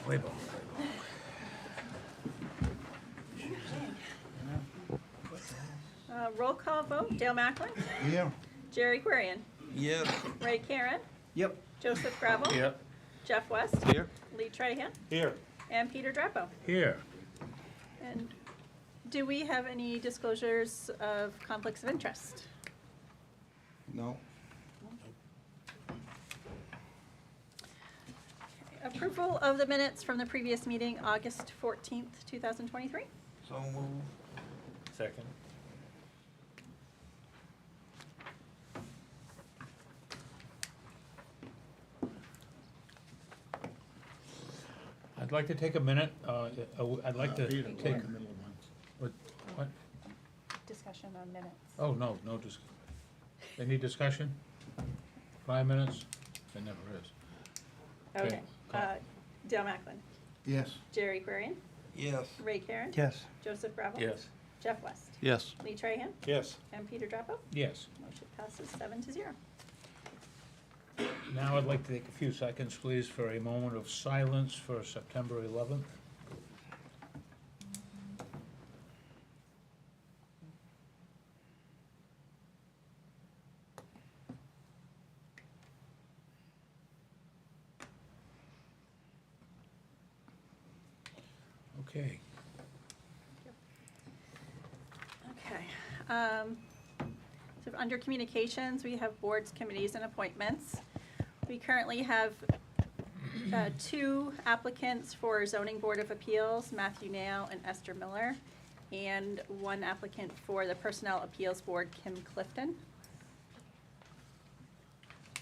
Label. Roll call vote, Dale Macklin, Yeah. Jerry Quirian, Yes. Ray Karen, Yep. Joseph Gravel, Yep. Jeff West, Here. Lee Trahan, Here. and Peter Drapo. Here. And do we have any disclosures of conflicts of interest? No. Approval of the minutes from the previous meeting, August 14th, 2023. So move. Second. I'd like to take a minute, I'd like to take, what? Discussion on minutes. Oh, no, any discussion? 5 minutes? There never is. Okay. call. Dale Macklin, Yes. Jerry Quirian, Yes. Ray Karen, Yes. Joseph Gravel, Yes. Jeff West, Yes. Lee Trahan, Yes. and Peter Drapo. Yes. Motion passes 7-0. Now I'd like to take a few seconds, please, for a moment of silence for September 11th. Okay. Okay. So under communications, we have boards, committees, and appointments. We currently have 2 applicants for Zoning Board of Appeals, Matthew Nail and Esther Miller, and 1 applicant for the Personnel Appeals Board, Kim Clifton.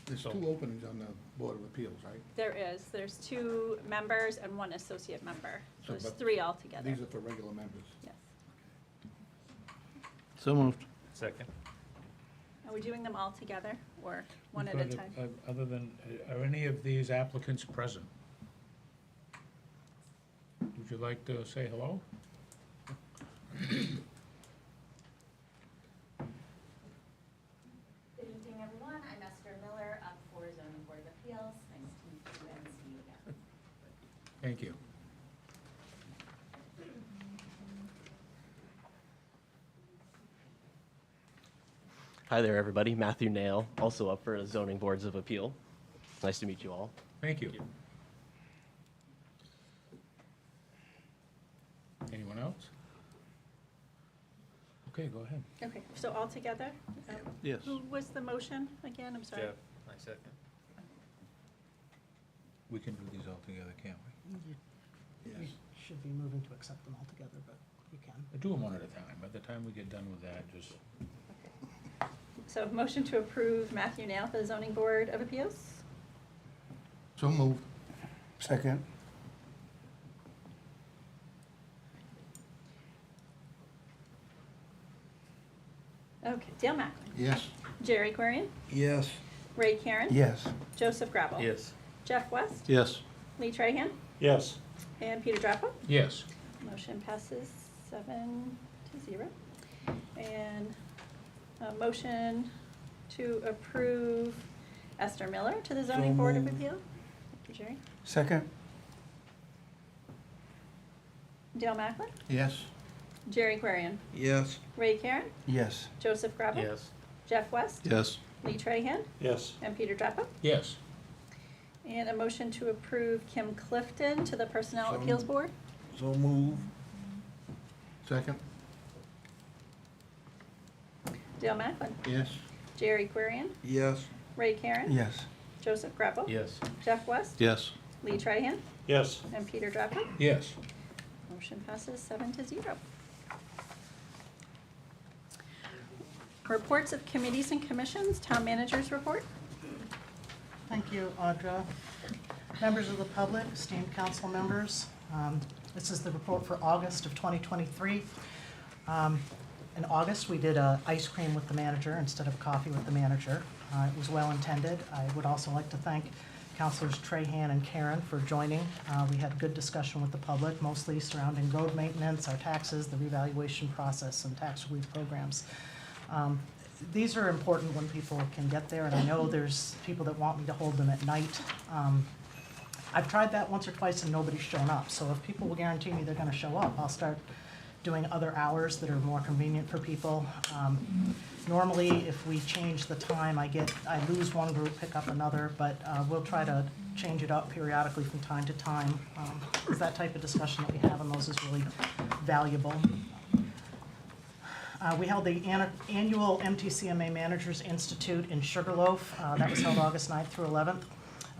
There's So- 2 openings on the Board of Appeals, right? There's 2 members and 1 associate member. So there's but 3 altogether. These are for regular members. Yes. So moved. Second. Are we doing them all together or one at a time? Other than, are any of these applicants present? Would you like to say hello? Good evening, everyone. I'm Esther Miller, up for Zoning Board of Appeals. Nice to meet you and see you again. Thank you. Hi there, everybody. Matthew Nail, also up for Zoning Boards of Appeal. Nice to meet you all. Thank you. Anyone else? Okay, go ahead. Okay, so all together? Yes. Who was the motion again? I'm sorry. I second. We can do these all together, can't we? You should be moving to accept them all together, but you can. Do them one at a time. By the time we get done with that, just, So motion to approve Matthew Nail for the Zoning Board of Appeals? So moved. Second. Okay, Dale Macklin. Yes. Jerry Quirian, Yes. Ray Karen. Yes. Joseph Gravel. yes. Jeff West. Yes. Lee Trahan, Yes. and Peter Drapo. Yes. Motion passes 7-0. And a motion to approve Esther Miller to the Zoning Board of moved. Appeal. Thank you, Jerry. Second. Dale Macklin, Yes. Jerry Quirian, Yes. Ray Karen, Yes. Joseph Gravel. Yes. Jeff West. Yes. Lee Trahan, Yes. and Peter Drapo. Yes. And a motion to approve Kim Clifton to the Personnel So Appeals moved. Board. So move. Second. Dale Macklin, Yes. Jerry Quirian, Yes. Ray Karen. Yes. Joseph Gravel. Yes. Jeff West. Yes. Lee Trahan, Yes. and Peter Drapo. Yes. Motion passes 7-0. Reports of committees and commissions, town managers report. Thank you, Audra. Members of the public, esteemed council members, this is the report for August of 2023. In August, we did ice cream with the manager instead of coffee with the manager. It was well intended. I would also like to thank Councilors Trahan and Karen for joining. We had good discussion with the public, mostly surrounding road maintenance, our taxes, the revaluation process, and tax relief programs. These are important when people can get there, and I know there's people that want me to hold them at night. I've tried that once or twice and nobody's shown up, so if people will guarantee me they're gonna show up, I'll start doing other hours that are more convenient for people. Normally, if we change the time, I lose one group, pick up another, but we'll try to change it up periodically from time to time. Because that type of discussion that we have on those is really valuable. We held the annual MTCMA Managers Institute in Sugarloaf. That was held August 9th through 11th.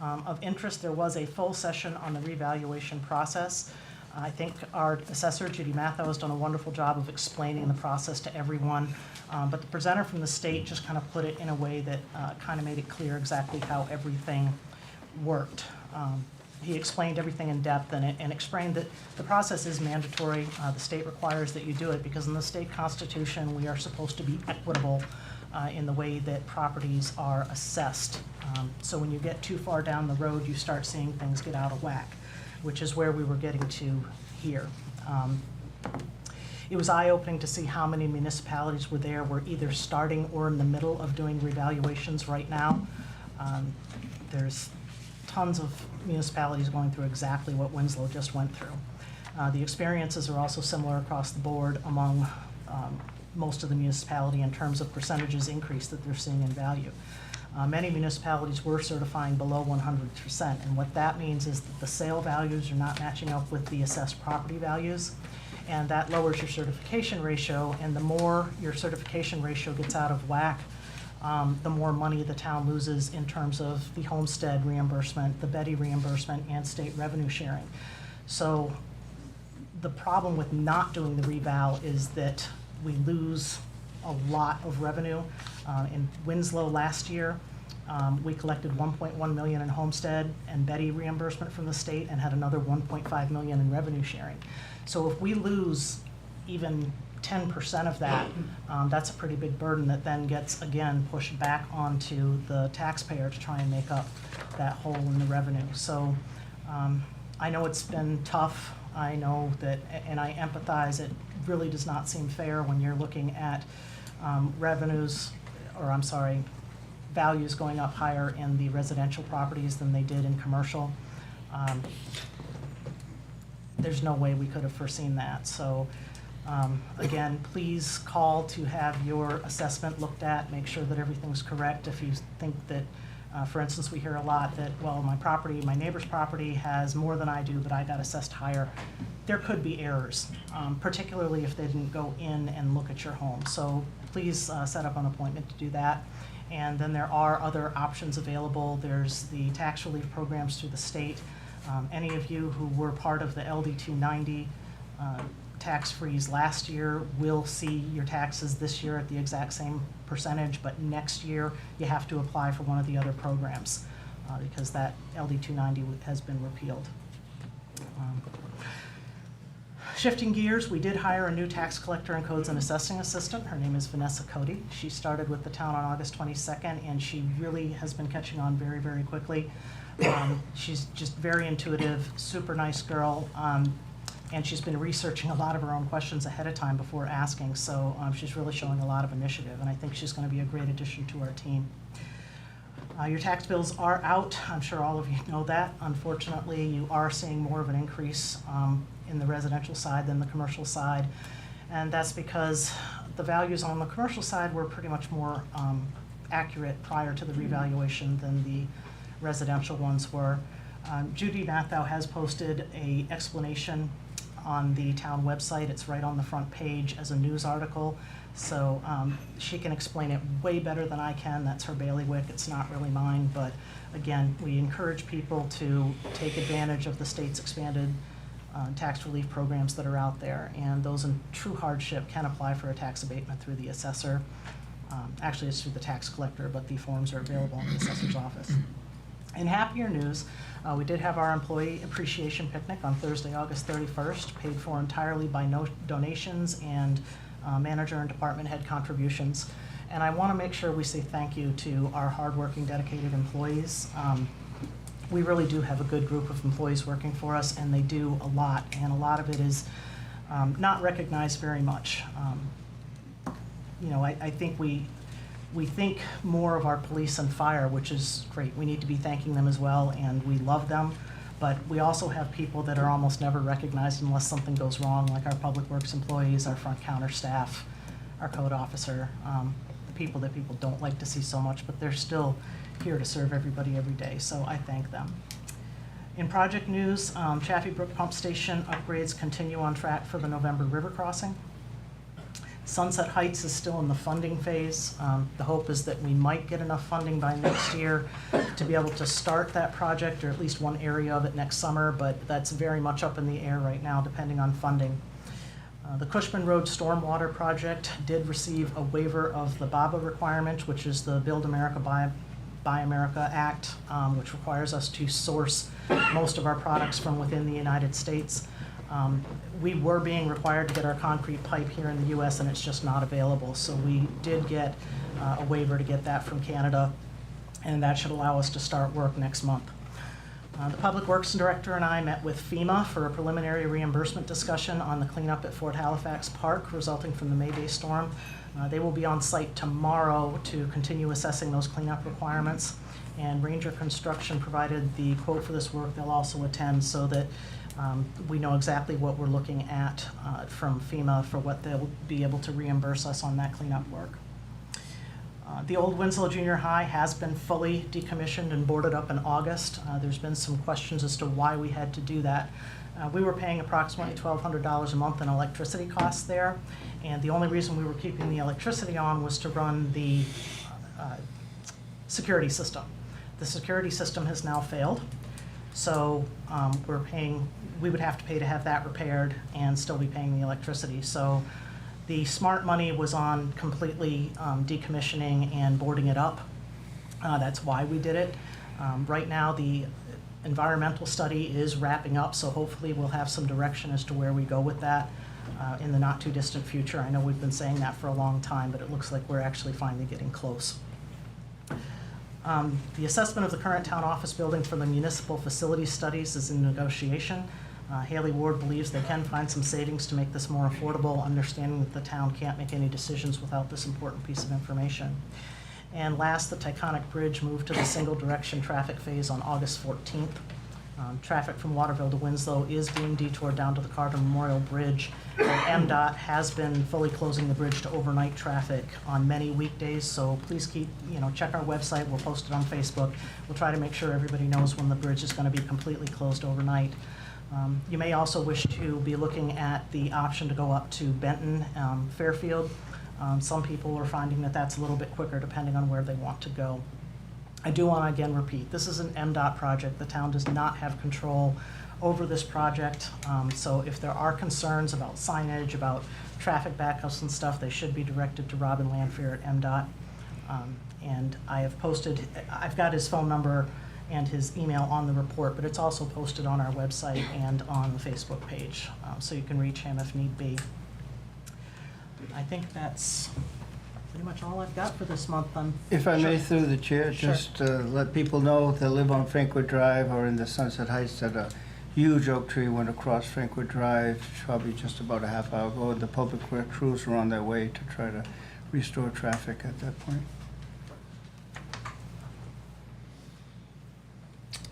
Of interest, there was a full session on the revaluation process. I think our assessor, Judy Matho, has done a wonderful job of explaining the process to everyone. But the presenter from the state just kind of put it in a way that kind of made it clear exactly how everything worked. He explained everything in depth and explained that the process is mandatory. The state requires that you do it because in the state constitution, we are supposed to be equitable in the way that properties are assessed. So when you get too far down the road, you start seeing things get out of whack, which is where we were getting to here. It was eye-opening to see how many municipalities were either starting or in the middle of doing revaluations right now. There's tons of municipalities going through exactly what Winslow just went through. The experiences are also similar across the board among most of the municipality in terms of percentages increase that they're seeing in value. Many municipalities were certifying below 100%, and what that means is that the sale values are not matching up with the assessed property values, and that lowers your certification ratio, and the more your certification ratio gets out of whack, the more money the town loses in terms of the homestead reimbursement, the Betty reimbursement, and state revenue sharing. So the problem with not doing the reval is that we lose a lot of revenue. In Winslow last year, we collected $1.1 million in homestead and Betty reimbursement from the state and had another $1.5 million in revenue sharing. So if we lose even 10% of that, that's a pretty big burden that then gets, again, pushed back onto the taxpayer to try and make up that hole in the revenue. So I know it's been tough. I know that, and I empathize, it really does not seem fair when you're looking at values going up higher in the residential properties than they did in commercial. There's no way we could have foreseen that. So again, please call to have your assessment looked at, make sure that everything's correct. If you think that, for instance, we hear a lot that, well, my neighbor's property has more than I do, but I got assessed higher. There could be errors, particularly if they didn't go in and look at your home. So please set up an appointment to do that. And then there are other options available. There's the tax relief programs through the state. Any of you who were part of the LD 290 tax freeze last year will see your taxes this year at the exact same percentage, but next year you have to apply for one of the other programs because that LD 290 has been repealed. Shifting gears, we did hire a new tax collector and codes and assessing assistant. Her name is Vanessa Cody. She started with the town on August 22nd, and she really has been catching on very, very quickly. She's just very intuitive, super nice girl, and she's been researching a lot of her own questions ahead of time before asking, so she's really showing a lot of initiative, and I think she's going to be a great addition to our team. Your tax bills are out. I'm sure all of you know that. Unfortunately, you are seeing more of an increase in the residential side than the commercial side, and that's because the values on the commercial side were pretty much more accurate prior to the revaluation than the residential ones were. Judy Mathow has posted an explanation on the town website. It's right on the front page as a news article. So she can explain it way better than I can. That's her bailiwick. It's not really mine. But again, we encourage people to take advantage of the state's expanded tax relief programs that are out there. And those in true hardship can apply for a tax abatement through the assessor. Actually, it's through the tax collector, but the forms are available in the assessor's office. In happier news, we did have our employee appreciation picnic on Thursday, August 31st, paid for entirely by donations and manager and department head contributions. And I want to make sure we say thank you to our hardworking, dedicated employees. we really do have a good group of employees working for us, and they do a lot, and a lot of it is not recognized very much. You know, I think we think more of our police and fire, which is great. We need to be thanking them as well, and we love them. But we also have people that are almost never recognized unless something goes wrong, like our public works employees, our front counter staff, our code officer, the people that people don't like to see so much, but they're still here to serve everybody every day, so I thank them. In project news, Chaffee Brook Pump Station upgrades continue on track for the November river crossing. Sunset Heights is still in the funding phase. The hope is that we might get enough funding by next year to be able to start that project, or at least one area of it next summer, but that's very much up in the air right now, depending on funding. The Cushman Road Stormwater Project did receive a waiver of the BABA requirement, which is the Build America, Buy America Act, which requires us to source most of our products from within the United States. We were being required to get our concrete pipe here in the US, and it's just not available. So we did get a waiver to get that from Canada, and that should allow us to start work next month. The Public Works Director and I met with FEMA for a preliminary reimbursement discussion on the cleanup at Fort Halifax Park resulting from the May Day storm. They will be on site tomorrow to continue assessing those cleanup requirements. And Ranger Construction provided the quote for this work. They'll also attend so that we know exactly what we're looking at from FEMA for what they'll be able to reimburse us on that cleanup work. The old Winslow Junior High has been fully decommissioned and boarded up in August. There's been some questions as to why we had to do that. We were paying approximately $1,200 a month in electricity costs there, and the only reason we were keeping the electricity on was to run the security system. The security system has now failed, so we would have to pay to have that repaired and still be paying the electricity. So the smart money was on completely decommissioning and boarding it up. That's why we did it. Right now, the environmental study is wrapping up, so hopefully we'll have some direction as to where we go with that in the not too distant future. I know we've been saying that for a long time, but it looks like we're actually finally getting close. The assessment of the current town office building for the municipal facility studies is in negotiation. Haley Ward believes they can find some savings to make this more affordable, understanding that the town can't make any decisions without this important piece of information. And last, the Taconic Bridge moved to the single direction traffic phase on August 14th. Traffic from Waterville to Winslow is being detoured down to the Carter Memorial Bridge. And MDOT has been fully closing the bridge to overnight traffic on many weekdays, so please check our website. We'll post it on Facebook. We'll try to make sure everybody knows when the bridge is going to be completely closed overnight. You may also wish to be looking at the option to go up to Benton, Fairfield. Some people are finding that that's a little bit quicker depending on where they want to go. I do want to again repeat, this is an MDOT project. The town does not have control over this project. So if there are concerns about signage, about traffic backups and stuff, they should be directed to Robin Lanfear at MDOT. And I've got his phone number and his email on the report, but it's also posted on our website and on the Facebook page, so you can reach him if need be. I think that's pretty much all I've got for this month. If I may, Sure. through the chair, Sure. just let people know that live on Frankwood Drive or in the Sunset Heights that a huge oak tree went across Frankwood Drive probably just about a half hour ago. The public works crews were on their way to try to restore traffic at that point.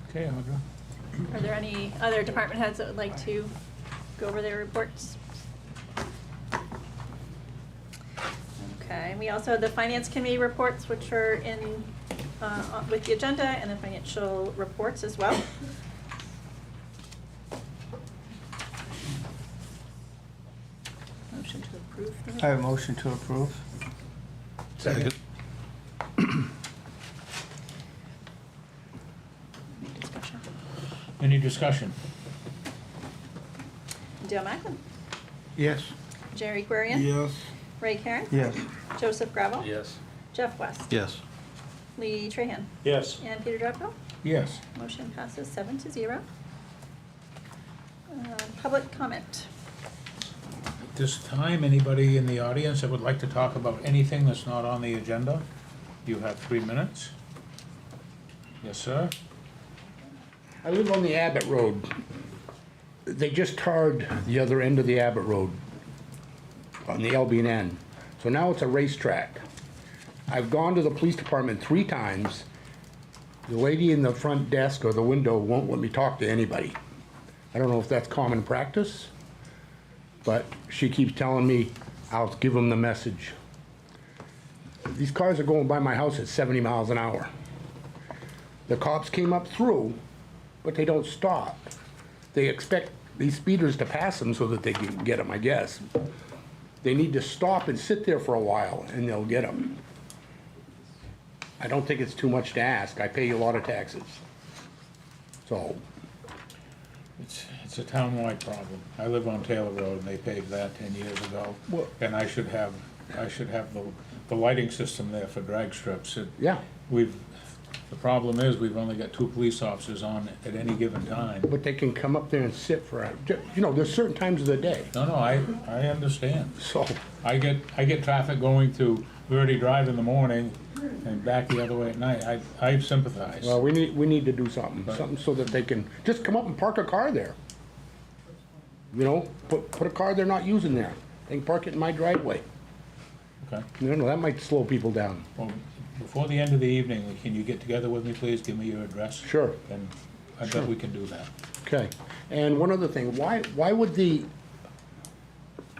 Okay, Audra. Are there any other department heads that would like to go over their reports? Okay, and we also have the Finance Committee reports, which are in, with the agenda, and the financial reports as well. Motion to approve the I have a motion to approve. Second. discussion. Any discussion? Dale Macklin, Yes. Jerry Aquarian. Yes. Ray Karen. Yes. Joseph Gravel. Yes. Jeff West. Yes. Lee Trahan. Yes. And Peter Drepko. Yes. Motion passes 7-0. Public comment. At this time, anybody in the audience that would like to talk about anything that's not on the agenda, you have 3 minutes. Yes, sir? I live on the Abbott Road. They just tarred the other end of the Abbott Road on the LB&N. So now it's a racetrack. I've gone to the police department 3 times. The lady in the front desk or the window won't let me talk to anybody. I don't know if that's common practice, but she keeps telling me I'll give them the message. These cars are going by my house at 70 miles an hour. The cops came up through, but they don't stop. They expect these speeders to pass them so that they can get them, I guess. They need to stop and sit there for a while, and they'll get them. I don't think it's too much to ask. I pay a lot of taxes. So, It's a town-wide problem. I live on Taylor Road, and they paved that 10 years ago. Well- And I should have the lighting system there for drag strips. yeah, The problem is, we've only got 2 police officers on at any given time. but they can come up there and sit for, there's certain times of the day, No, I understand. so. I get traffic going to Verde Drive in the morning and back the other way at night. I sympathize. Well, we need to do something so that they can just come up and park a car there. Put a car they're not using there. They can park it in my driveway. Okay. That might slow people down. Well, before the end of the evening, can you get together with me, please? Give me your address. Sure. And I bet we can do that. Okay. And one other thing, why would the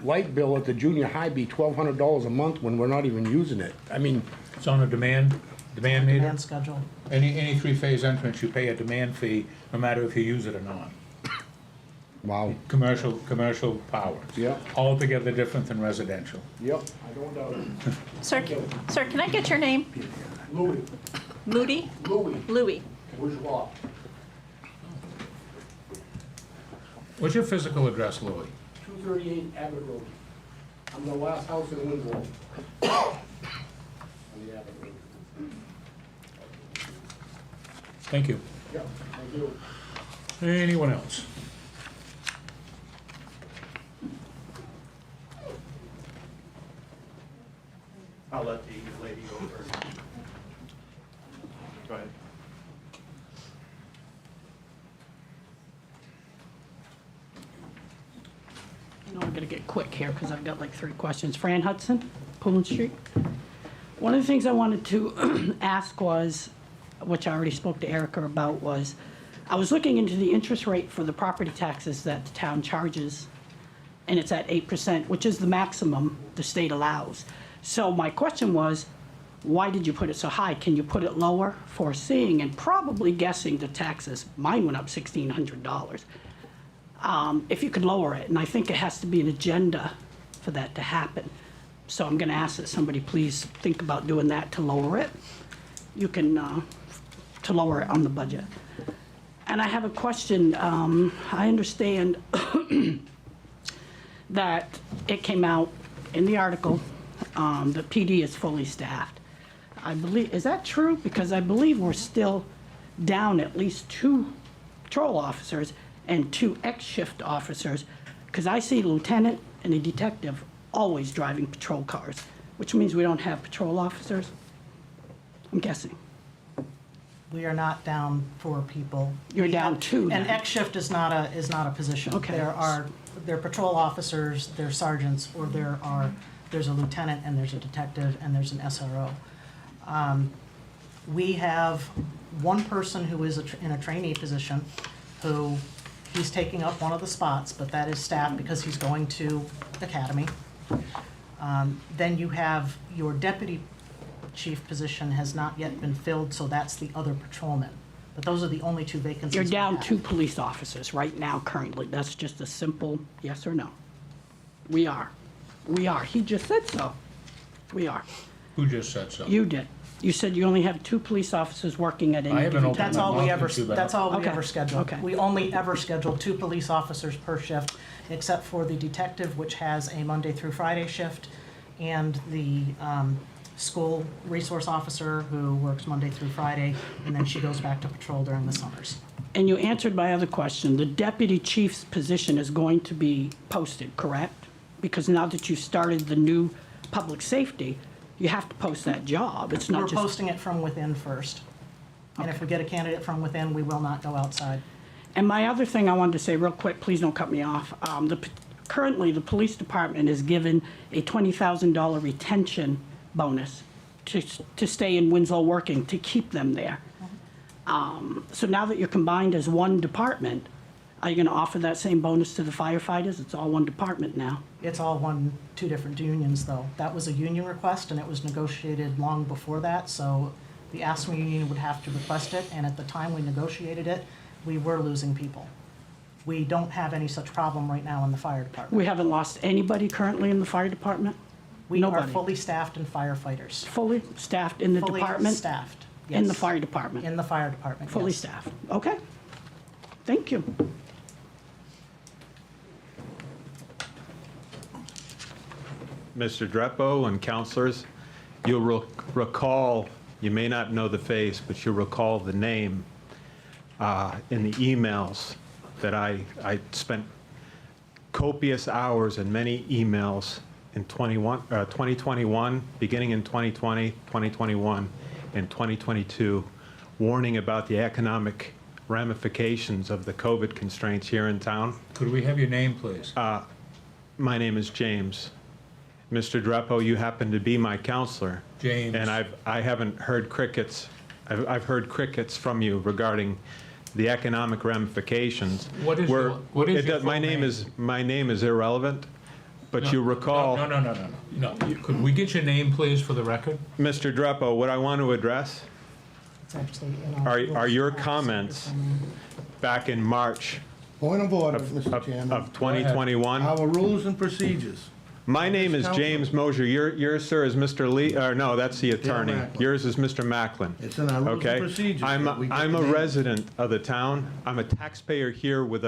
light bill at the junior high be $1,200 a month when we're not even using it? I mean, It's on a demand meter. Demand schedule. Any 3-phase entrance, you pay a demand fee, no matter if you use it or not. wow. Commercial power. Yeah. Altogether different than residential. Yep, I don't doubt it. Sir, can I get your name? Louis, Moody? Louis, Louis. bourgeois. What's your physical address, Louis? 238 Abbott Road. I'm the last house in Winslow. On the Abbott Road. Thank you. Yeah, thank you. Anyone else? I'll let the lady go first. Go ahead. I know I'm gonna get quick here because I've got like 3 questions. Fran Hudson, Poland Street. One of the things I wanted to ask was, which I already spoke to Erica about, was I was looking into the interest rate for the property taxes that the town charges, and it's at 8%, which is the maximum the state allows. So my question was, why did you put it so high? Can you put it lower? Foreseeing and probably guessing the taxes, mine went up $1,600. If you could lower it, and I think it has to be an agenda for that to happen. So I'm gonna ask that somebody please think about doing that to lower it. You can, to lower it on the budget. And I have a question. I understand that it came out in the article, that PD is fully staffed. I believe, is that true? Because I believe we're still down at least 2 patrol officers and 2 X-shift officers, because I see a lieutenant and a detective always driving patrol cars, which means we don't have patrol officers, I'm guessing. We are not down 4 people. You're down 2 And then. X-shift is not a position. Okay. There are patrol officers, there are sergeants, or there's a lieutenant, and there's a detective, and there's an SRO. We have one person who is in a trainee position, who he's taking up one of the spots, but that is staffed because he's going to academy. Then you have your deputy chief position has not yet been filled, so that's the other patrolman. But those are the only 2 vacancies You're we down have. 2 police officers right now currently. That's just a simple yes or no. We are. We are. He just said so. We are. Who just said so? You did. You said you only have 2 police officers working at any I haven't given opened time. That's all we mouth ever, into that. that's all we Okay. ever schedule. Okay. We only ever schedule 2 police officers per shift, except for the detective, which has a Monday through Friday shift, and the school resource officer, who works Monday through Friday, and then she goes back to patrol during the summers. And you answered my other question. The deputy chief's position is going to be posted, correct? Because now that you've started the new public safety, you have to post that job. It's We're not just... posting it from within first. And if we get a candidate from within, we will not go outside. And my other thing I wanted to say real quick, please don't cut me off. Currently, the police department is given a $20,000 retention bonus to stay in Winslow working, to keep them there. So now that you're combined as one department, are you gonna offer that same bonus to the firefighters? It's all one department now. It's all two different unions, though. That was a union request, and it was negotiated long before that, so the ASME union would have to request it, and at the time we negotiated it, we were losing people. We don't have any such problem right now in the fire department. We haven't lost anybody currently in the fire department? We are Nobody. fully staffed in firefighters. Fully staffed in the Fully department? staffed, In the yes. fire department? In the fire department, Fully yes. staffed? Okay. Thank you. Mr. Drepo and counselors, you'll recall, you may not know the face, but you'll recall the name in the emails that I spent copious hours and many emails in 2021, beginning in 2020, 2021, and 2022, warning about the economic ramifications of the COVID constraints here in town. Could we have your name, please? My name is James. Mr. Drepo, you happen to be my counselor. James. And I haven't heard crickets. I've heard crickets from you regarding the economic ramifications. What is your- what is your full my name name? my name is irrelevant, but you recall, No. Could we get your name, please, for the record? Mr. Drepo, what I want to address It's actually in our are your rules. comments back in March Point of order, Mr. Chairman. of 2021. Our rules and procedures. My name is Counsel. James Mosier. Yours, sir, is Mr. Lee, or no, that's the attorney. Macklin. Yours is Mr. Macklin. It's in our rules and Okay? procedures I'm that we get a the names. resident of the town. I'm a taxpayer here with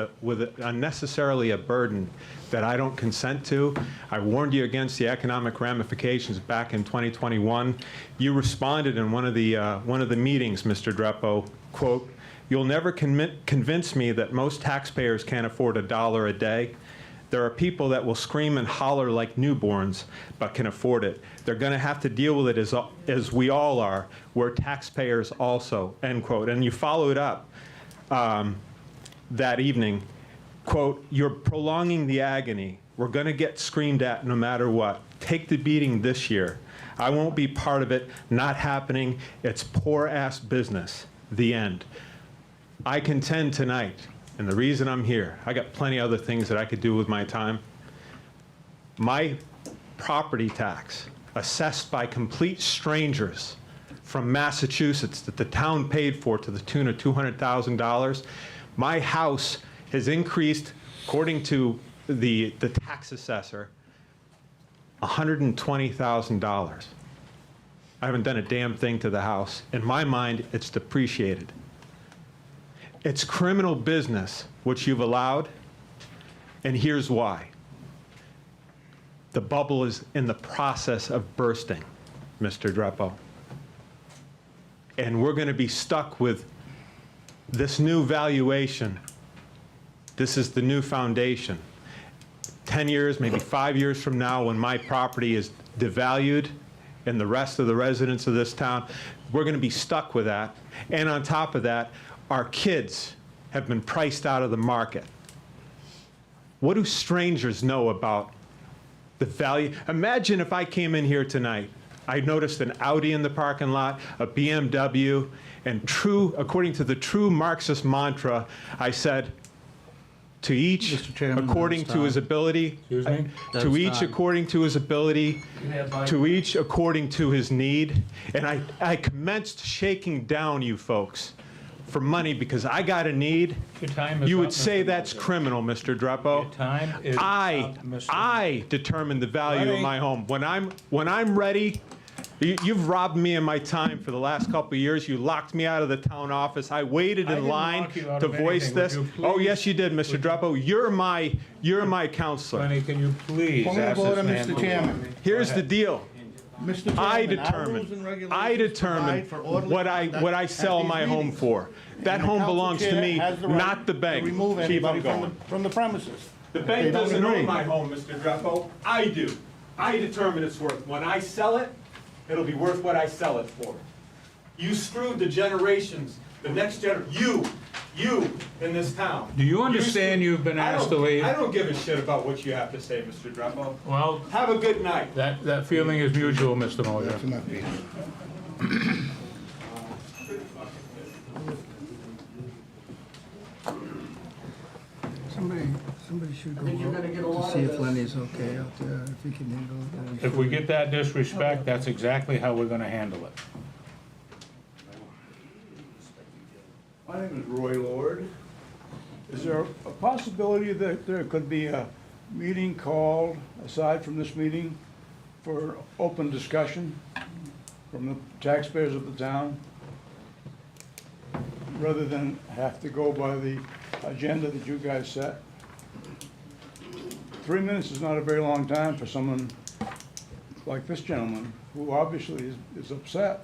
unnecessarily a burden that I don't consent to. I warned you against the economic ramifications back in 2021. You responded in one of the meetings, Mr. Drepo, quote, "You'll never convince me that most taxpayers can't afford $1 a day. There are people that will scream and holler like newborns, but can afford it. They're going to have to deal with it as we all are. We're taxpayers also," end quote. And you followed up that evening, quote, "You're prolonging the agony. We're going to get screamed at no matter what. Take the beating this year. I won't be part of it. Not happening. It's poor-ass business." The end. I contend tonight, and the reason I'm here, I got plenty of other things that I could do with my time. My property tax, assessed by complete strangers from Massachusetts that the town paid for to the tune of $200,000, my house has increased, according to the tax assessor, $120,000. I haven't done a damn thing to the house. In my mind, it's depreciated. It's criminal business, which you've allowed, and here's why. The bubble is in the process of bursting, Mr. Drepo. And we're going to be stuck with this new valuation. This is the new foundation. 10 years, maybe 5 years from now, when my property is devalued and the rest of the residents of this town, we're going to be stuck with that. And on top of that, our kids have been priced out of the market. What do strangers know about the value? Imagine if I came in here tonight, I noticed an Audi in the parking lot, a BMW, and according to the true Marxist mantra, I said, to each Mr. Chairman, according that's to his time. ability, Excuse me? to That's each time. according to his ability, to each according to his need. And I commenced shaking down you folks for money because I got a need. Your time is You up, would say Mr. that's Moser. criminal, Mr. Drepo. Your time is up, Mr. I determine the value of Ready? my home. When I'm ready, you've robbed me of my time for the last couple of years. You locked me out of the town office. I waited I in didn't line lock you out to of voice anything. Would this. you Oh, please- yes, you did, Mr. Drepo. You're my counselor. Lenny, can you please Point of ask this order, man? Mr. Chairman. Here's the deal. Mr. Chairman, I our rules and determine regulations provide for orderly what conduct I at sell these my home meetings. for. That And the home council belongs to chair me, has the right not the to bank. remove Chief, anybody I'm going. from the premises. The If they bank don't doesn't agree. own my home, Mr. Drepo. I do. I determine its worth. When I sell it, it'll be worth what I sell it for. You screwed the generations, the next generation. you in this town. Do you understand you've been asked to leave? I don't give a shit about what you have to say, Mr. Dreppo. Well, Have a good night. that feeling is mutual, Mr. Moyer. That's enough, Peter. Somebody should go think you're gonna get a lot to see of if this. Lenny's okay out there, if he can handle it. If we get that disrespect, that's exactly how we're gonna handle it. My name is Roy Lord. Is there a possibility that there could be a meeting called, aside from this meeting, for open discussion from the taxpayers of the town? Rather than have to go by the agenda that you guys set? 3 minutes is not a very long time for someone like this gentleman, who obviously is upset.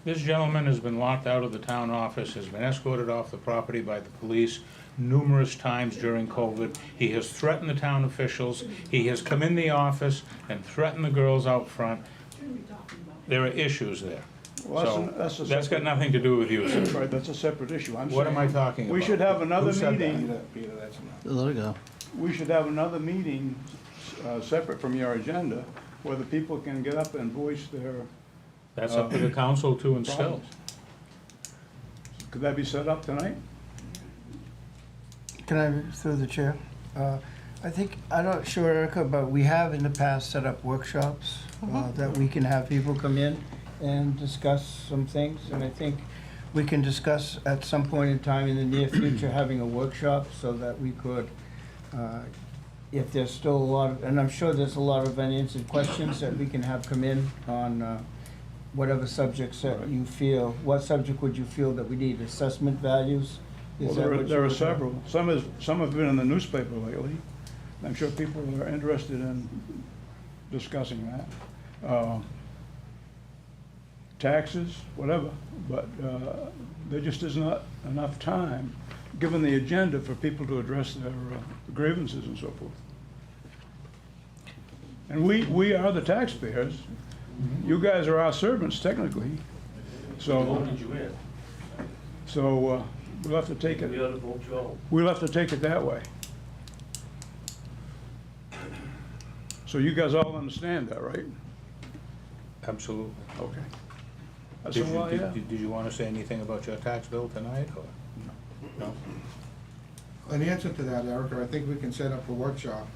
This gentleman has been locked out of the town office, has been escorted off the property by the police numerous times during COVID. He has threatened the town officials. He has come in the office and threatened the girls out front. There are issues there. Well, So, that's got nothing to do with you, sir. Right, that's a separate issue. I'm What am I saying talking about? we should have another Who said that? meeting. Peter, that's enough. Let it go. We should have another meeting, separate from your agenda, where the people can get up and voice their That's up to the council to instill. problems. Could that be set up tonight? Can I, through the chair? I think, I'm not sure, Erica, but we have in the past set up workshops that we can have people come in and discuss some things. And I think we can discuss at some point in time in the near future, having a workshop so that we could, if there's still a lot of, and I'm sure there's a lot of unanswered questions that we can have come in on whatever subjects that you feel. What subject would you feel that we need? Assessment values? Well, Is that what there you are would- several. Some have been in the newspaper lately. I'm sure people are interested in discussing that. Taxes, whatever, but there just is not enough time, given the agenda, for people to address their grievances and so forth. And we are the taxpayers. You guys are our servants technically, so. So we'll have to take it. We'll have to take it that way. So you guys all understand that, right? Absolutely. Okay. I Did said, well, yeah. did you want to say anything about your tax bill tonight, or? No? In answer to that, Erica, I think we can set up a workshop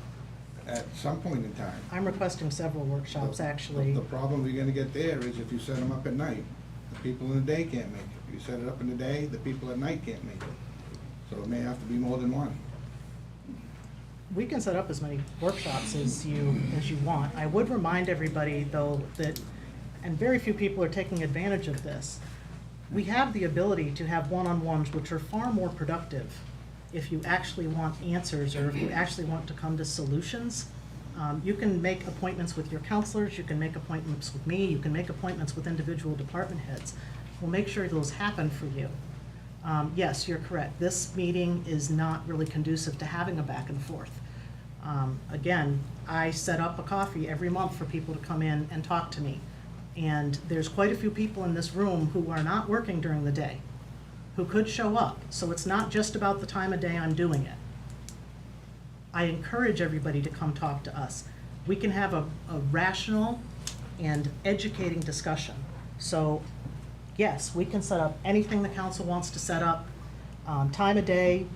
at some point in time. I'm requesting several workshops, actually. The problem you're gonna get there is if you set them up at night, the people in the day can't make it. If you set it up in the day, the people at night can't make it. So it may have to be more than one. We can set up as many workshops as you want. I would remind everybody, though, that, and very few people are taking advantage of this, we have the ability to have one-on-ones which are far more productive if you actually want answers or if you actually want to come to solutions. You can make appointments with your counselors, you can make appointments with me, you can make appointments with individual department heads. We'll make sure those happen for you. Yes, you're correct. This meeting is not really conducive to having a back and forth. Again, I set up a coffee every month for people to come in and talk to me. And there's quite a few people in this room who are not working during the day, who could show up. So it's not just about the time of day I'm doing it. I encourage everybody to come talk to us. We can have a rational and educating discussion. So yes, we can set up anything the council wants to set up. Time of day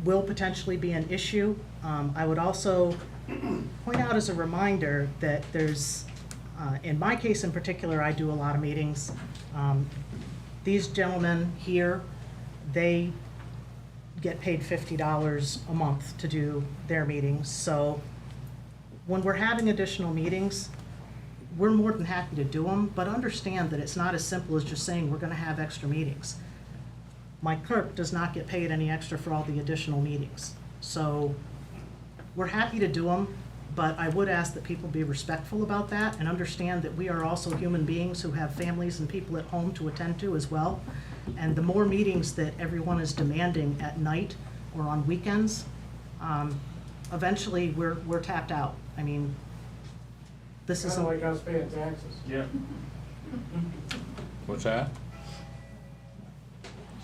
will potentially be an issue. I would also point out as a reminder that there's, in my case in particular, I do a lot of meetings. These gentlemen here, they get paid $50 a month to do their meetings. So when we're having additional meetings, we're more than happy to do them, but understand that it's not as simple as just saying we're gonna have extra meetings. My clerk does not get paid any extra for all the additional meetings. So we're happy to do them, but I would ask that people be respectful about that and understand that we are also human beings who have families and people at home to attend to as well. And the more meetings that everyone is demanding at night or on weekends, eventually we're tapped out. I mean, this is. Kinda like us paying taxes. Yeah. What's that?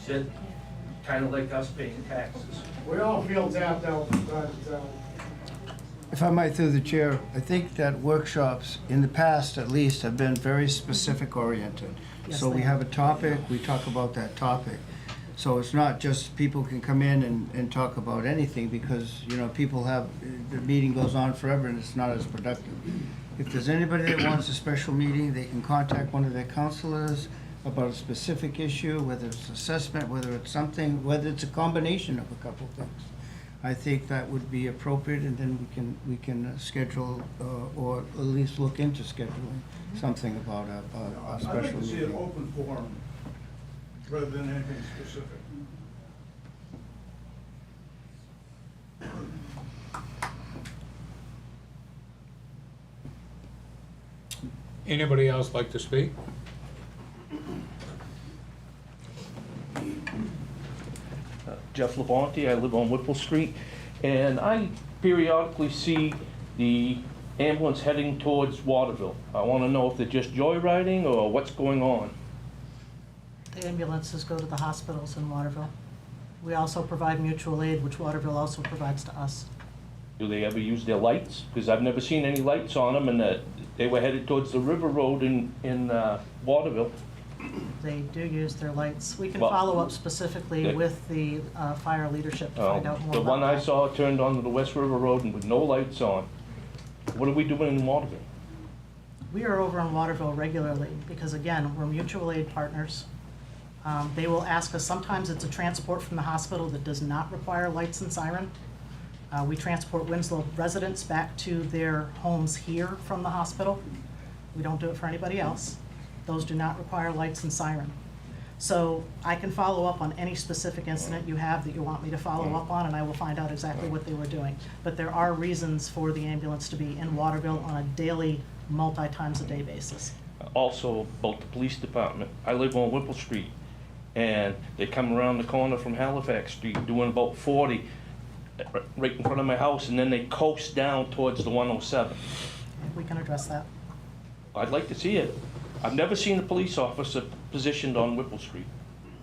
Said kind of like us paying taxes. We all feel tapped out from time to time. If I might, through the chair, I think that workshops, in the past at least, have been very specific oriented. Yes, So we they have a topic, we talk about that topic. So it's not just people can come in and talk about anything, because, you know, people have, the meeting goes on forever and it's not as productive. If there's anybody that wants a special meeting, they can contact one of their counselors about a specific issue, whether it's assessment, whether it's something, whether it's a combination of a couple of things. I think that would be appropriate, and then we can schedule, or at least look into scheduling something about a I'd special like to see an meeting. open forum rather than anything specific. Anybody else like to speak? Jeff Labonte, I live on Whipple Street, and I periodically see the ambulance heading towards Waterville. I want to know if they're just joyriding or what's going on. The ambulances go to the hospitals in Waterville. We also provide mutual aid, which Waterville also provides to us. Do they ever use their lights? Because I've never seen any lights on them, and they were headed towards the River Road in Waterville. They do use their lights. We can Well, follow up specifically the- with the fire leadership to find out more The about one I that. saw turned onto the West River Road and with no lights on. What are we doing in Waterville? We are over in Waterville regularly because, again, we're mutual aid partners. They will ask us, sometimes it's a transport from the hospital that does not require lights and siren. We transport Winslow residents back to their homes here from the hospital. We don't do it for anybody else. Those do not require lights and siren. So I can follow up on any specific incident you have that you want me to follow up on, and I will find out exactly what they were doing. But there are reasons for the ambulance to be in Waterville on a daily, multi-times-a-day basis. Also about the police department. I live on Whipple Street, and they come around the corner from Halifax Street doing about 40 right in front of my house, and then they coast down towards the 107. We can address that. I'd like to see it. I've never seen a police officer positioned on Whipple Street.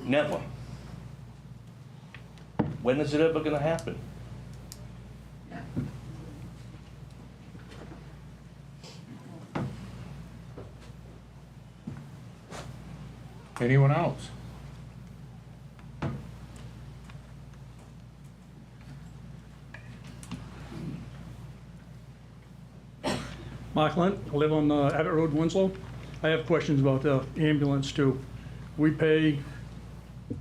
Never. When is it ever gonna happen? Anyone else? Mark Lent, I live on Abbott Road, Winslow. I have questions about the ambulance too. We pay,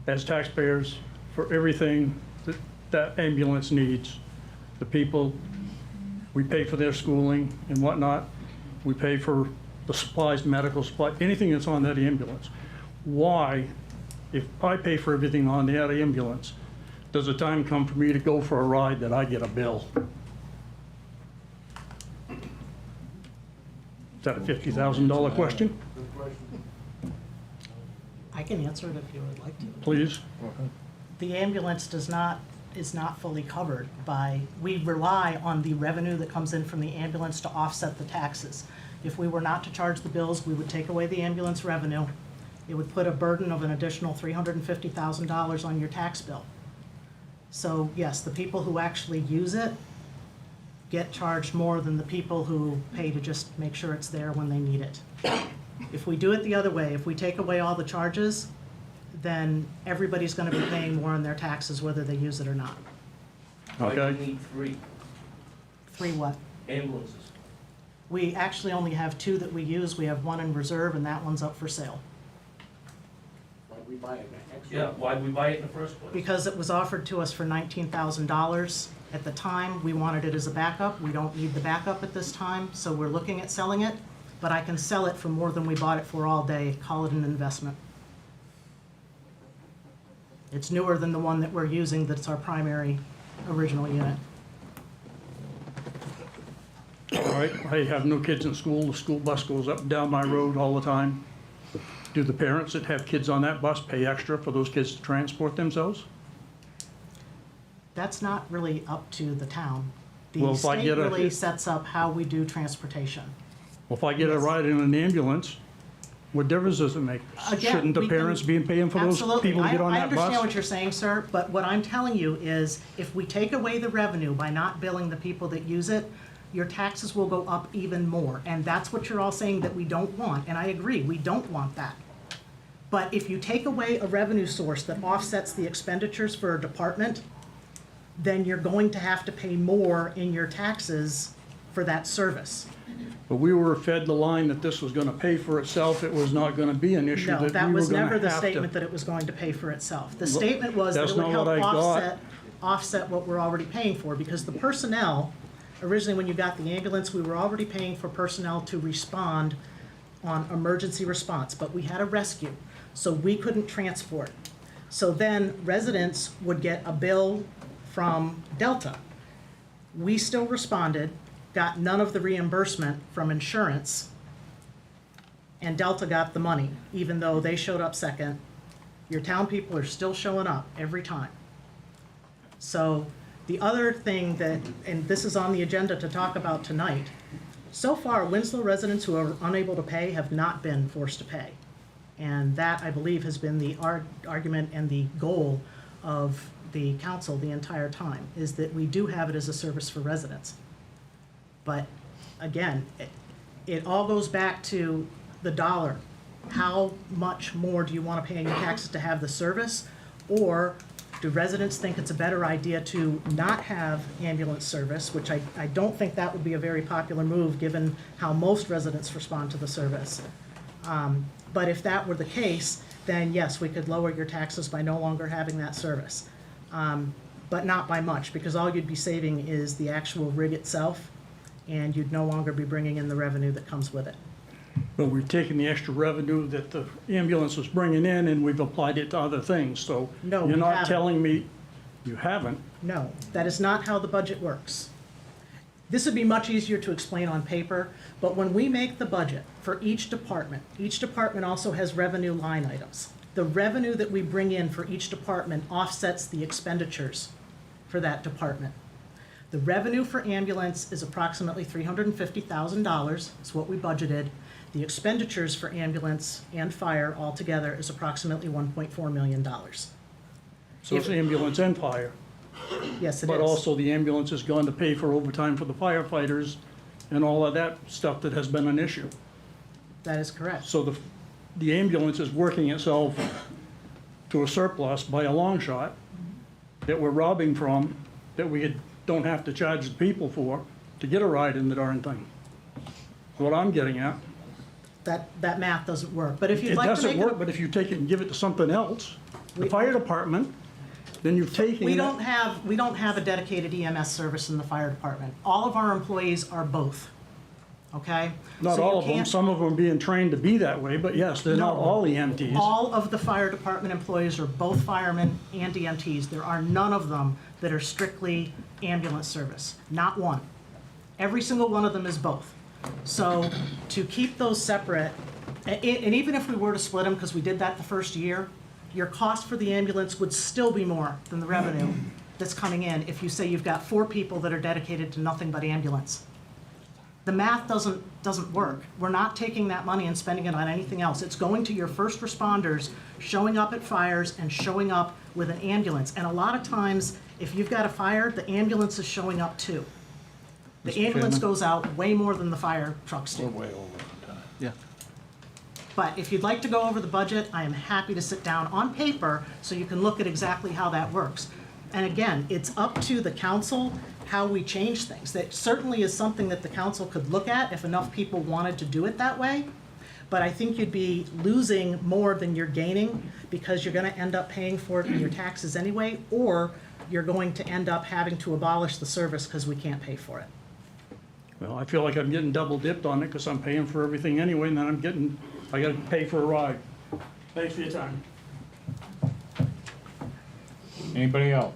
as taxpayers, for everything that that ambulance needs. The people, we pay for their schooling and whatnot. We pay for the supplies, medical supply, anything that's on that ambulance. Why, if I pay for everything on that ambulance, does the time come for me to go for a ride that I get a bill? Is that a $50,000 question? I can answer it if you would like to. Please. The ambulance is not fully covered by, we rely on the revenue that comes in from the ambulance to offset the taxes. If we were not to charge the bills, we would take away the ambulance revenue. It would put a burden of an additional $350,000 on your tax bill. So yes, the people who actually use it get charged more than the people who pay to just make sure it's there when they need it. If we do it the other way, if we take away all the charges, then everybody's gonna be paying more on their taxes whether they use it or not. Why do Okay. we need 3 Three what? ambulances? We actually only have 2 that we use. We have 1 in reserve, and that one's up for sale. Yeah, why'd we buy it in the first place? Because it was offered to us for $19,000. At the time, we wanted it as a backup. We don't need the backup at this time, so we're looking at selling it. But I can sell it for more than we bought it for all day. Call it an investment. It's newer than the one that we're using that's our primary original unit. All right, I have no kids in school. The school bus goes up and down my road all the time. Do the parents that have kids on that bus pay extra for those kids to transport themselves? That's not really up to the town. Well, The if I state get a- really sets up how we do transportation. Well, if I get a Yes. ride in an ambulance What difference does it make? Again, Shouldn't the we can- parents be paying for those Absolutely. people to get on I that understand bus? what you're saying, sir, but what I'm telling you is, if we take away the revenue by not billing the people that use it, your taxes will go up even more, and that's what you're all saying that we don't want, and I agree, we don't want that. But if you take away a revenue source that offsets the expenditures for a department, then you're going to have to pay more in your taxes for that service. But we were fed the line that this was gonna pay for itself, it was not gonna be an issue, No, that that we were was gonna never the have statement to. that it was going to pay for itself. The statement was that That's it would not help what I got. offset what we're already paying for, because the personnel, originally when you got the ambulance, we were already paying for personnel to respond on emergency response, but we had a rescue, so we couldn't transport. So then residents would get a bill from Delta. We still responded, got none of the reimbursement from insurance, and Delta got the money, even though they showed up second. Your town people are still showing up every time. So the other thing that, and this is on the agenda to talk about tonight, so far Winslow residents who are unable to pay have not been forced to pay. And that, I believe, has been the argument and the goal of the council the entire time, is that we do have it as a service for residents. But again, it all goes back to the dollar. How much more do you want to pay in your taxes to have the service? Or do residents think it's a better idea to not have ambulance service, which I don't think that would be a very popular move, given how most residents respond to the service. But if that were the case, then yes, we could lower your taxes by no longer having that service. But not by much, because all you'd be saving is the actual rig itself, and you'd no longer be bringing in the revenue that comes with it. But we've taken the extra revenue that the ambulance was bringing in and we've applied it to other things, so No, you're we not haven't. telling me you haven't. No, that is not how the budget works. This would be much easier to explain on paper, but when we make the budget for each department also has revenue line items. The revenue that we bring in for each department offsets the expenditures for that department. The revenue for ambulance is approximately $350,000, is what we budgeted. The expenditures for ambulance and fire altogether is approximately $1.4 million. So it's ambulance and fire. Yes, it is. But also the ambulance has gone to pay for overtime for the firefighters and all of that stuff that has been an issue. That is correct. So the ambulance is working itself to a surplus by a long shot that we're robbing from, that we don't have to charge the people for to get a ride in the darn thing. What I'm getting at. That math doesn't work, but if you'd It like to doesn't make work, it, but if you take it and give it to something else, the fire department, then you're taking we it. don't have a dedicated EMS service in the fire department. All of our employees are both, okay? Not So you all of them, can't- some of them are being trained to be that way, but yes, they're not No. all EMTs. All of the fire department employees are both firemen and EMTs. There are none of them that are strictly ambulance service, not one. Every single one of them is both. So to keep those separate, and even if we were to split them, because we did that the first year, your cost for the ambulance would still be more than the revenue that's coming in if you say you've got 4 people that are dedicated to nothing but ambulance. The math doesn't work. We're not taking that money and spending it on anything else. It's going to your first responders, showing up at fires and showing up with an ambulance. And a lot of times, if you've got a fire, the ambulance is showing up too. The Mr. ambulance Chairman? goes out way more than the fire trucks do. We're way over on time. Yeah. But if you'd like to go over the budget, I am happy to sit down on paper so you can look at exactly how that works. And again, it's up to the council how we change things. That certainly is something that the council could look at if enough people wanted to do it that way. But I think you'd be losing more than you're gaining, because you're gonna end up paying for it in your taxes anyway, or you're going to end up having to abolish the service because we can't pay for it. Well, I feel like I'm getting double dipped on it because I'm paying for everything anyway, and then I gotta pay for a ride. Thanks for your time. Anybody else?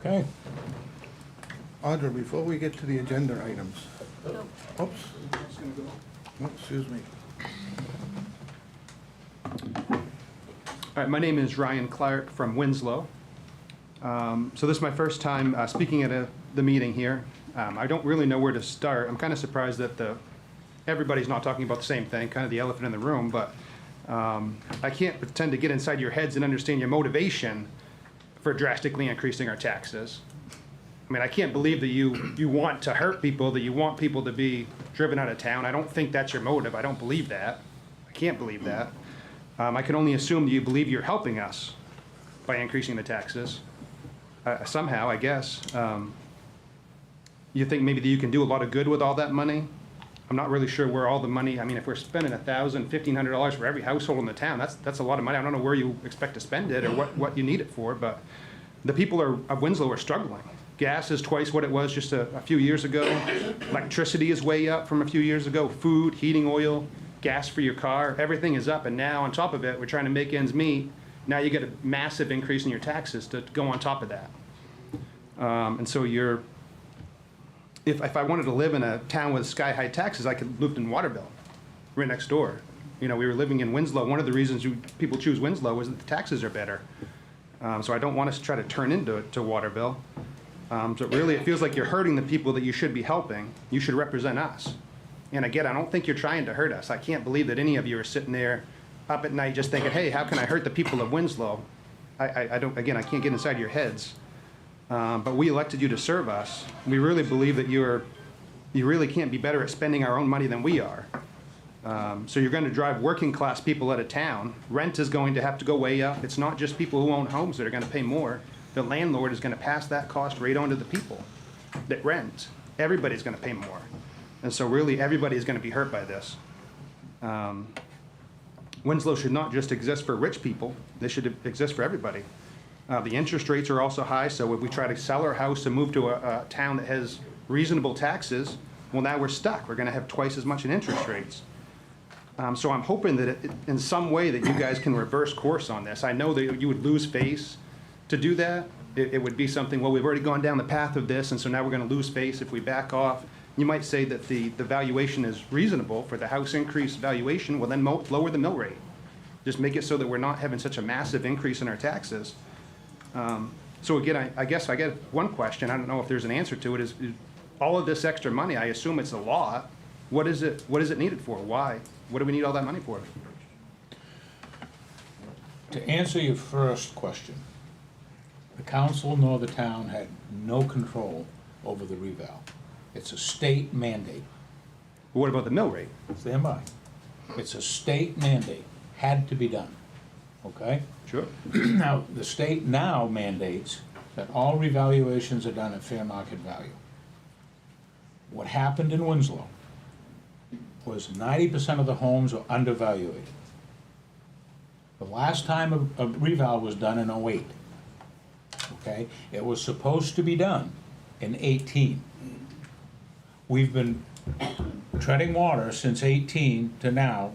Okay. Audra, before we get to the agenda items. Oops. Oh, excuse me. All right, my name is Ryan Clark from Winslow. So this is my first time speaking at the meeting here. I don't really know where to start. I'm kind of surprised that everybody's not talking about the same thing, kind of the elephant in the room, but I can't pretend to get inside your heads and understand your motivation for drastically increasing our taxes. I mean, I can't believe that you want to hurt people, that you want people to be driven out of town. I don't think that's your motive. I don't believe that. I can't believe that. I can only assume that you believe you're helping us by increasing the taxes. Somehow, I guess. You think maybe that you can do a lot of good with all that money? I'm not really sure where all the money, I mean, if we're spending $1,000, $1,500 for every household in the town, that's a lot of money. I don't know where you expect to spend it or what you need it for, but the people of Winslow are struggling. Gas is twice what it was just a few years ago. Electricity is way up from a few years ago. Food, heating oil, gas for your car, everything is up. And now on top of it, we're trying to make ends meet. Now you get a massive increase in your taxes to go on top of that. And so if I wanted to live in a town with sky-high taxes, I could live in Waterville, right next door. You know, we were living in Winslow. One of the reasons people choose Winslow is that the taxes are better. So I don't want us to try to turn into Waterville. So really, it feels like you're hurting the people that you should be helping. You should represent us. And again, I don't think you're trying to hurt us. I can't believe that any of you are sitting there up at night just thinking, hey, how can I hurt the people of Winslow? I can't get inside your heads. But we elected you to serve us. We really believe that you really can't be better at spending our own money than we are. So you're going to drive working class people out of town. Rent is going to have to go way up. It's not just people who own homes that are going to pay more. The landlord is going to pass that cost right on to the people that rent. Everybody's going to pay more. And so really everybody is going to be hurt by this. Winslow should not just exist for rich people. They should exist for everybody. The interest rates are also high, so if we try to sell our house and move to a town that has reasonable taxes, well, now we're stuck. We're going to have twice as much in interest rates. So I'm hoping that in some way that you guys can reverse course on this. I know that you would lose face to do that. It would be something, well, we've already gone down the path of this, and so now we're going to lose face if we back off. You might say that the valuation is reasonable for the house increase valuation. Well, then lower the mill rate. Just make it so that we're not having such a massive increase in our taxes. So again, I guess I get one question. I don't know if there's an answer to it. Is all of this extra money? I assume it's a lot. What is it needed for? Why? What do we need all that money for? To answer your first question, the council nor the town had no control over the reval. It's a state mandate. What about the mill rate? Stand by. It's a state mandate. Had to be done. Okay? Sure. Now, the state now mandates that all revaluations are done at fair market value. What happened in Winslow was 90% of the homes were undervalued. The last time a reval was done in '08. Okay? It was supposed to be done in '18. We've been treading water since '18 to now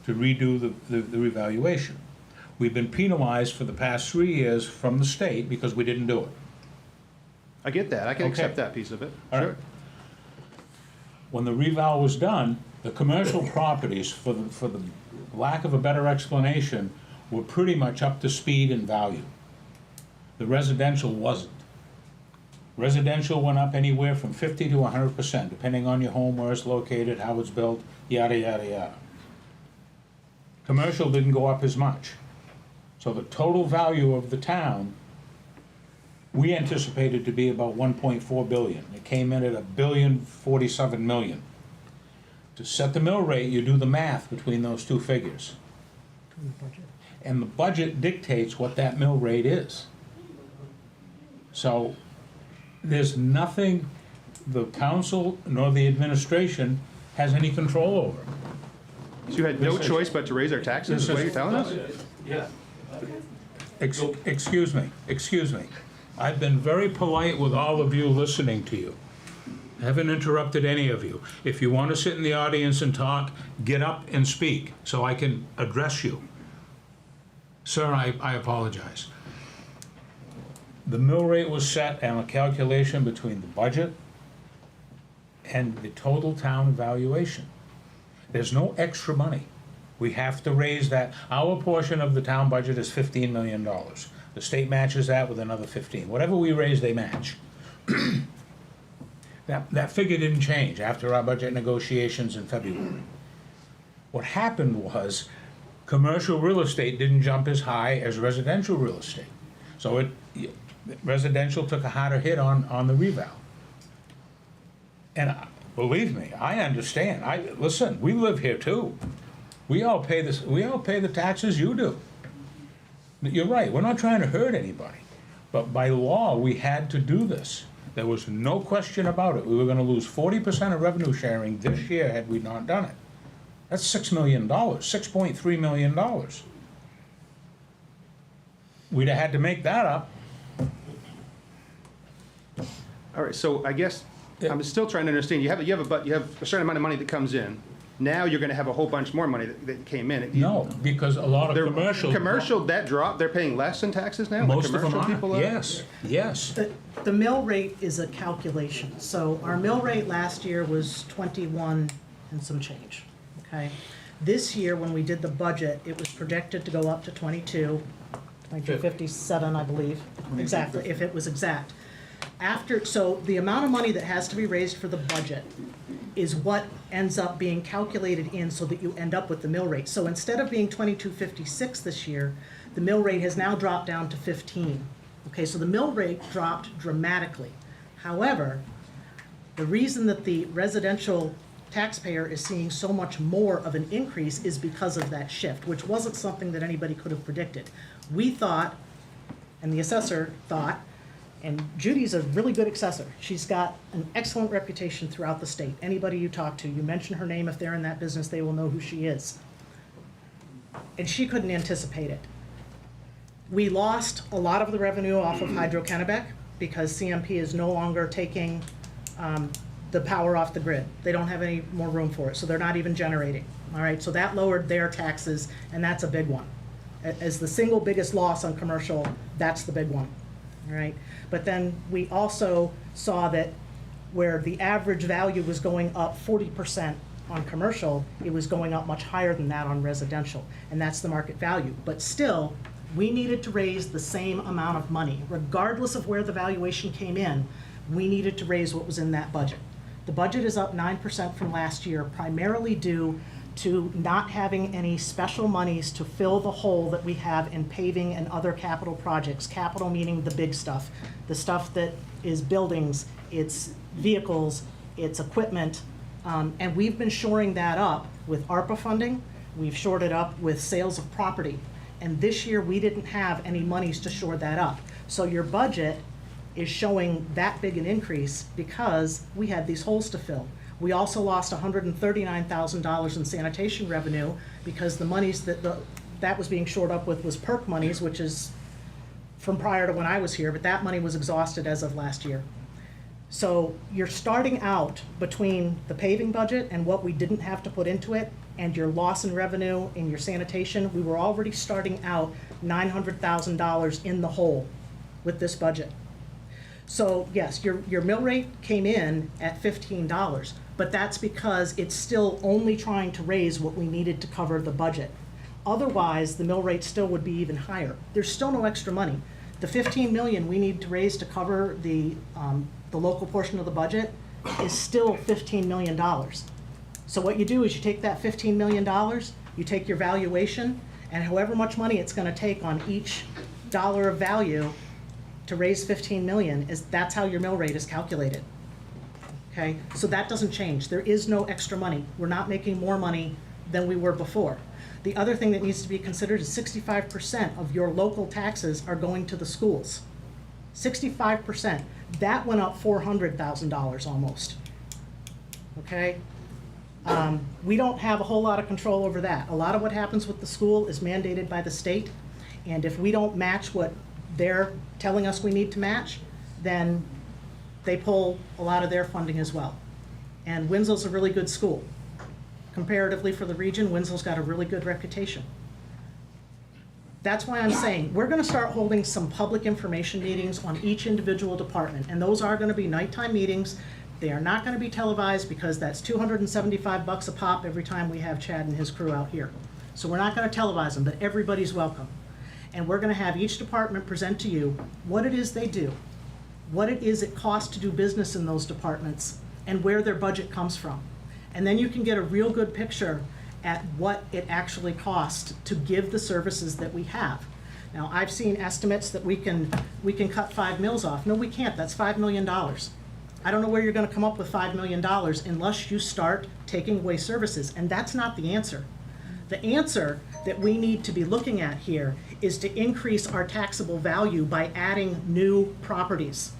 to redo the revaluation. We've been penalized for the past 3 years from the state because we didn't do it. I get that. I can Okay. accept that piece of it. All Sure. right. When the reval was done, the commercial properties, for the lack of a better explanation, were pretty much up to speed and value. The residential wasn't. Residential went up anywhere from 50 to 100%, depending on your home, where it's located, how it's built, yada, yada, yada. Commercial didn't go up as much. So the total value of the town, we anticipated to be about 1.4 billion. It came in at $1.047 billion. To set the mill rate, you do the math between those two figures. And the budget dictates what that mill rate is. So there's nothing the council nor the administration has any control over. So you had no choice but to raise our taxes, is what you're telling us? Yeah. Excuse me. I've been very polite with all of you listening to you. I haven't interrupted any of you. If you want to sit in the audience and talk, get up and speak so I can address you. Sir, I apologize. The mill rate was set on a calculation between the budget and the total town valuation. There's no extra money. We have to raise that. Our portion of the town budget is $15 million. The state matches that with another 15. Whatever we raise, they match. That figure didn't change after our budget negotiations in February. What happened was, commercial real estate didn't jump as high as residential real estate. So residential took a harder hit on the reval. And believe me, I understand. Listen, we live here too. We all pay the taxes you do. You're right, we're not trying to hurt anybody. But by law, we had to do this. There was no question about it. We were gonna lose 40% of revenue sharing this year had we not done it. That's $6 million, $6.3 million. We'd have had to make that up. All right, so I guess, I'm still trying to understand, you have a certain amount of money that comes in. Now you're gonna have a whole bunch more money that came in. No, because a lot of They're- commercial. Commercial, that dropped, they're paying less in taxes now? The Most of them commercial are, people are? yes, yes. The mill rate is a calculation. So our mill rate last year was 21 and some change, okay? This year, when we did the budget, it was projected to go up to 2257, I believe, exactly, if it was exact. So the amount of money that has to be raised for the budget is what ends up being calculated in so that you end up with the mill rate. So instead of being 2256 this year, the mill rate has now dropped down to 15. Okay, so the mill rate dropped dramatically. However, the reason that the residential taxpayer is seeing so much more of an increase is because of that shift, which wasn't something that anybody could have predicted. We thought, and the assessor thought, and Judy's a really good assessor. She's got an excellent reputation throughout the state. Anybody you talk to, you mention her name, if they're in that business, they will know who she is. And she couldn't anticipate it. We lost a lot of the revenue off of Hydro-Kennebec because CMP is no longer taking the power off the grid. They don't have any more room for it, so they're not even generating. All right, so that lowered their taxes, and that's a big one. As the single biggest loss on commercial, that's the big one. All right, but then we also saw that where the average value was going up 40% on commercial, it was going up much higher than that on residential, and that's the market value. But still, we needed to raise the same amount of money. Regardless of where the valuation came in, we needed to raise what was in that budget. The budget is up 9% from last year, primarily due to not having any special monies to fill the hole that we have in paving and other capital projects. Capital meaning the big stuff, the stuff that is buildings, it's vehicles, it's equipment, and we've been shoring that up with ARPA funding. We've shored it up with sales of property. And this year, we didn't have any monies to shore that up. So your budget is showing that big an increase because we had these holes to fill. We also lost $139,000 in sanitation revenue because the monies that was being shored up with was PERC monies, which is from prior to when I was here, but that money was exhausted as of last year. So you're starting out between the paving budget and what we didn't have to put into it, and your loss in revenue in your sanitation. We were already starting out $900,000 in the hole with this budget. So yes, your mill rate came in at $15, but that's because it's still only trying to raise what we needed to cover the budget. Otherwise, the mill rate still would be even higher. There's still no extra money. The $15 million we need to raise to cover the local portion of the budget is still $15 million. So what you do is you take that $15 million, you take your valuation, and however much money it's gonna take on each dollar of value to raise 15 million, that's how your mill rate is calculated. Okay, so that doesn't change. There is no extra money. We're not making more money than we were before. The other thing that needs to be considered is 65% of your local taxes are going to the schools. 65%. That went up $400,000 almost. Okay? We don't have a whole lot of control over that. A lot of what happens with the school is mandated by the state, and if we don't match what they're telling us we need to match, then they pull a lot of their funding as well. And Winslow's a really good school. Comparatively for the region, Winslow's got a really good reputation. That's why I'm saying we're gonna start holding some public information meetings on each individual department, and those are gonna be nighttime meetings. They are not gonna be televised because that's $275 a pop every time we have Chad and his crew out here. So we're not gonna televise them, but everybody's welcome. And we're gonna have each department present to you what it is they do, what it is it costs to do business in those departments, and where their budget comes from. And then you can get a real good picture at what it actually costs to give the services that we have. Now, I've seen estimates that we can cut 5 mills off. No, we can't, that's $5 million. I don't know where you're gonna come up with $5 million unless you start taking away services, and that's not the answer. The answer that we need to be looking at here is to increase our taxable value by adding new properties.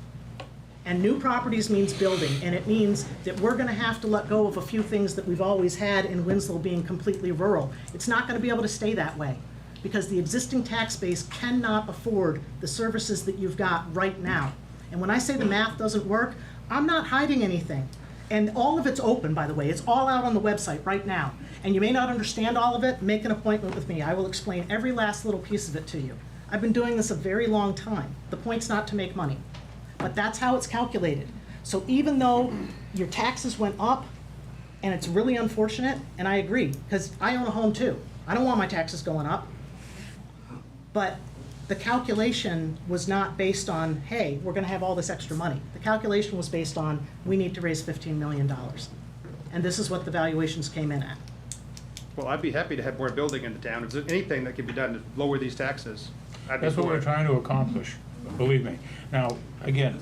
And new properties means building, and it means that we're gonna have to let go of a few things that we've always had in Winslow being completely rural. It's not gonna be able to stay that way, because the existing tax base cannot afford the services that you've got right now. And when I say the math doesn't work, I'm not hiding anything. And all of it's open, by the way. It's all out on the website right now. And you may not understand all of it, make an appointment with me. I will explain every last little piece of it to you. I've been doing this a very long time. The point's not to make money, but that's how it's calculated. So even though your taxes went up, and it's really unfortunate, and I agree, because I own a home too. I don't want my taxes going up. But the calculation was not based on, hey, we're gonna have all this extra money. The calculation was based on, we need to raise $15 million. And this is what the valuations came in at. Well, I'd be happy to have more building in the town. If there's anything that can be done to lower these taxes, I'd be That's what for we're it. trying to accomplish, believe me. Now, again,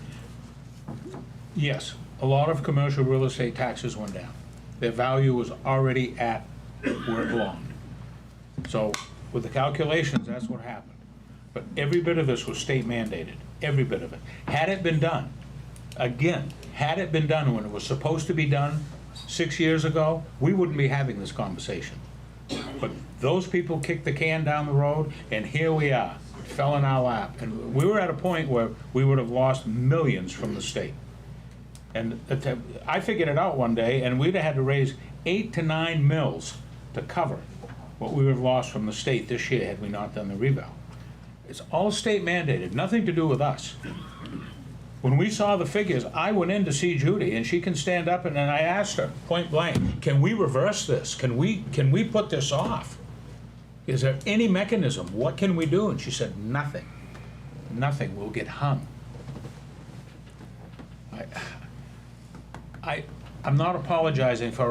yes, a lot of commercial real estate taxes went down. Their value was already at where it belonged. So with the calculations, that's what happened. But every bit of this was state mandated, every bit of it. Had it been done, again, had it been done when it was supposed to be done 6 years ago, we wouldn't be having this conversation. But those people kicked the can down the road, and here we are, it fell in our lap. And we were at a point where we would have lost millions from the state. And I figured it out one day, and we'd have had to raise 8 to 9 mills to cover what we would have lost from the state this year had we not done the reval. It's all state mandated, nothing to do with us. When we saw the figures, I went in to see Judy, and she can stand up, and then I asked her, point blank, can we reverse this? Can we put this off? Is there any mechanism? What can we do? And she said, nothing. Nothing. We'll get hung. I'm not apologizing for,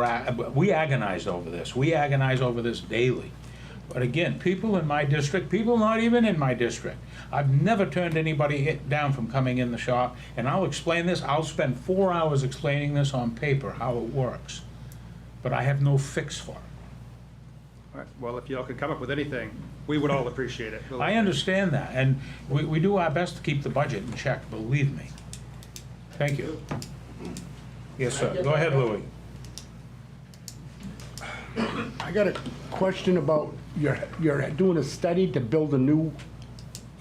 we agonized over this. We agonize over this daily. But again, people in my district, people not even in my district, I've never turned anybody down from coming in the shop, and I'll explain this. I'll spend 4 hours explaining this on paper, how it works. But I have no fix for it. All right. Well, if y'all could come up with anything, we would all appreciate it. I understand that, and we do our best to keep the budget in check, believe me. Thank you. Yes, sir. Go ahead, Louis. I got a question about, you're doing a study to build a new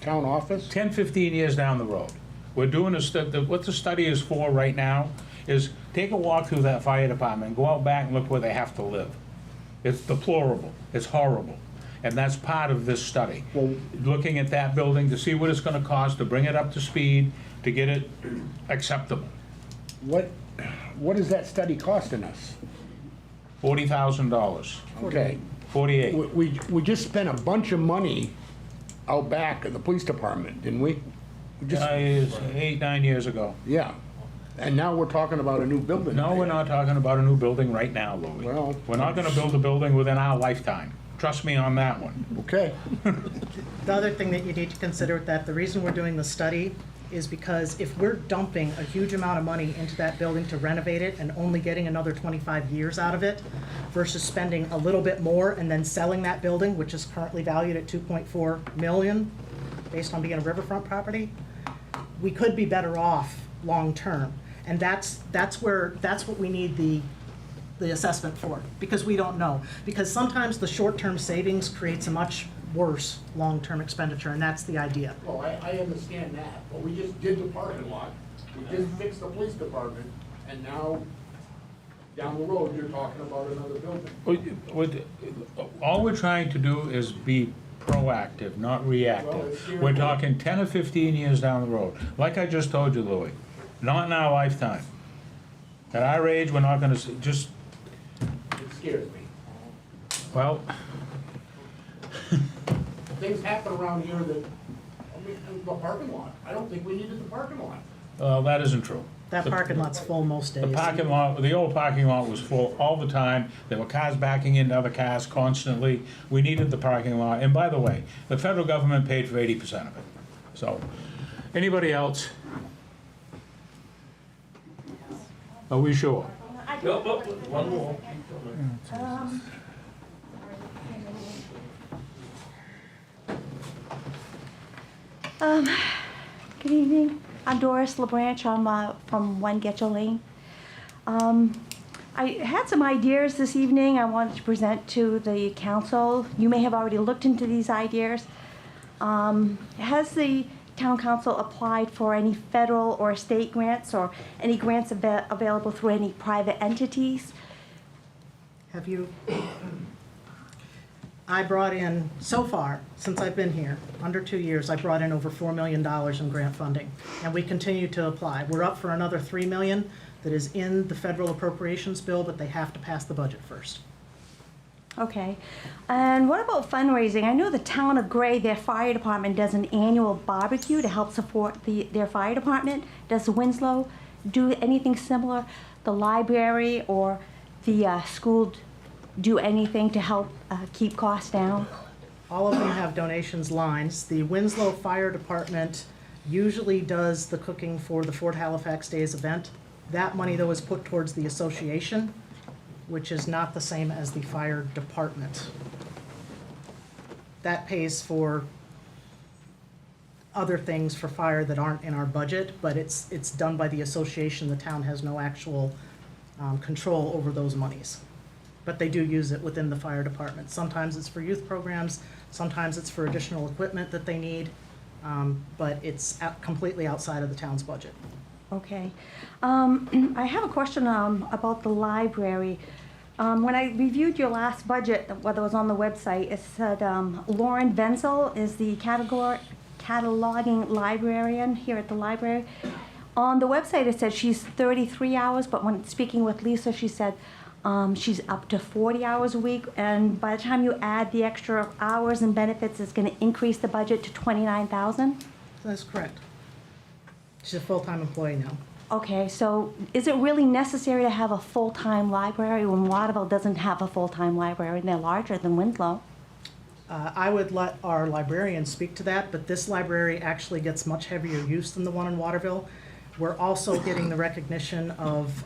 town office? 10, 15 years down the road. We're doing what the study is for right now is take a walk through that fire department, go out back and look where they have to live. It's deplorable, it's horrible, and that's part of this study. Well, looking at that building to see what it's gonna cost to bring it up to speed, to get it acceptable. what is that study costing us? $40,000, Okay. 48. We just spent a bunch of money out back at the police department, didn't we? We just- 8, 9 years ago. Yeah, and now we're talking about a new building. No, we're not talking about a new building right now, Louis. Well- We're not gonna build a building within our lifetime. Trust me on that one. Okay. The other thing that you need to consider with that, the reason we're doing the study is because if we're dumping a huge amount of money into that building to renovate it and only getting another 25 years out of it versus spending a little bit more and then selling that building, which is currently valued at 2.4 million, based on being a riverfront property, we could be better off long-term. And that's what we need the assessment for, because we don't know. Because sometimes the short-term savings creates a much worse long-term expenditure, and that's the idea. Well, I understand that, but we just did the parking lot, we just fixed the police department, and now, down the road, you're talking about another building. All we're trying to do is be proactive, not Well, reactive. it's here We're and there. talking 10 or 15 years down the road. Like I just told you, Louis, not in our lifetime. At our age, we're not gonna just, It scares me. well, things happen around here that, I mean, the parking lot, I don't think we needed the parking lot. That isn't true. That parking lot's full most days. The parking lot, the old parking lot was full all the time. There were cars backing into other cars constantly. We needed the parking lot. And by the way, the federal government paid for 80% of it. So, anybody else? Are we sure? One more. Good evening. I'm Doris LeBranch. I'm from One Getchell Lane. I had some ideas this evening I wanted to present to the council. You may have already looked into these ideas. Has the town council applied for any federal or state grants or any grants available through any private entities? Have you? I brought in, so far, since I've been here, under 2 years, I brought in over $4 million in grant funding, and we continue to apply. We're up for another $3 million that is in the federal appropriations bill, but they have to pass the budget first. Okay. And what about fundraising? I know the town of Gray, their fire department does an annual barbecue to help support their fire department. Does Winslow do anything similar? The library or the school do anything to help keep costs down? All of them have donations lines. The Winslow Fire Department usually does the cooking for the Fort Halifax Days event. That money, though, is put towards the association, which is not the same as the fire department. That pays for other things for fire that aren't in our budget, but it's done by the association. The town has no actual control over those monies. But they do use it within the fire department. Sometimes it's for youth programs, sometimes it's for additional equipment that they need, but it's completely outside of the town's budget. Okay. I have a question about the library. When I reviewed your last budget, whether it was on the website, it said Lauren Wenzel is the cataloging librarian here at the library. On the website, it said she's 33 hours, but when speaking with Lisa, she said she's up to 40 hours a week, and by the time you add the extra hours and benefits, it's going to increase the budget to $29,000? That's correct. She's a full-time employee now. Okay, so is it really necessary to have a full-time library when Waterville doesn't have a full-time library and they're larger than Winslow? I would let our librarian speak to that, but this library actually gets much heavier use than the one in Waterville. We're also getting the recognition of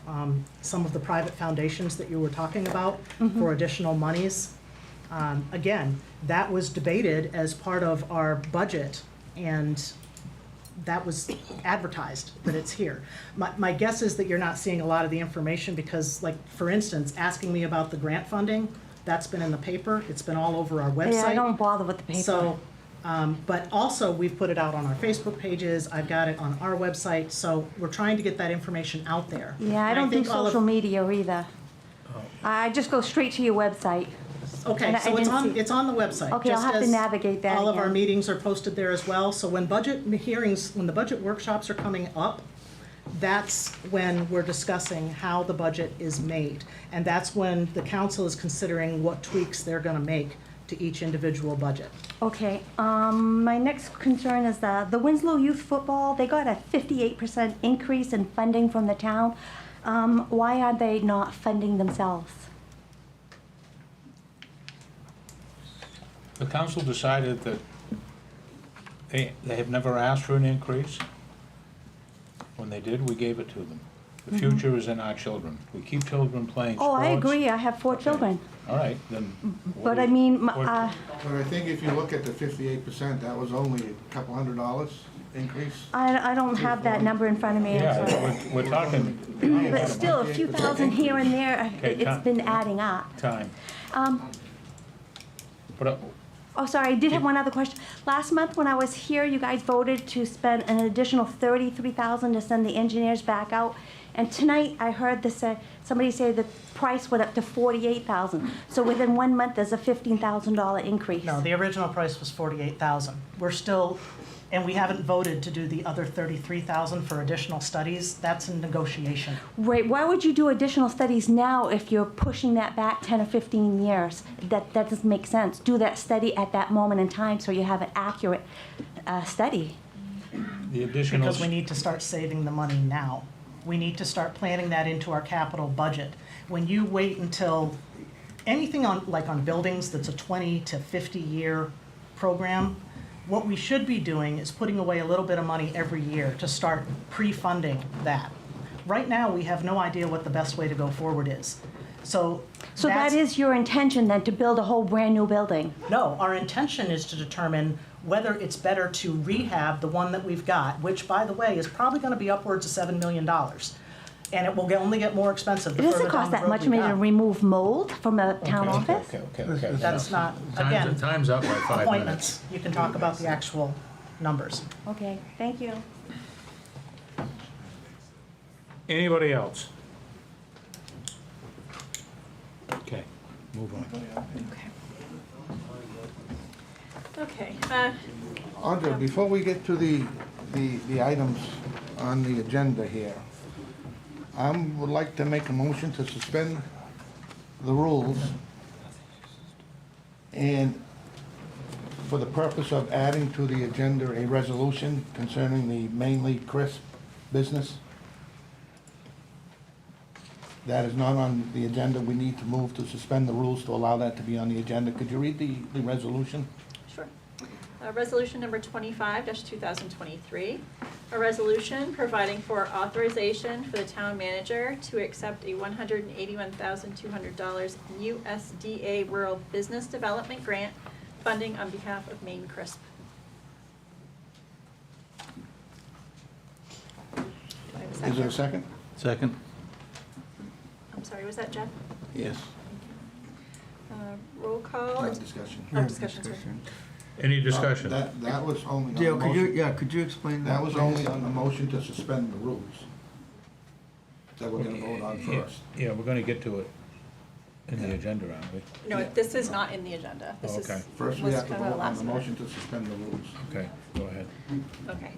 some of the private foundations that you were talking about for additional monies. Again, that was debated as part of our budget, and that was advertised that it's here. My guess is that you're not seeing a lot of the information because, like, for instance, asking me about the grant funding, that's been in the paper. It's been all over our website. Yeah, I don't bother with the paper. So, but also we've put it out on our Facebook pages. I've got it on our website. So we're trying to get that information out there. Yeah, I And don't do think all of- social media either. I just go straight to your website. Okay, And I so didn't it's on the website. Okay, I'll just have to as navigate that All of our again. meetings are posted there as well. So when budget hearings, when the budget workshops are coming up, that's when we're discussing how the budget is made. And that's when the council is considering what tweaks they're gonna make to each individual budget. Okay, my next concern is the Winslow Youth Football, they got a 58% increase in funding from the town. Why are they not funding themselves? The council decided that they have never asked for an increase. When they did, we gave it to them. The future is in our children. We keep children playing sports. Oh, I agree, I have 4 children. All right, then. But I mean, But I think if you look at the 58%, that was only a couple $100 increase. I don't have that number in front of me, I'm Yeah, sorry. we're talking. But still, a few thousand here and there, Okay, it's been adding up. Time. Um, But, Oh, sorry, I did have one other question. Last month when I was here, you guys voted to spend an additional $33,000 to send the engineers back out. And tonight, I heard somebody say the price went up to $48,000. So within 1 month, there's a $15,000 increase. No, the original price was $48,000. We're still And we haven't voted to do the other 33,000 for additional studies. That's in negotiation. Right, why would you do additional studies now if you're pushing that back 10 or 15 years? That doesn't make sense. Do that study at that moment in time so you have an accurate study. The additional. Because we need to start saving the money now. We need to start planning that into our capital budget. When you wait until, anything on, like on buildings that's a 20 to 50 year program, what we should be doing is putting away a little bit of money every year to start pre-funding that. Right now, we have no idea what the best way to go forward is. So So that that's- is your intention then, to build a whole brand-new building? No, our intention is to determine whether it's better to rehab the one that we've got, which, by the way, is probably gonna be upwards of $7 million. And it will only get more expensive the It further doesn't down cost the that road much we maybe go. to remove mold from a town office? Okay. That's not, again, Time's up by 5 minutes. appointments. You can talk about the actual numbers. Okay, thank you. Anybody else? Okay, move on. Okay, Audra, before we get to the items on the agenda here, I would like to make a motion to suspend the rules and for the purpose of adding to the agenda a resolution concerning the mainly crisp business. That is not on the agenda. We need to move to suspend the rules to allow that to be on the agenda. Could you read the resolution? sure. Resolution number 25-2023, a resolution providing for authorization for the town manager to accept a $181,200 USDA Rural Business Development Grant funding on behalf of Maine Crisp. Do I have a Is there a second? second? Second. I'm sorry, was that Jeff? Yes. Roll call. Discussion. Oh, discussion, sorry. Any discussion? That was only on the Dale, motion. could you explain that? That was only on the motion to suspend the rules. That we're gonna vote on first. Yeah, we're gonna get to it in the agenda, aren't we? No, this is not in the agenda. This is. Okay. First, we was have to kind of vote on last the minute. motion to suspend the rules. Okay, go ahead. Okay,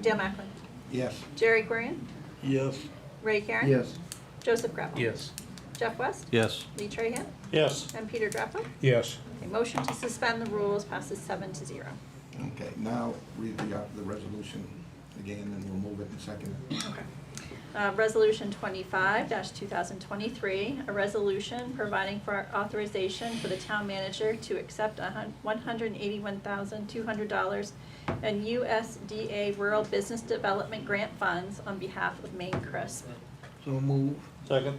Dale Macklin, Yes. Jerry Querian, Yes. Ray Karen. Yes. Joseph Greppel. Yes. Jeff West. Yes. Lee Trahan. Yes. And Peter Drappa. Yes. A motion to suspend the rules passes 7-0. Okay, now read the resolution again, and we'll move it in a second. Okay. Resolution 25-2023, a resolution providing for authorization for the town manager to accept $181,200 in USDA Rural Business Development Grant funds on behalf of Maine Crisp. So move. Second.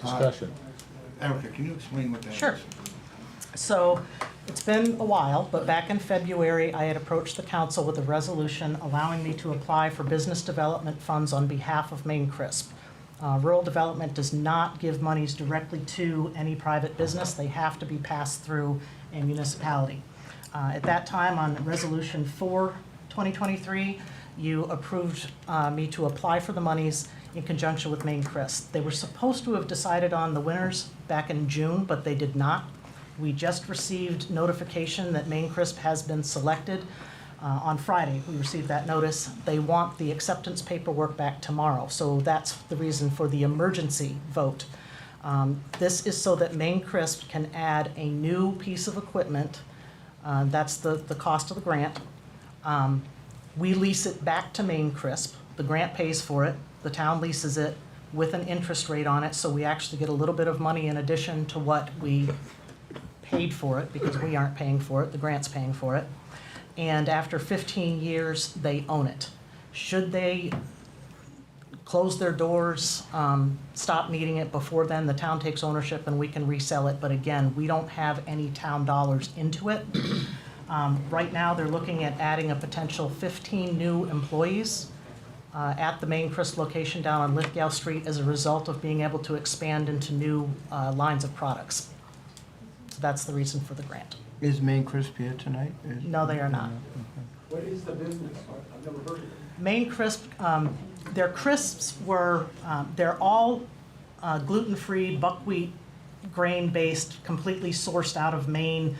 Discussion. Erica, can you explain what that is? Sure. So, it's been a while, but back in February, I had approached the council with a resolution allowing me to apply for business development funds on behalf of Maine Crisp. Rural development does not give monies directly to any private business. They have to be passed through a municipality. At that time, on Resolution 4, 2023, you approved me to apply for the monies in conjunction with Maine Crisp. They were supposed to have decided on the winners back in June, but they did not. We just received notification that Maine Crisp has been selected. On Friday, we received that notice. They want the acceptance paperwork back tomorrow, so that's the reason for the emergency vote. This is so that Maine Crisp can add a new piece of equipment. That's the cost of the grant. We lease it back to Maine Crisp. The grant pays for it. The town leases it with an interest rate on it, so we actually get a little bit of money in addition to what we paid for it, because we aren't paying for it, the grant's paying for it. And after 15 years, they own it. Should they close their doors, stop needing it before then, the town takes ownership and we can resell it. But again, we don't have any town dollars into it. Right now, they're looking at adding a potential 15 new employees at the Maine Crisp location down on Lithgow Street as a result of being able to expand into new lines of products. So that's the reason for the grant. Is Maine Crisp here tonight? No, they are not. What is the business? I've never heard of it. Maine Crisp, their crisps were, they're all gluten-free, buckwheat, grain-based, completely sourced out of Maine.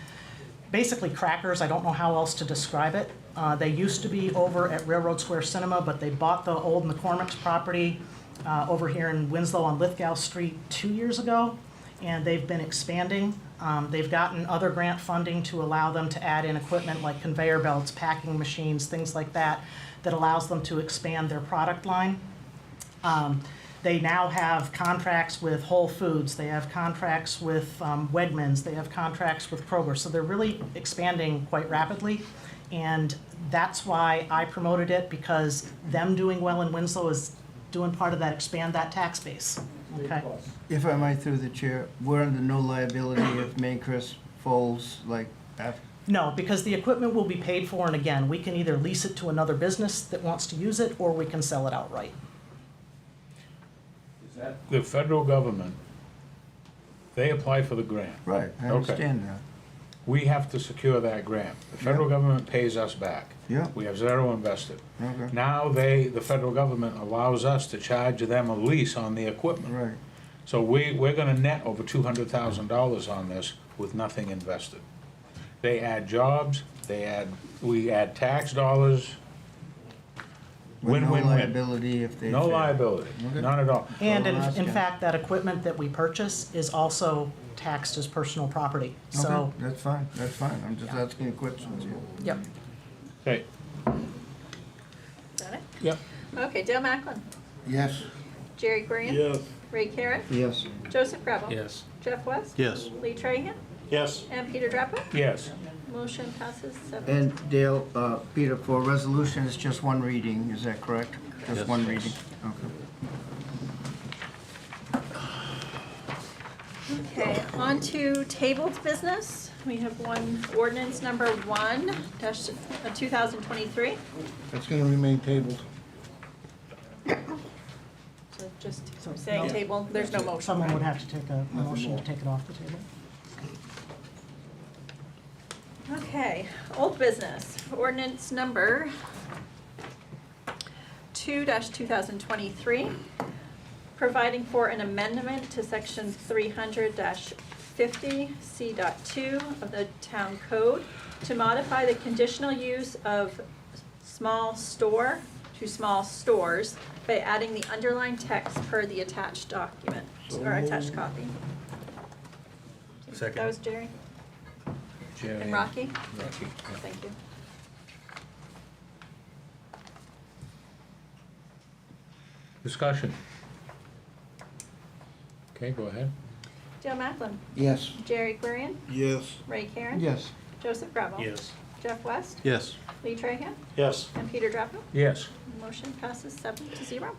Basically crackers, I don't know how else to describe it. They used to be over at Railroad Square Cinema, but they bought the old McCormick's property over here in Winslow on Lithgow Street 2 years ago, and they've been expanding. They've gotten other grant funding to allow them to add in equipment like conveyor belts, packing machines, things like that, that allows them to expand their product line. They now have contracts with Whole Foods, they have contracts with Wegmans, they have contracts with Kroger, so they're really expanding quite rapidly. And that's why I promoted it, because them doing well in Winslow is doing part of that, expand that tax base, okay? If I might through the chair, we're under no liability if Maincrest folds, like, after. No, because the equipment will be paid for, and again, we can either lease it to another business that wants to use it, or we can sell it outright. The federal government, they apply for the grant. Right, I Okay. understand that. We have to secure that grant. The federal government pays us back. Yeah. We have zero invested. Okay. Now the federal government allows us to charge them a lease on the equipment. Right. So we're gonna net over $200,000 on this with nothing invested. They add jobs, we add tax dollars. With no Win-win-win. liability if they No fail. liability, Okay. none at all. And Well, in that's- fact, that equipment that we purchase is also taxed as personal property, so. Okay, that's fine, I'm just asking questions here. Yep. Okay, Is that it? yep. Okay, Dale Macklin, Yes. Jerry Kurian. Yes. Ray Karen, Yes. Joseph Gravel. Yes. Jeff West. Yes. Lee Trahan, Yes. and Peter Drapo. Yes. Motion passes 7. And Dale, Peter, for resolution, it's just one reading, is that correct? Just Yes. one reading, okay. Okay, on to tabled business. We have one ordinance number 1-2023. That's gonna remain tabled. So just So, saying no. table, there's no motion. Someone would have to take a motion to take it off the table. Okay, old business, ordinance number 2-2023, providing for an amendment to section 300-50C.2 of the town code to modify the conditional use of small store to small stores by adding the underlined text per the attached document, or attached copy. Second. That was Jerry Jerry and Rocky? Rocky, yeah. Thank you. Discussion. Okay, go ahead. Dale Macklin, Yes. Jerry Kurian, Yes. Ray Karen. Yes. Joseph Gravel. Yes. Jeff West. Yes. Lee Trahan, Yes. and Peter Drapo. Yes. Motion passes 7-0.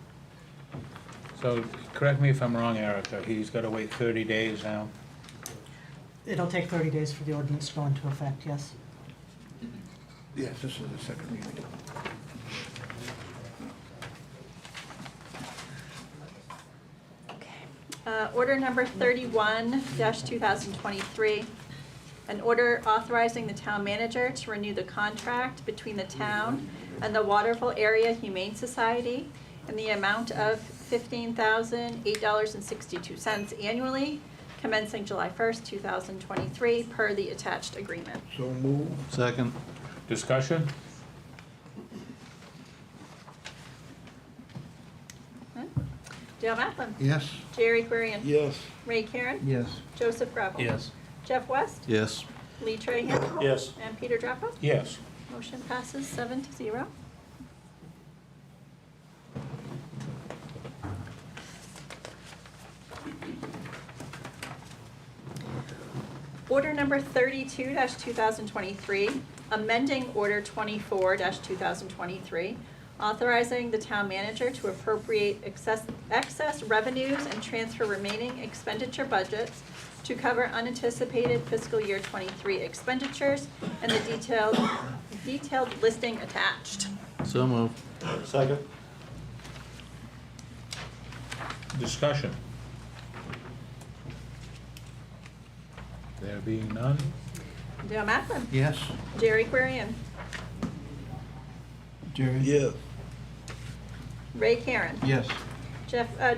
So, correct me if I'm wrong, Erica, he's gotta wait 30 days now? It'll take 30 days for the ordinance to go into effect, yes. Yes, this is the second reading. Order number 31-2023, an order authorizing the town manager to renew the contract between the town and the Waterville Area Humane Society in the amount of $15,008.62 annually, commencing July 1st, 2023, per the attached agreement. So move. Second. Discussion? Dale Macklin. Yes. Jerry Kurian. Yes. Ray Karen. Yes. Joseph Gravel. Yes. Jeff West. Yes. Lee Trahan. Yes. And Peter Drapo. Yes. Motion passes 7-0. Order number 32-2023, amending Order 24-2023, authorizing the town manager to appropriate excess revenues and transfer remaining expenditure budgets to cover unanticipated fiscal year 23 expenditures and the detailed listing attached. So moved. Second. Discussion. There being none? Dale Macklin. Yes. Jerry Kurian. Jerry? Yes. Ray Karen. Yes.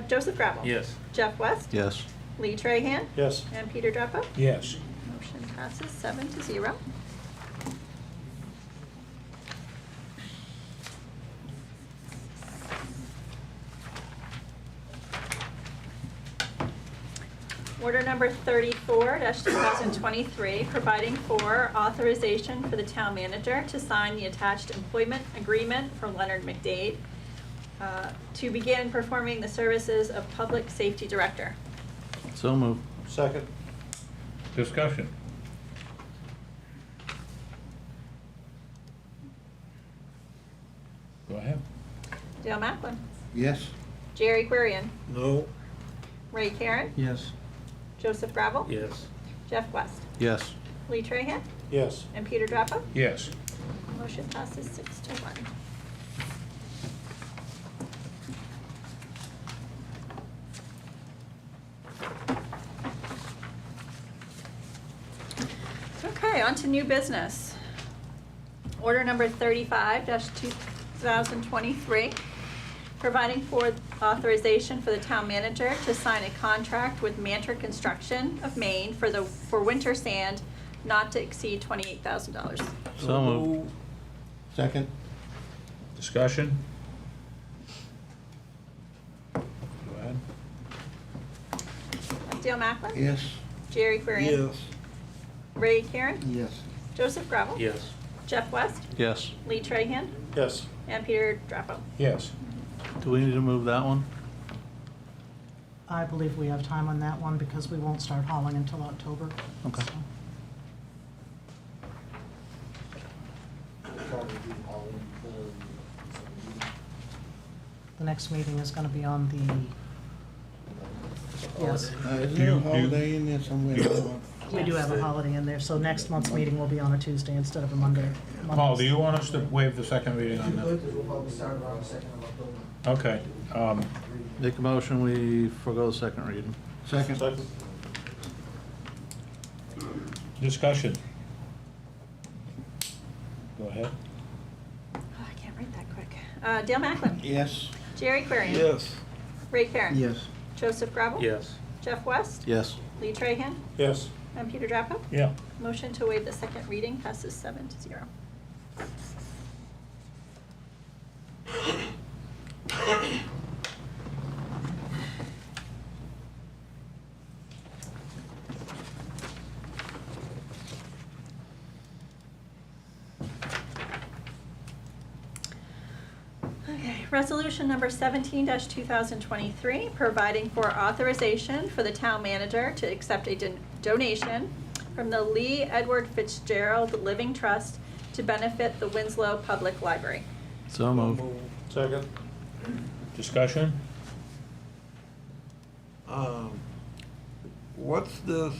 Joseph Gravel. Yes. Jeff West. Yes. Lee Trahan. Yes. And Peter Drapo. Yes. Motion passes 7-0. Order number 34-2023, providing for authorization for the town manager to sign the attached employment agreement for Leonard McDade to begin performing the services of Public Safety Director. So moved. Second. Discussion. Go ahead. Dale Macklin. Yes. Jerry Querian. No. Ray Karen. Yes. Joseph Gravel. Yes. Jeff West. Yes. Lee Trahan. Yes. And Peter Drappa. Yes. Motion passes 6-1. Okay, on to new business. Order number 35-2023, providing for authorization for the town manager to sign a contract with Mantor Construction of Maine for winter sand not to exceed $28,000. So moved. Second. Discussion. Go ahead. Dale Macklin. Yes. Jerry Querian. Ray Karen. Yes. Joseph Gravel. Yes. Jeff West. Yes. Lee Trahan. Yes. And Peter Drappo. Yes. Do we need to move that one? I believe we have time on that one because we won't start hauling until October. Okay. So, the next meeting is gonna be on the, yes, Is there a holiday in there somewhere? we do have a holiday in there, so next month's meeting will be on a Tuesday instead of a Monday. Paul, do you want us to waive the second reading on that? Okay. Make a motion, we forego the second reading. Second. Discussion. Go ahead. Oh, I can't write that quick. Dale Macklin. Yes. Jerry Querian. Yes. Ray Karen. Yes. Joseph Gravel. Yes. Jeff West. Yes. Lee Trahan. Yes. And Peter Drappo. Yeah. Motion to waive the second reading passes 7-0. Okay, resolution number 17-2023, providing for authorization for the town manager to accept a donation from the Lee Edward Fitzgerald Living Trust to benefit the Winslow Public Library. So moved. Second. Discussion. What's this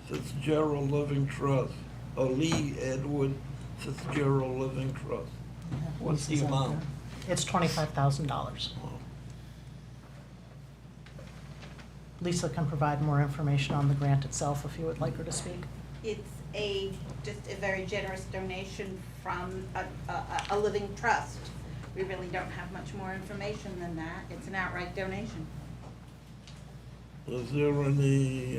Fitzgerald Living Trust, a Lee Edward Fitzgerald Living Trust? What's the Pieces out amount? there. It's $25,000. Lisa can provide more information on the grant itself if you would like her to speak. It's just a very generous donation from a living trust. We really don't have much more information than that. It's an outright donation. Is there any,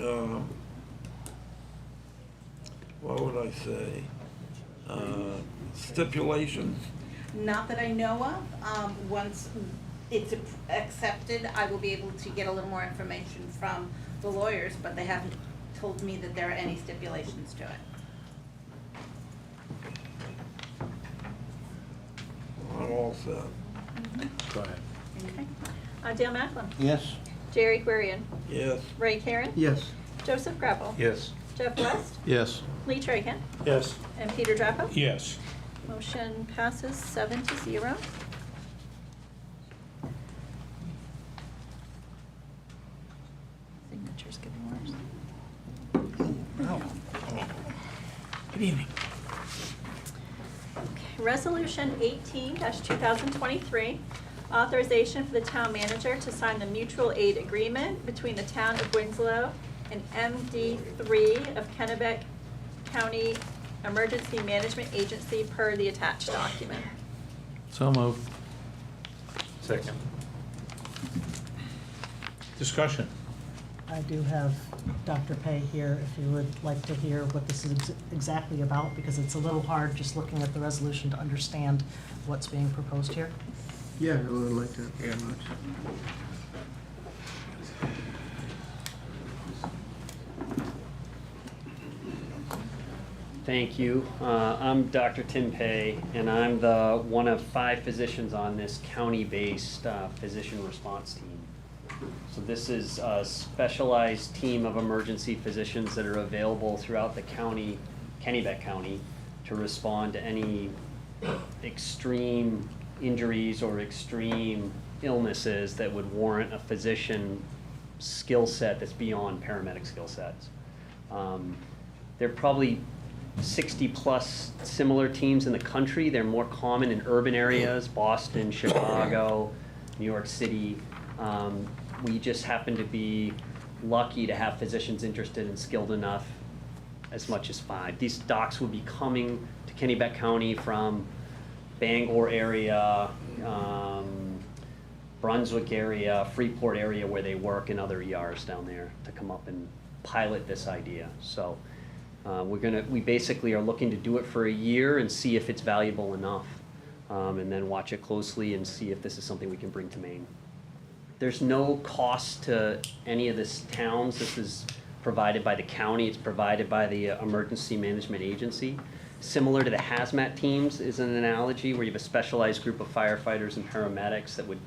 what would I say, stipulations? Not that I know of. Once it's accepted, I will be able to get a little more information from the lawyers, but they haven't told me that there are any stipulations to it. I'm all set. Go ahead. Okay. Dale Macklin. Yes. Jerry Querian. Yes. Ray Karen. Yes. Joseph Gravel. Yes. Jeff West. Yes. Lee Trahan. Yes. And Peter Drappo. Yes. Motion passes 7-0. Signature's getting worse. Good evening. Okay, Resolution 18-2023, authorization for the town manager to sign the mutual aid agreement between the town of Winslow and MD3 of Kennebec County Emergency Management Agency per the attached document. So moved. Second. Discussion. I do have Dr. Pei here if you would like to hear what this is exactly about, because it's a little hard just looking at the resolution to understand what's being proposed here. Yeah, I would like that very much. Thank you. I'm Dr. Tim Pei, and I'm the one of 5 physicians on this county-based physician response team. So this is a specialized team of emergency physicians that are available throughout the county, Kennebec County, to respond to any extreme injuries or extreme illnesses that would warrant a physician skill set that's beyond paramedic skill sets. There are probably 60-plus similar teams in the country. They're more common in urban areas, Boston, Chicago, New York City. We just happen to be lucky to have physicians interested and skilled enough, as much as 5. These docs will be coming to Kennebec County from Bangor area, Brunswick area, Freeport area where they work, and other ERs down there to come up and pilot this idea. So we basically are looking to do it for a year and see if it's valuable enough, and then watch it closely and see if this is something we can bring to Maine. There's no cost to any of this towns. This is provided by the county. It's provided by the Emergency Management Agency. Similar to the hazmat teams is an analogy where you have a specialized group of firefighters and paramedics that would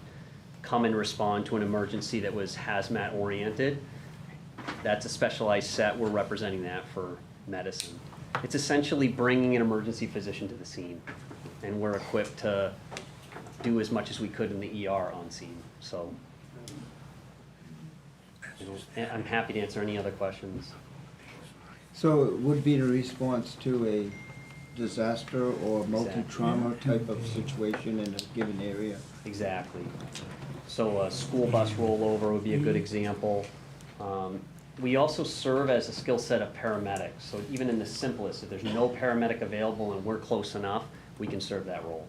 come and respond to an emergency that was hazmat oriented. That's a specialized set. We're representing that for medicine. It's essentially bringing an emergency physician to the scene, and we're equipped to do as much as we could in the ER on scene. So I'm happy to answer any other questions. So it would be the response to a disaster or multi-trauma type of situation in a given area? Exactly. So a school bus rollover would be a good example. We also serve as a skill set of paramedics. So even in the simplest, if there's no paramedic available and we're close enough, we can serve that role.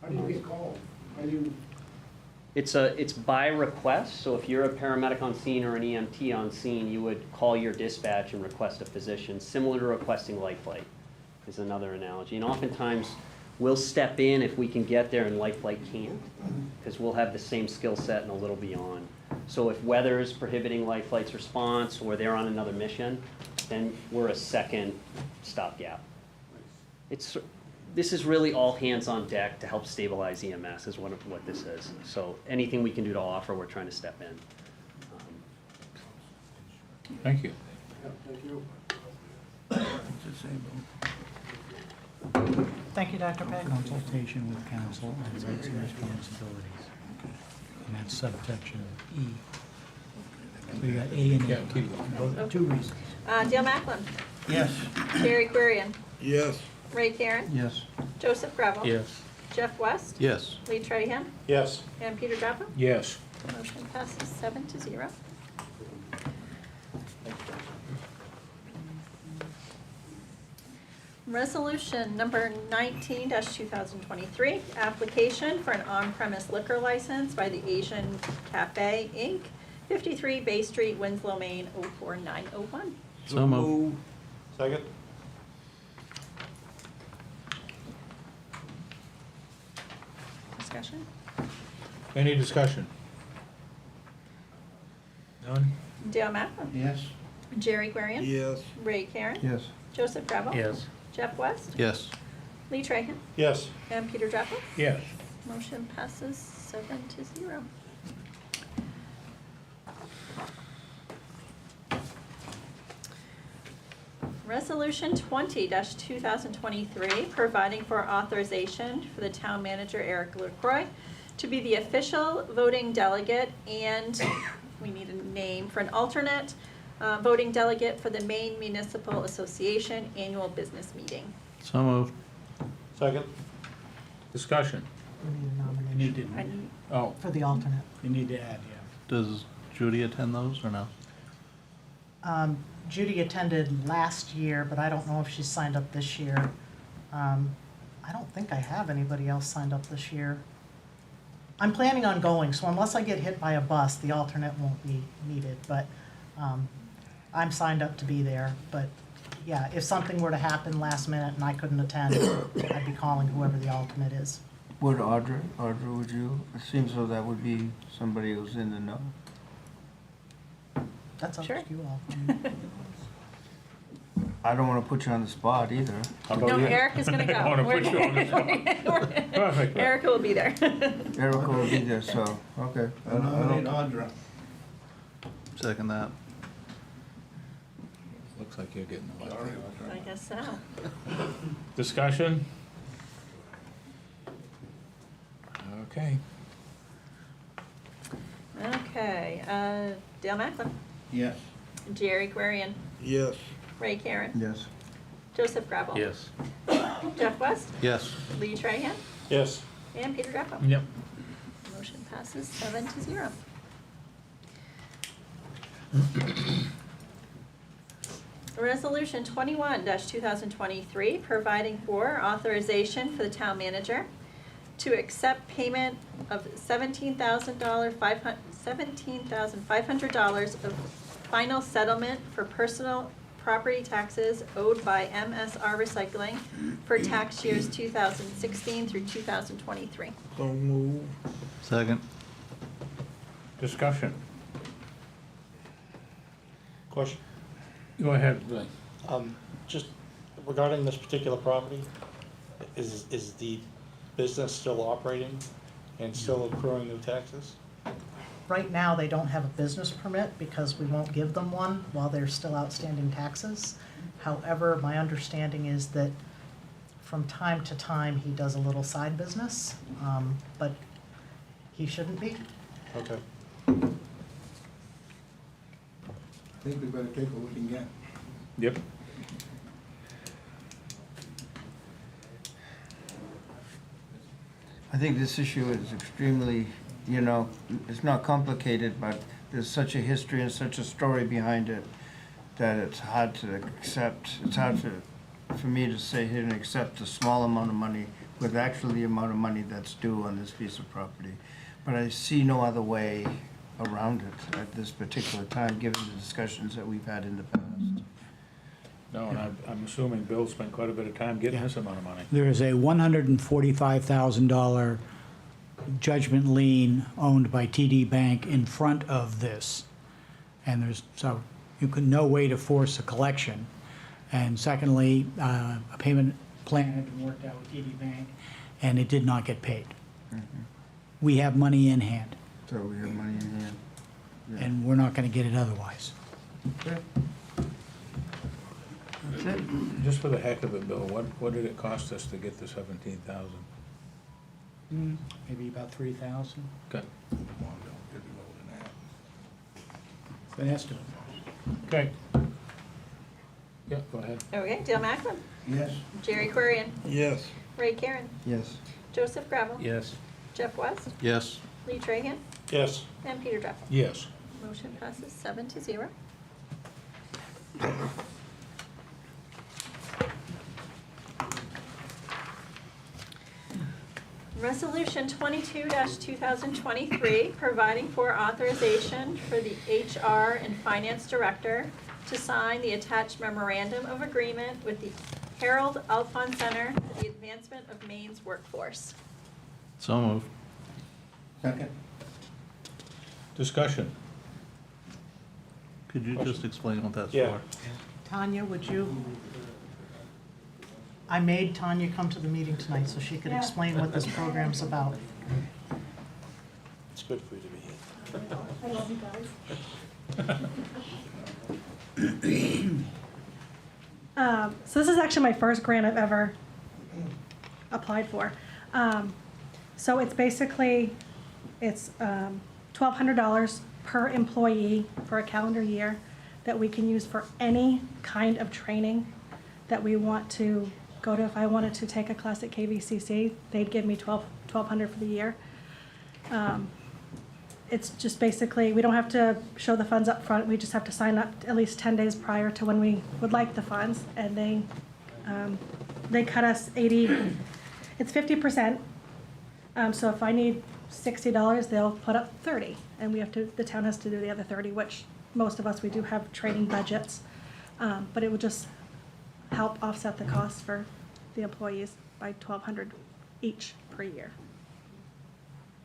How do you get called? How do you? It's by request. So if you're a paramedic on scene or an EMT on scene, you would call your dispatch and request a physician, similar to requesting life flight is another analogy. And oftentimes, we'll step in if we can get there and life flight can't, because we'll have the same skill set and a little beyond. So if weather is prohibiting life flight's response or they're on another mission, then we're a second stopgap. This is really all hands on deck to help stabilize EMS is what this is. So anything we can do to offer, we're trying to step in. Thank you. Thank you. Thank you, Dr. Peck. Consultation with counsel on rights and responsibilities. And that's subsection E. So you got A and E. Yeah, keep going. Both- 2 reasons. Dale Macklin. Yes. Jerry Quirian. Yes. Ray Karen. Yes. Joseph Gravel. Yes. Jeff West. Yes. Lee Trahan. Yes. And Peter Drappa. Yes. Motion passes 7-0. Resolution number 19-2023, application for an on-premise liquor license by the Asian Cafe, Inc., 53 Bay Street, Winslow, Maine, 04901. So moved. Second? Discussion? Any discussion? None? Dale Macklin. Yes. Jerry Quirian. Yes. Ray Karen. Yes. Joseph Gravel. Yes. Jeff West. Yes. Lee Trahan. Yes. And Peter Drappa. Yes. Motion passes 7-0. Resolution 20-2023, providing for authorization for the town manager, Eric LaCroix, to be the official voting delegate, and we need a name for an alternate voting delegate for the Maine Municipal Association Annual Business Meeting. So moved. Second? Discussion? We need a You need nomination to, Oh, for the alternate. you need to add, yeah. Does Judy attend those or no? Judy attended last year, but I don't know if she's signed up this year. I don't think I have anybody else signed up this year. I'm planning on going, so unless I get hit by a bus, the alternate won't be needed, but I'm signed up to be there. But yeah, if something were to happen last minute and I couldn't attend, I'd be calling whoever the alternate is. Would Audra, would you? It seems though that would be somebody who's in the know. That's up Sure. to you all. I don't want to put you on the spot either. How about No, you? Eric is gonna go. I don't wanna put you on the spot. Perfect. Erica will be there. Erica will be there, so, okay. I nominate Audra. Second that. Looks like you're getting elected. I guess so. Discussion? Okay. Okay, Dale Macklin, Yes. Jerry Querian, Yes. Ray Karen, Yes. Joseph Gravel. Yes. Jeff West, Yes. Lee Trahan, Yes. and Peter Grappo. Yep. Motion passes 7-0. Resolution 21-2023, providing for authorization for the town manager to accept payment of $17,500 of final settlement for personal property taxes owed by MSR Recycling for tax years 2016 through 2023. So move. Second. Discussion? Question. Go ahead, Ray. Just regarding this particular property, is the business still operating and still accruing new taxes? Right now, they don't have a business permit because we won't give them one while there's still outstanding taxes. However, my understanding is that from time to time, he does a little side business, but he shouldn't be. Okay. I think we better take what we can get. Yep. I think this issue is extremely, you know, it's not complicated, but there's such a history and such a story behind it that it's hard to accept. It's hard for me to sit here and accept a small amount of money with actually the amount of money that's due on this piece of property. But I see no other way around it at this particular time, given the discussions that we've had in the past. No, and I'm assuming Bill spent quite a bit of time getting this amount of money. There is a $145,000 judgment lien owned by TD Bank in front of this. And so you could no way to force a collection. And secondly, a payment plan had been worked out with TD Bank, and it did not get paid. We have money in hand, So we have money in hand. Yeah. and we're not going to get it otherwise. Okay. That's it. Just for the heck of it, Bill, what did it cost us to get the 17,000? Maybe about 3,000. Okay. It's an estimate. Okay. Yeah, go ahead. Okay, Dale Macklin, Yes. Jerry Querian, Yes. Ray Karen, Yes. Joseph Gravel, Yes. Jeff West, Yes. Lee Trahan, Yes. and Peter Grappo. Yes. Motion passes 7-0. Resolution 22-2023, providing for authorization for the HR and Finance Director to sign the attached memorandum of agreement with the Harold Alphon Center for the Advancement of Maine's Workforce. So move. Second. Discussion? Could you just explain what that's Yeah. for? Tanya, would you? I made Tanya come to the meeting tonight so she could explain what this program's about. It's good for you to be here. I love you guys. So this is actually my first grant I've ever applied for. So it's basically, it's $1,200 per employee for a calendar year that we can use for any kind of training that we want to go to. If I wanted to take a class at KVCC, they'd give me $1,200 for the year. It's just basically, we don't have to show the funds up front. We just have to sign up at least 10 days prior to when we would like the funds. And they cut us 80, it's 50%. So if I need $60, they'll put up 30. And the town has to do the other 30, which most of us, we do have training budgets. But it would just help offset the cost for the employees by $1,200 each per year.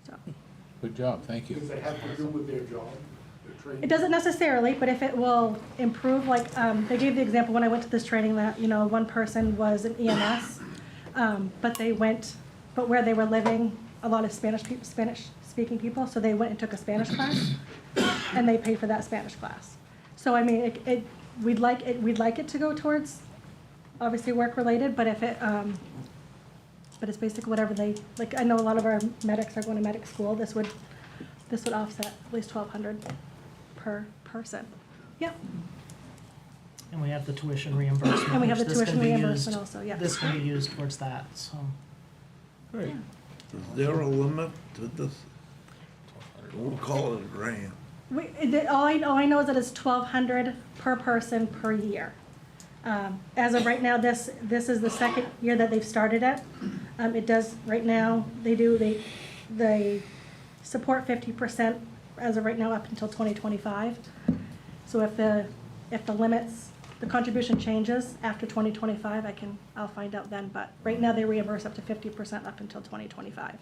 So. Good job, thank you. Does it have to do with their job? It doesn't necessarily, but if it will improve, like, they gave the example when I went to this training that, one person was an EMS, but where they were living, a lot of Spanish-speaking people, so they went and took a Spanish class, and they paid for that Spanish class. So, I mean, we'd like it to go towards, obviously, work-related, but if it, but it's basically whatever like, I know a lot of our medics are going to medic school, this would offset at least $1,200 per person. Yep. And we have the tuition reimbursement. And we have which the this can tuition be reimbursement used- also, yeah. This can be used towards that, so. Great. Is there a limit to this? We'll call it a grant. All I know is that it's $1,200 per person per year. As of right now, this is the second year that they've started it. It does, right now, they support 50% as of right now up until 2025. So if the limits, the contribution changes after 2025, I'll find out then. But right now, they reimburse up to 50% up until 2025.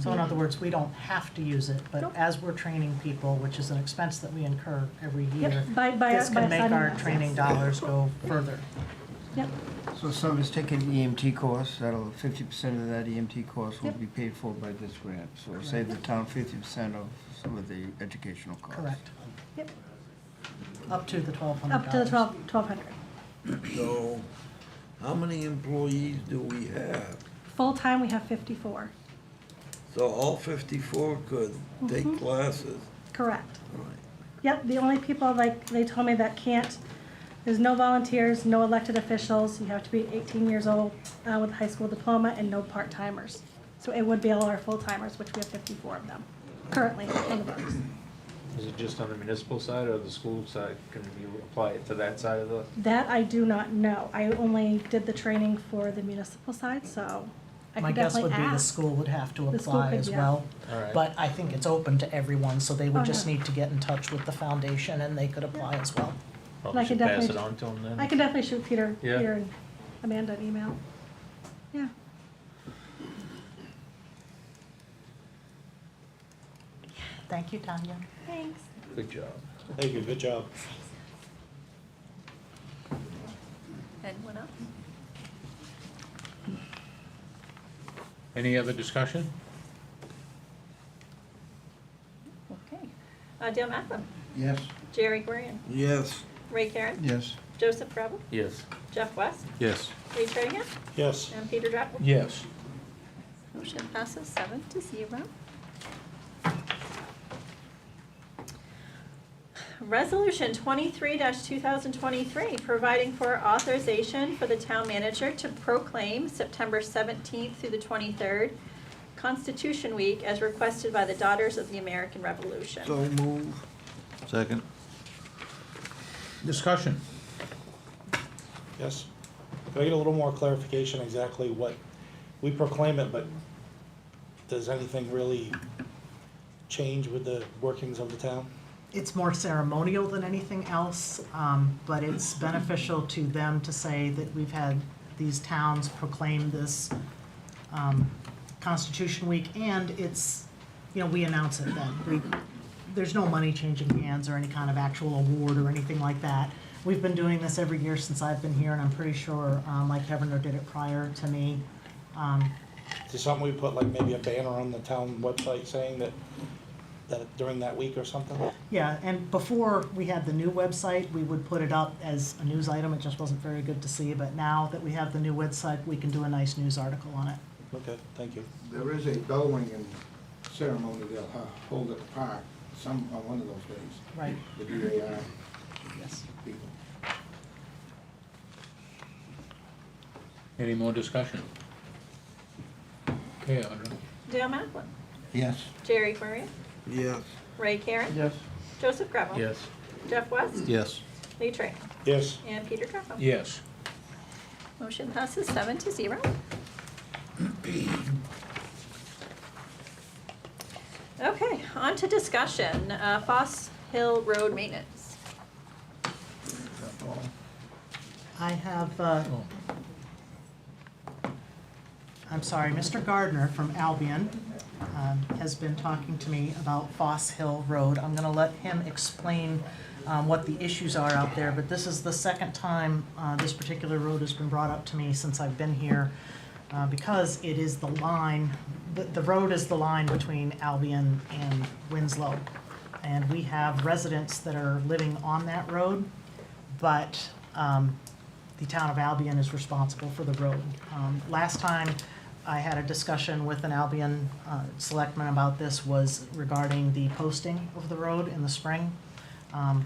So in other words, we don't have to use it, but as we're training people, which is an expense that we incur every year, Yep, by this can make signing our up, training yes. dollars go further. Yep. So if somebody's taking EMT course, 50% of that EMT course will Yep. be paid for by this grant. So it'll save the town 50% of some of the educational costs. Correct. Yep. Up to the $1,200. Up to the 1,200. So, how many employees do we have? Full-time, we have 54. So all 54 could take Mhm. classes? Correct. Yep, the only people, like, they told me that can't, there's no volunteers, no elected officials, you have to be 18 years old with a high school diploma, and no part-timers. So it would be all our full-timers, which we have 54 of them, currently on the books. Is it just on the municipal side or the school side? Can you apply it to that side of the? That I do not know. I only did the training for the municipal side, so I My could guess definitely would be the ask. school would have to The school apply could, as yeah. well. All right. But I think it's open to everyone, so they would Oh, just yeah. need to get in touch with the foundation and they could apply as well. Probably I could should pass definitely- it on to them then. I can definitely shoot Peter Yeah. and Amanda an email. Yeah. Thank you, Tanya. Thanks. Good job. Thank you, good job. Anyone else? Any other discussion? Okay. Dale Macklin, Yes. Jerry Grant, Yes. Ray Karen, Yes. Joseph Preble, Yes. Jeff West, Yes. Lee Trahan, Yes. and Peter Drucker. Yes. Motion passes 7-0. Resolution 23-2023, providing for authorization for the town manager to proclaim September 17th through the 23rd, Constitution Week, as requested by the Daughters of the American Revolution. So move. Second. Discussion. Yes. Can I get a little more clarification exactly what, we proclaim it, but does anything really change with the workings of the town? It's more ceremonial than anything else, but it's beneficial to them to say that we've had these towns proclaim this Constitution Week, and it's, we announce it then. There's no money changing hands or any kind of actual award or anything like that. We've been doing this every year since I've been here, and I'm pretty sure Mike Heverner did it prior to me. Is there something we put, like maybe a banner on the town website saying that during that week or something? Yeah, and before we had the new website, we would put it up as a news item. It just wasn't very good to see, but now that we have the new website, we can do a nice news article on it. Okay, thank you. There is a bell ringing ceremony they'll hold at the park on one of those days. Right. The DAR Yes. people. Any more discussion? Okay, Audra. Dale Macklin, Yes. Jerry Corrigan, Yes. Ray Karen, Yes. Joseph Preble, Yes. Jeff West, Yes. Lee Trahan, Yes. and Peter Drucker. Yes. Motion passes 7-0. Okay, on to discussion, Foss Hill Road maintenance. I have, Mr. Gardner from Albion has been talking to me about Foss Hill Road. I'm gonna let him explain what the issues are out there, but this is the second time this particular road has been brought up to me since I've been here, because it is the line, the road is the line between Albion and Winslow. And we have residents that are living on that road, but the town of Albion is responsible for the road. Last time I had a discussion with an Albion selectman about this was regarding the posting of the road in the spring.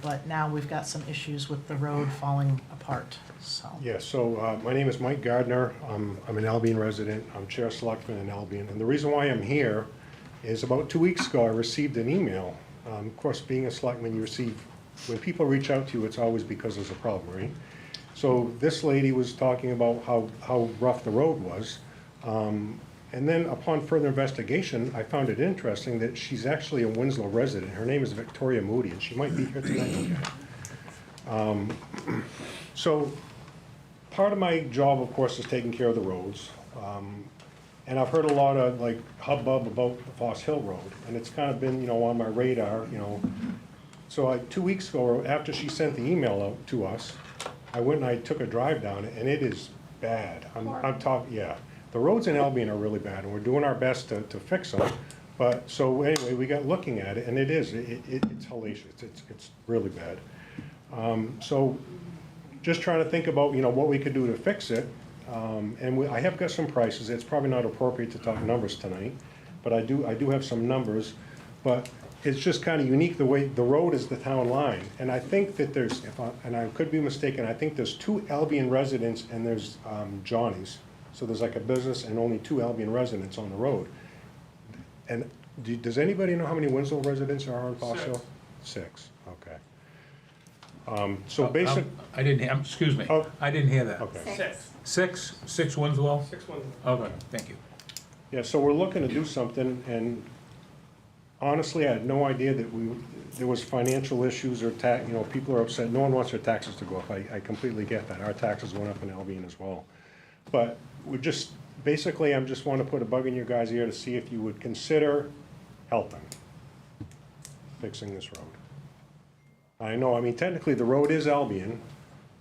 But now we've got some issues with the road falling apart, so. Yeah, so my name is Mike Gardner. I'm an Albion resident. I'm Chair Selectman in Albion. And the reason why I'm here is about 2 weeks ago, I received an email. Of course, being a selectman, you receive, when people reach out to you, it's always because there's a problem, right? So this lady was talking about how rough the road was. And then upon further investigation, I found it interesting that she's actually a Winslow resident. Her name is Victoria Moody, and she might be here tonight. So part of my job, of course, is taking care of the roads. And I've heard a lot of like hubbub about the Foss Hill Road, and it's kind of been, on my radar, So 2 weeks ago, after she sent the email out to us, I went and I took a drive down it, and it is bad. I'm talking, yeah. The roads in Albion are really bad, and we're doing our best to fix them. But, so anyway, we got looking at it, and it's hellacious. It's really bad. So just trying to think about, what we could do to fix it. And I have got some prices. It's probably not appropriate to talk numbers tonight, but I do have some numbers. But it's just kind of unique the way the road is the town line. And I think that there's, and I could be mistaken, I think there's 2 Albion residents and there's Johnny's. So there's like a business and only 2 Albion residents on the road. And does anybody know how many Winslow residents are on Foss Hill? 6, okay. So basic. I didn't hear, excuse me, I didn't hear that. Okay. 6 Winslow? 6 Winslow. Okay, thank you. Yeah, so we're looking to do something, and honestly, I had no idea that there was financial issues or people are upset. No one wants their taxes to go up. I completely get that. Our taxes went up in Albion as well. But we just, basically, I just want to put a bug in your guys' ear to see if you would consider helping fixing this road. I know, technically the road is Albion,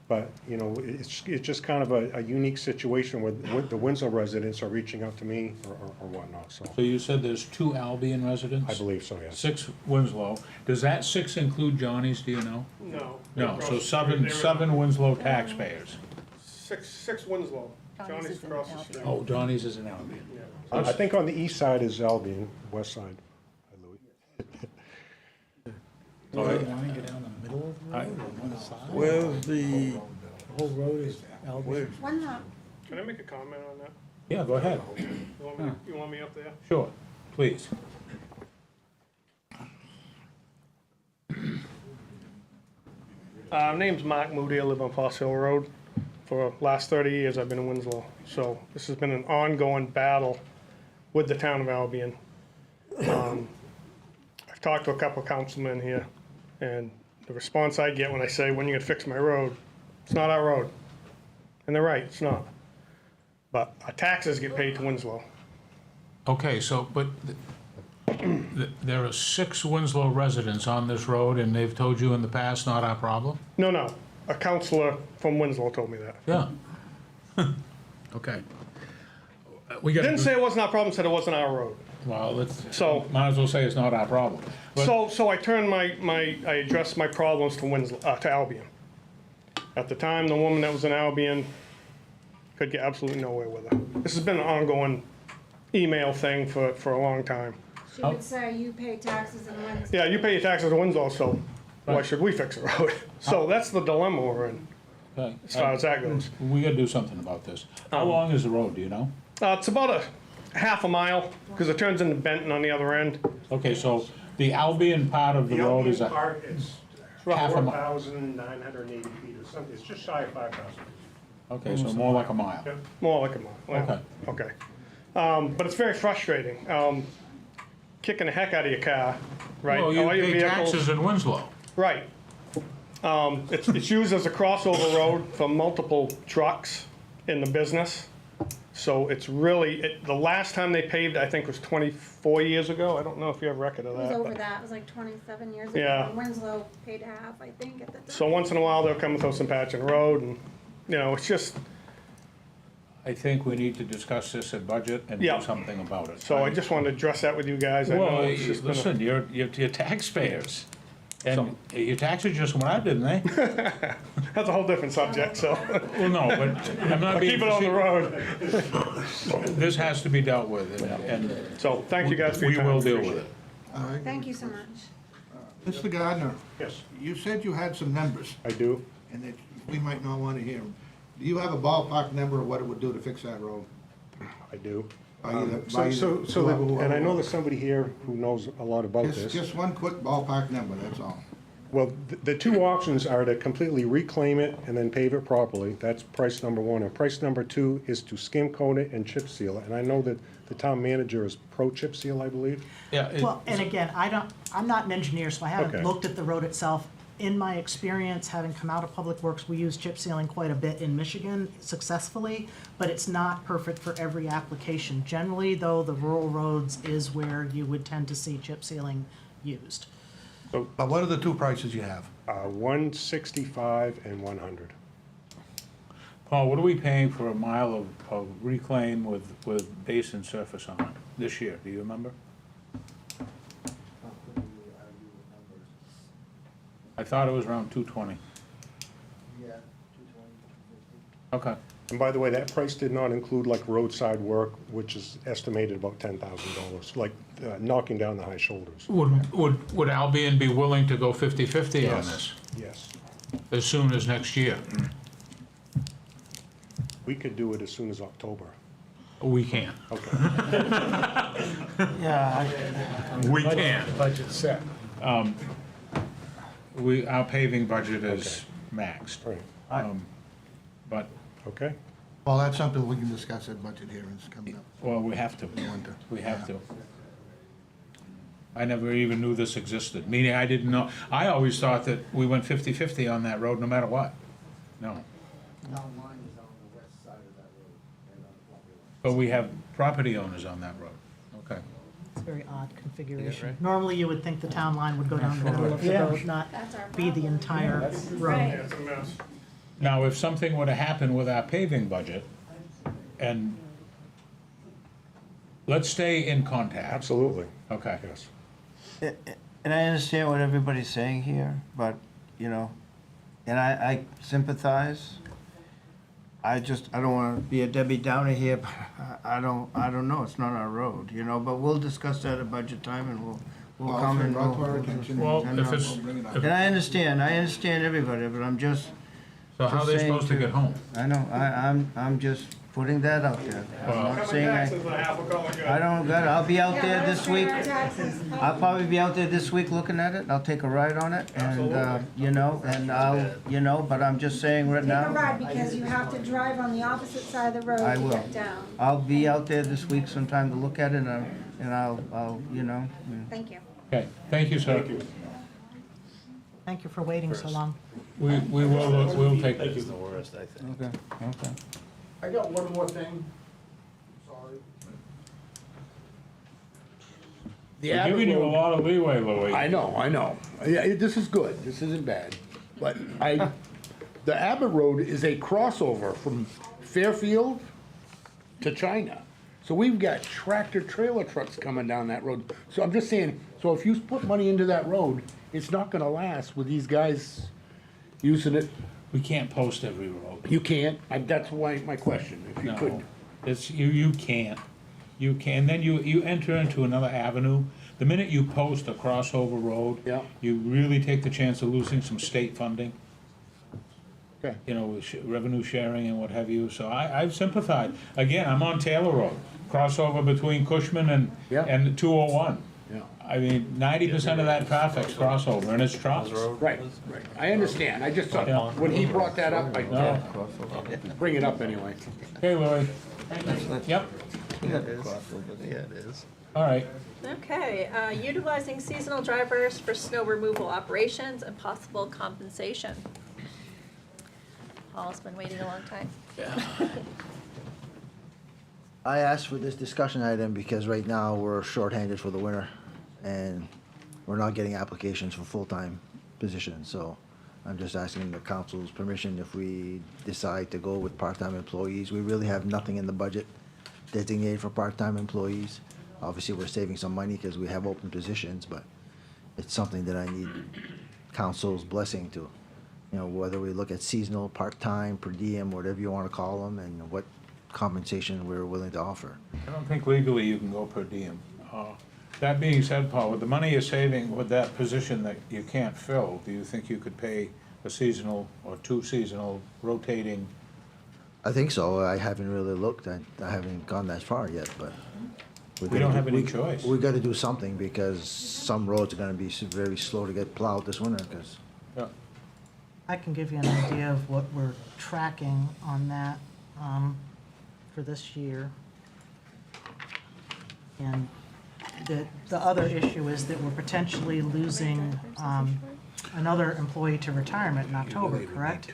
but, it's just kind of a unique situation where the Winslow residents are reaching out to me or whatnot, so. So you said there's 2 Albion residents? I believe so, yes. 6 Winslow. Does that 6 include Johnny's, do you know? No. No, so 7 Winslow taxpayers. 6 Winslow. Johnny's across the street. Oh, Johnny's is in Albion. I think on the east side is Albion, west side. Do you want to get down the middle of the road or one side? Where's the, whole road is Albion. Can I make a comment on that? Yeah, go ahead. You want me up there? Sure, please. Name's Mark Moody. I live on Foss Hill Road. For the last 30 years, I've been in Winslow. So this has been an ongoing battle with the town of Albion. I've talked to a couple of councilmen here, and the response I get when I say, when are you gonna fix my road? It's not our road. And they're right, it's not. But our taxes get paid to Winslow. Okay, so, but there are 6 Winslow residents on this road, and they've told you in the past, not our problem? No. A councilor from Winslow told me that. Yeah. Okay. Didn't say it wasn't our problem, said it wasn't our road. Well, So- might as well say it's not our problem. But- So I turned I addressed my problems to Winslow, to Albion. At the time, the woman that was in Albion could get absolutely nowhere with her. This has been an ongoing email thing for a long time. She would say, you pay taxes in Winslow. Yeah, you pay your taxes to Winslow, so why should we fix the road? So that's the dilemma we're in, Okay. as far as that goes. We gotta do something about this. How long is the road, do you know? It's about a half a mile, because it turns into Benton on the other end. Okay, so the Albion part of the road is Albion a part, it's half a mile. 4,980 feet or something. It's just shy of 5,000. Okay, so more like a mile. More like a mile. Well, Okay. But it's very frustrating. Kicking the heck out of your car, right? Well, you All your pay vehicles- taxes in Winslow. Right. It's used as a crossover road for multiple trucks in the business. So it's really, the last time they paved, I think, was 24 years ago. I don't know if you have record of It that. was over but- that, it was like 27 years ago. Yeah. And Winslow paid half, I think, at the time. So once in a while, they'll come throw some patch in the road, and, you know, it's just, I think we need to discuss this at budget and do Yeah. something about it. so I just wanted to address that with you guys. I know Well, it's just been a- listen, you're taxpayers, and your taxes just went up, didn't they? That's a whole different subject, so. Well, no, but I'm not I'll being. keep it on the road. This has to be dealt with, and. So, thank you guys for your We time. will deal Appreciate with it. it. All right. Thank you so much. Mr. Gardner, Yes, you said you had some numbers, I do. and that we might not want to hear them. Do you have a ballpark number of what it would do to fix that road? I do. By either- by So, either so, so, whoever- and I know there's somebody here who knows a lot about this. Just one quick ballpark number, that's all. Well, the two options are to completely reclaim it and then pave it properly. That's price number one. And price number two is to skim coat it and chip seal it. And I know that the town manager is pro chip seal, I believe. Yeah. Well, and again, I'm not an engineer, so I haven't Okay. looked at the road itself. In my experience, having come out of Public Works, we use chip sealing quite a bit in Michigan successfully, but it's not perfect for every application. Generally, though, the rural roads is where you would tend to see chip sealing used. But what are the two prices you have? 165 and 100. Paul, what are we paying for a mile of reclaim with basin surface on it this year? Do you remember? I thought it was around 220. Yeah, Okay. And by the way, that price did not include like roadside work, which is estimated about $10,000, like knocking down the high shoulders. Would Albion be willing to go 50/50 on Yes. this Yes. as soon as next year? We could do it as soon as October. We can. Okay. Yeah, We can. Budget set. Our paving budget is maxed. Right. But, Okay. Well, that's something we can discuss at budget hearings coming up. well, we have to. Want to- We have to. I never even knew this existed, meaning I didn't know, I always thought that we went 50/50 on that road no matter what. No. But we have property owners on that road. Okay. It's a very odd configuration. Normally, you would think the town line would go down the middle of the road, not That's our be the entire road. It's a mess. Now, if something were to happen with our paving budget, and let's stay in contact. Absolutely. Okay. Yes. and I understand what everybody's saying here, but, you know, and I sympathize. I don't wanna be a Debbie Downer here, but I don't know, it's not our road, you know, but we'll discuss that at budget time and we'll Well, come it's and brought to our we'll. attention. Well, And, if it's, We'll bring it up. if- And I understand everybody, but I'm just. so how are they just saying supposed to get home? I know, I'm just putting that out there. I'm not saying I don't got it, I'll be out there this week. I'll probably be out there this week looking at it, I'll take a ride on it, and, you know, and but I'm just saying right Take a now, ride because you have to drive on the opposite side of the road I to will. get down. I'll be out there this week sometime to look at it, and I'll, you know. Thank you. Okay, thank you, sir. Thank you. Thank you for waiting so long. We will, we'll take That's this. the worst, I think. Okay. I got one more thing. Sorry. We're giving you a lot of leeway, Louis. I know. Yeah, this is good, this isn't bad. But the Abbott Road is a crossover from Fairfield to China. So we've got tractor trailer trucks coming down that road. So I'm just saying, so if you put money into that road, it's not gonna last with these guys using it. We can't post every road. You can't, that's why my question, if you No, could. it's, you can't. You can, then you enter into another avenue. The minute you post a crossover road, Yeah. you really take the chance of losing some state funding. Okay. You know, with revenue sharing and what have you, so I've sympathized. Again, I'm on Taylor Road, crossover between Cushman Yeah. and 201. Yeah. I mean, 90% of that traffic's crossover, and it's trucks. Right, I understand, I just thought, Yeah. when he brought that up, I No. bring it up anyway. Okay, Lori. Yep, Yeah, it is. all right. Okay, utilizing seasonal drivers for snow removal operations and possible compensation. Paul's been waiting a long time. I asked for this discussion item because right now we're shorthanded for the winter and we're not getting applications for full-time positions. So I'm just asking the council's permission if we decide to go with part-time employees. We really have nothing in the budget designated for part-time employees. Obviously, we're saving some money because we have open positions, but it's something that I need council's blessing to. You know, whether we look at seasonal, part-time, per diem, whatever you want to call them, and what compensation we're willing to offer. I don't think legally you can go per diem. That being said, Paul, with the money you're saving with that position that you can't fill, do you think you could pay a seasonal or two seasonal rotating? I think so. I haven't really looked. I haven't gone that far yet, but. We don't have any choice. We gotta do something because some roads are gonna be very slow to get plowed this winter, because. Yeah. I can give you an idea of what we're tracking on that for this year. And the other issue is that we're potentially losing another employee to retirement in October, correct?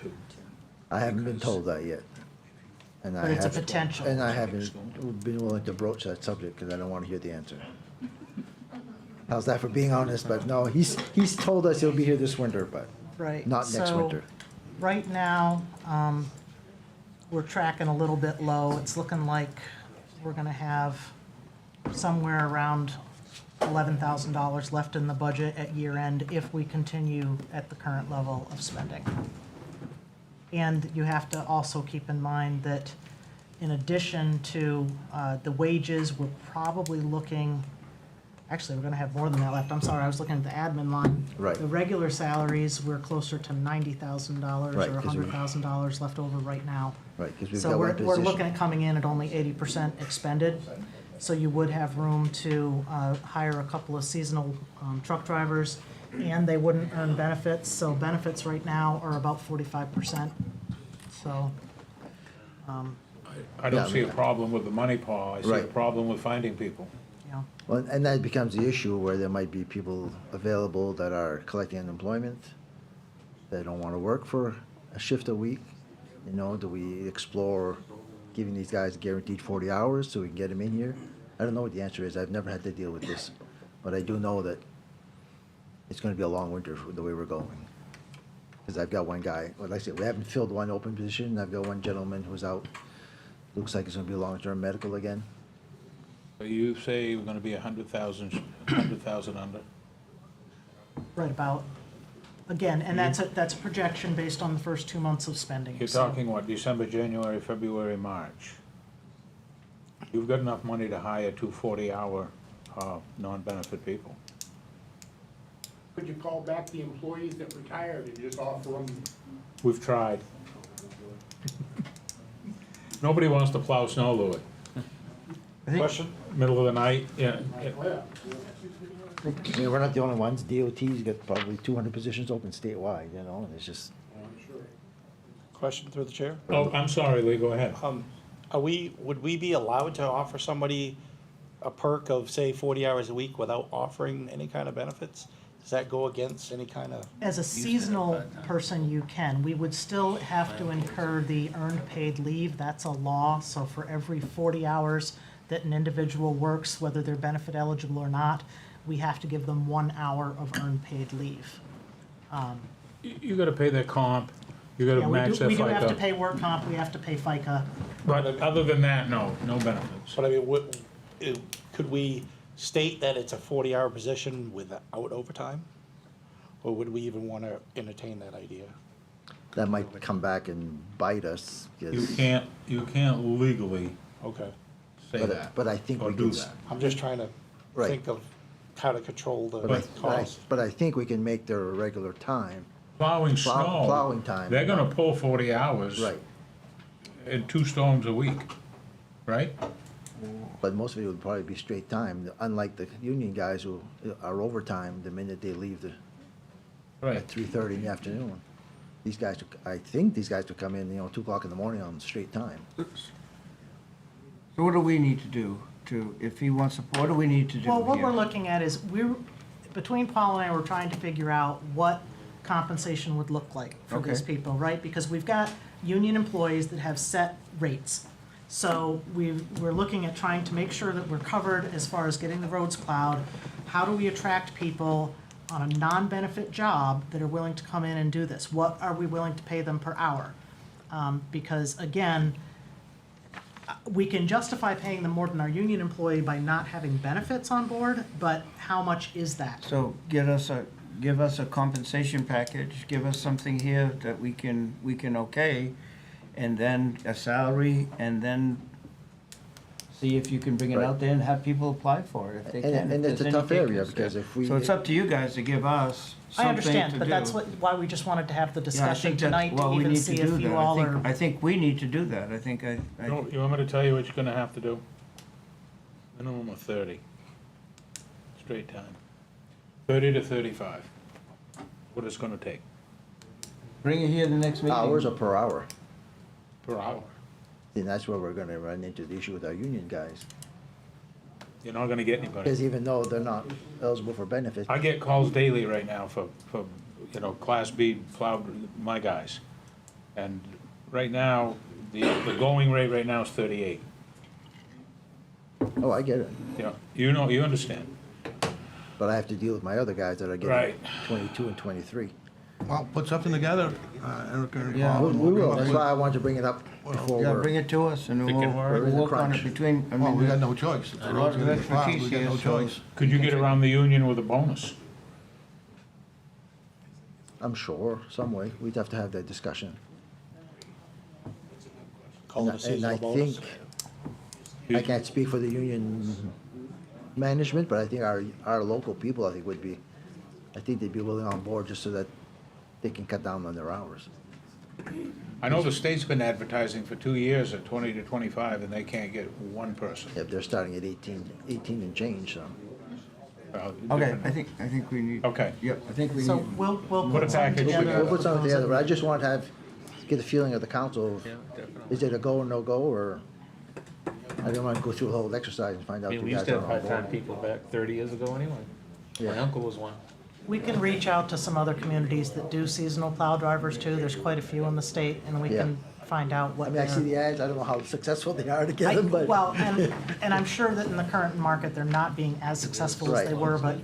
I haven't been told that yet. And I But it's a have- potential. And I haven't been willing to broach that subject because I don't want to hear the answer. How's that for being honest? But no, he's told us he'll be here this winter, but Right. not next So, winter. right now, we're tracking a little bit low. It's looking like we're gonna have somewhere around $11,000 left in the budget at year end if we continue at the current level of spending. And you have to also keep in mind that in addition to the wages, we're probably looking, actually, we're gonna have more than that left. I'm sorry, I was looking at the admin line. Right. The regular salaries, we're closer to $90,000 Right, or 'cause we- $100,000 left over right now. Right, because we've So got one we're position. looking at coming in at only 80% expended. So you would have room to hire a couple of seasonal truck drivers, and they wouldn't earn benefits. So benefits right now are about 45%. So, I don't Yeah, see a problem with the money, Paul. I see a Right. problem with finding people. yeah. Well, and that becomes the issue where there might be people available that are collecting unemployment, that don't want to work for a shift a week. You know, do we explore giving these guys guaranteed 40 hours so we can get them in here? I don't know what the answer is. I've never had to deal with this. But I do know that it's going to be a long winter for the way we're going. Because I've got one guy, well, like I said, we haven't filled one open position. I've got one gentleman who's out. Looks like it's going to be long-term medical again. So you say we're gonna be 100,000 under? Right about, again, and that's a projection based on the first 2 months of spending. You're So- talking what, December, January, February, March? You've got enough money to hire two 40-hour, non-benefit people. Could you call back the employees that retired and just offer them? We've tried. Nobody wants to plow snow, Louis. Question? Middle of the night, yeah. I mean, we're not the only ones. DOT's got probably 200 positions open statewide, you know, and it's just, Question through the chair? Oh, I'm sorry, Lee, go ahead. Would we be allowed to offer somebody a perk of, say, 40 hours a week without offering any kind of benefits? Does that go against any kind of? As a seasonal person, you can. We would still have to incur the earned paid leave. That's a law. So for every 40 hours that an individual works, whether they're benefit eligible or not, we have to give them 1 hour of earned paid leave. You gotta pay their comp, you gotta Yeah, match their we do have to FICA. pay work comp, we have to pay FICA. But other than that, no benefits. But I mean, could we state that it's a 40-hour position without overtime? Or would we even want to entertain that idea? that might come back and bite us. 'Cause- You can't legally Okay. say But- that. but I think or we do can that. I'm just trying to Right. think of how to control the But cost. but I think we can make their regular time. Plowing snow. Plowing time. They're gonna pull 40 hours. Right. And 2 storms a week, right? But most of it would probably be straight time, unlike the union guys who are overtime the minute they leave at 3:30 in the afternoon. These guys, I think these guys would come in, 2 o'clock in the morning on straight time. So what do we need to do if he wants to, what do we need to do Well, what here? we're looking at is, between Paul and I, we're trying to figure out what compensation would look like for these Okay. people, right? Because we've got union employees that have set rates. So we're looking at trying to make sure that we're covered as far as getting the roads plowed. How do we attract people on a non-benefit job that are willing to come in and do this? What are we willing to pay them per hour? Because again, we can justify paying them more than our union employee by not having benefits on board, but how much is that? So give us a compensation package, give us something here that we can okay, and then a salary, and then see if you can bring it Right. out there and have people apply for it if they can. And if it's a there's tough any area, takers. because if we. So it's up to you guys to give us something I understand, to but do. that's why we just wanted to have the Yeah, I discussion think that- tonight well, to we even need see do if that. you all are. I think we need to do that. I think You want me to tell you what you're gonna have to do? Minimum of 30. Straight time. 30 to 35. What it's gonna take. bring it here the next meeting. Hours or per hour? Per hour. Then that's where we're gonna run into the issue with our union guys. You're not gonna get anybody. Because even though they're not eligible for benefits, I get calls daily right now for, Class B plowed, my guys. And right now, the going rate right now is 38. oh, I get it. Yeah, you understand. But I have to deal with my other guys that are Right. getting 22 and 23. Well, put something together, Erica and Yeah, Paul. We and will, we'll come that's up with- why I wanted to bring it up before Yeah, we're. bring it to us and If it we'll can work. We're in a work on it crunch. between, I Well, mean, we got no choice. If the a road's lot of gonna be plowed, expertise we got here, no so- choice. Could you get around the union with a bonus? I'm sure, some way. We'd have to have that discussion. Call it a And I seasonal bonus. think, I can't speak for the union management, but I think our local people, I think they'd be willing on board just so that they can cut down on their hours. I know the state's been advertising for 2 years at 20 to 25, and they can't get one person. If they're starting at 18 and change, so. okay, I think we need. Okay. Yep, I think we So need. we'll Put a put something package We'll together. put something together, but I just want to get a feeling of the council. Is it a go or no go, or I don't want to go through the whole exercise and find I out mean, you we guys used to have aren't on part-time board. people back 30 years ago anyway. My Yeah. uncle was one. We can reach out to some other communities that do seasonal plow drivers too. There's quite a few in the state, and we Yeah. can find out I what mean, I their. see the ads, I don't know how successful they are to get them, but. Well, and I'm sure that in the current market, they're not being as successful as they Right. were, but,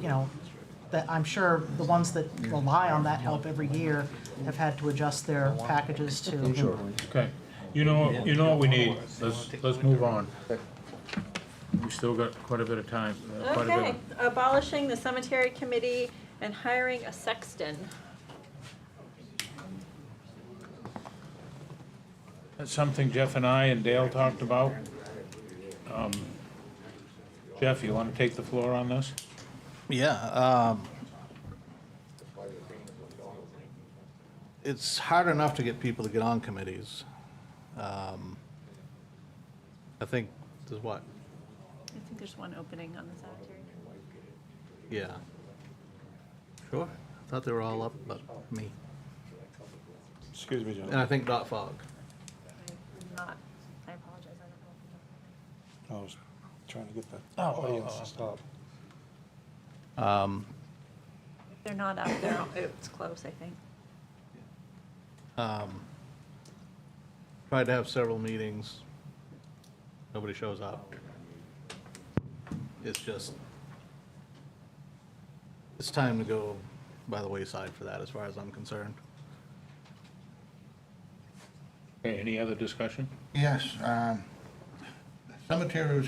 that I'm sure the ones that rely on that help every year have had to adjust their packages to. Sure. Okay. You know what we need. Let's move on. We still got quite a bit of time. quite a bit Okay, of- abolishing the cemetery committee and hiring a sexton. That's something Jeff and I and Dale talked about. Jeff, you want to take the floor on this? Yeah, it's hard enough to get people to get on committees. I think there's what? I think there's one opening on the cemetery. Yeah. Sure, I thought they were all up but me. Excuse me, John. And I think Dot Fog. I'm not, I apologize, I don't know. I was trying to get the audience to stop. If they're not up there, it's close, I think. Tried to have several meetings. Nobody shows up. It's just, it's time to go by the wayside for that, as far as I'm concerned. Okay, any other discussion? Yes, cemetery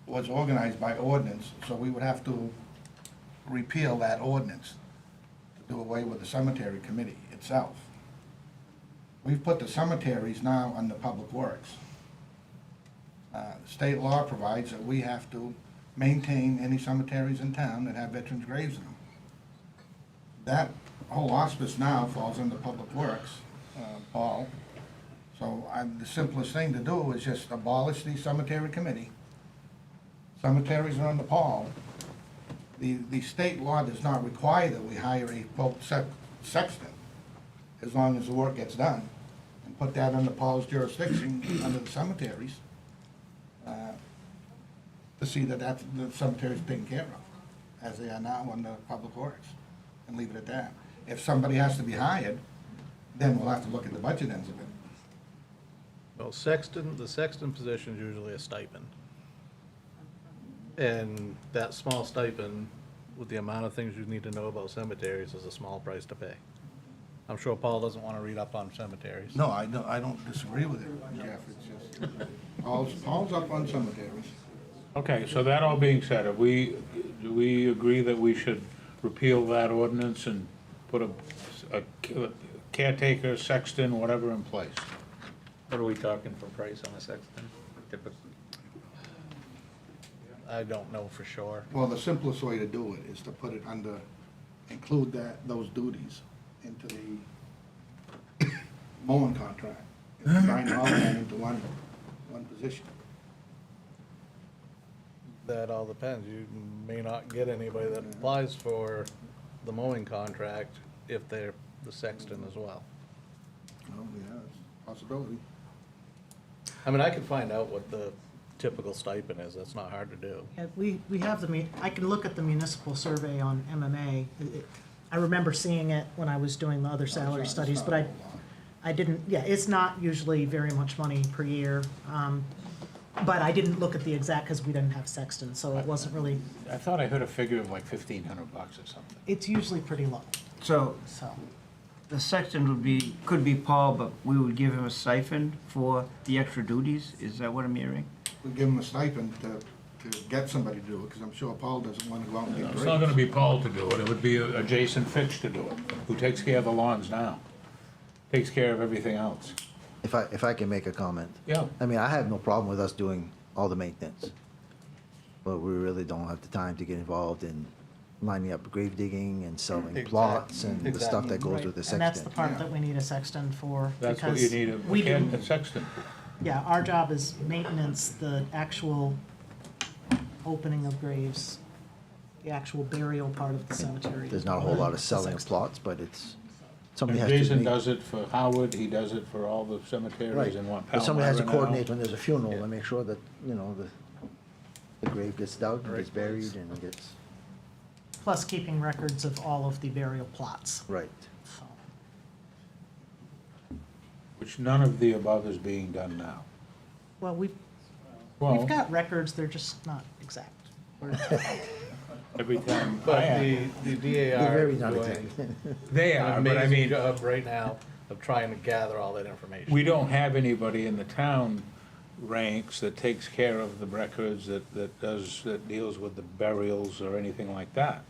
was organized by ordinance, so we would have to repeal that ordinance to do away with the cemetery committee itself. We've put the cemeteries now under public works. State law provides that we have to maintain any cemeteries in town that have veterans' graves in them. That whole hospice now falls under public works, Paul. So the simplest thing to do is just abolish the cemetery committee. Cemeteries are under Paul. The state law does not require that we hire a quote sexton, as long as the work gets done, and put that under Paul's jurisdiction, under the cemeteries, to see that the cemetery's taken care of, as they are now under public works, and leave it at that. If somebody has to be hired, then we'll have to look at the budget ends of it. Well, the sexton position is usually a stipend. And that small stipend, with the amount of things you need to know about cemeteries, is a small price to pay. I'm sure Paul doesn't want to read up on cemeteries. No, I don't disagree with it, Jeff, it's just, Paul's up on cemeteries. Okay, so that all being said, do we agree that we should repeal that ordinance and put a caretaker, sexton, whatever in place? What are we talking for price on a sexton? Typically, I don't know for sure. Well, the simplest way to do it is to put it under, include those duties into the mowing contract. And combine all that into one position. That all depends. You may not get anybody that applies for the mowing contract if they're the sexton as well. Oh, yeah, it's a possibility. I mean, I can find out what the typical stipend is. That's not hard to do. Yeah, we have I can look at the municipal survey on MMA. I remember seeing it when I was doing the other salary studies, but I didn't, yeah, it's not usually very much money per year. But I didn't look at the exact, because we didn't have sexton, so it wasn't really, I thought I heard a figure of like $1,500 or something. it's usually pretty low, So so. the sexton could be Paul, but we would give him a stipend for the extra duties? Is that what I'm hearing? We give him a stipend to get somebody to do it, because I'm sure Paul doesn't want to go out and get It's not graves. gonna be Paul to do it, it would be a Jason Fitch to do it, who takes care of the lawns now, takes care of everything else. If I can make a comment. Yeah. I mean, I have no problem with us doing all the maintenance. But we really don't have the time to get involved in lining up grave digging and selling Exactly. plots and the stuff that goes Right, with the and that's the sexton. part that we need a sexton for. That's what you because need, we didn't- a sexton. Yeah, our job is maintenance, the actual opening of graves, the actual burial part of the cemetery. There's not a whole lot of The selling of sexton. plots, but it's, somebody And has to Jason make. does it for Howard, he does it for all the Right, cemeteries in what, but somebody has to Palmyra now. coordinate when there's a funeral and make sure that, the grave gets dug, and gets buried, and gets, Plus keeping records of all of the burial plots, right. so. Which none of the above is being done now. Well, we've Well, got records, they're just not exact. every time I But have. the They're DAR very is not doing exact. They an are, but I amazing mean, job right now of trying to gather all that information. we don't have anybody in the town ranks that takes care of the records, that deals with the burials or anything like that.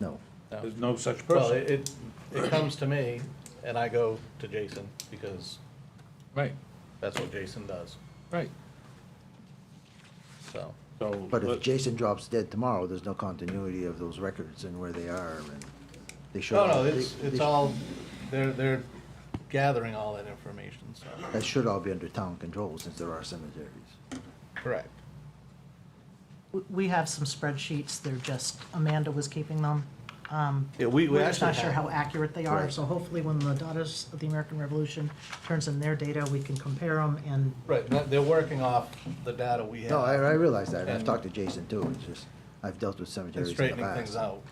No. No. There's no such Well, person. it comes to me, and I go to Jason, because Right, that's what Jason does, right. so. So, But if Jason drops dead tomorrow, there's no continuity of those records and where they are, and they should. No, all- it's they- all, they're gathering all that information, so. That should all be under town control, since there are cemeteries. Correct. We have some spreadsheets, they're just, Amanda was keeping them. Yeah, we We're just not actually sure have how accurate they are, Right. so hopefully when the Daughters of the American Revolution turns in their data, we can compare them and, Right, they're working off the data we have. No, I realize that, and I've And- talked to Jason too, it's just, I've dealt with And cemeteries in the straightening things past. out.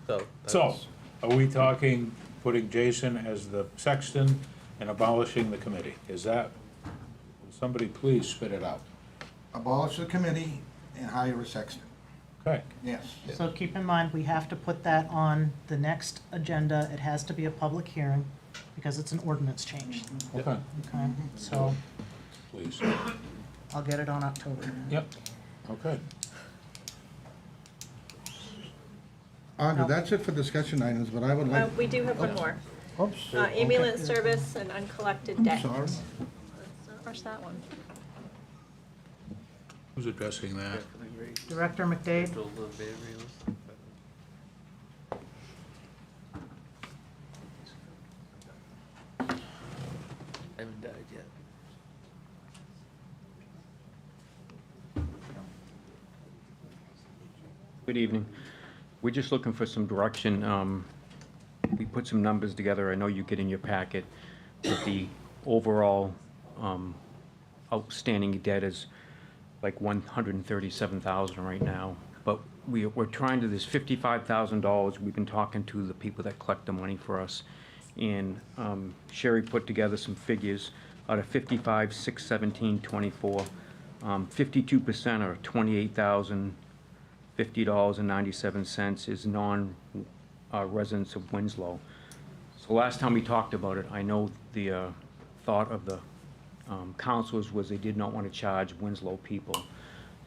So. So, that's- are we talking putting Jason as the sexton and abolishing the committee? Is that, will somebody please spit it out? Abolish the committee and hire a sexton, Okay, yes. so keep in mind, we have to put that on the next agenda. It has to be a public hearing, because it's an ordinance change, okay, okay? So please. I'll get it on October. Yep, okay. Audra, that's it for discussion items, but I would like. We do have one more. Oops. Ambulance service and uncollected debt. Sorry. Let's not rush that one. Who's addressing that? Director McDade? Haven't died yet. Good evening. We're just looking for some direction. We put some numbers together. I know you get in your packet, but the overall outstanding debt is like 137,000 right now. But we're trying to, there's $55,000. We've been talking to the people that collect the money for us. And Sherry put together some figures out of 55, 617, 24. 52% or $28,050.97 is non-residents of Winslow. So last time we talked about it, I know the thought of the councilors was they did not want to charge Winslow people.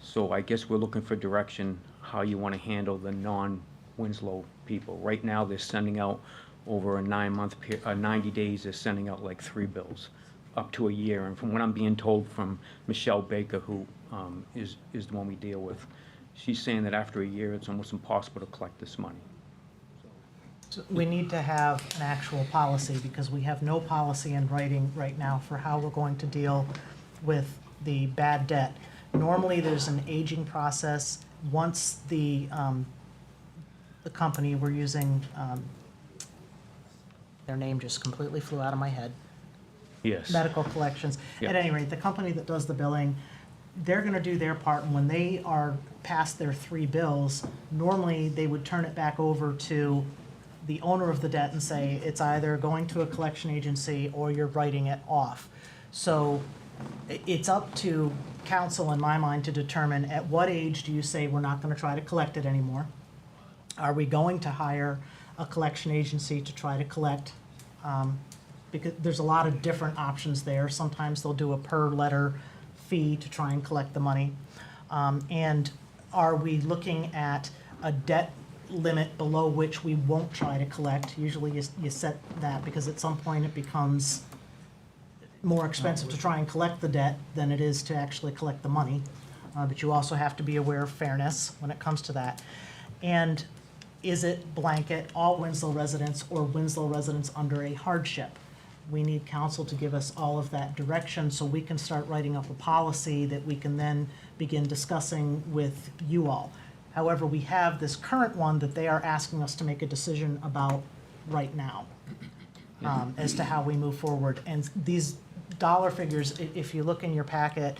So I guess we're looking for direction, how you want to handle the non-Winslow people. Right now, they're sending out over a 90 days, they're sending out like 3 bills, up to a year. And from what I'm being told from Michelle Baker, who is the one we deal with, she's saying that after a year, it's almost impossible to collect this money. So we need to have an actual policy, because we have no policy in writing right now for how we're going to deal with the bad debt. Normally, there's an aging process. Once the company we're using, their name just completely flew out of my head. Yes. Medical collections. Yep. At any rate, the company that does the billing, they're gonna do their part, and when they are past their 3 bills, normally they would turn it back over to the owner of the debt and say, it's either going to a collection agency or you're writing it off. So it's up to council, in my mind, to determine at what age do you say we're not gonna try to collect it anymore? Are we going to hire a collection agency to try to collect? Because there's a lot of different options there. Sometimes they'll do a per letter fee to try and collect the money. And are we looking at a debt limit below which we won't try to collect? Usually you set that because at some point it becomes more expensive to try and collect the debt than it is to actually collect the money. But you also have to be aware of fairness when it comes to that. And is it blanket all Winslow residents or Winslow residents under a hardship? We need council to give us all of that direction so we can start writing up a policy that we can then begin discussing with you all. However, we have this current one that they are asking us to make a decision about right now, as to how we move forward. And these dollar figures, if you look in your packet,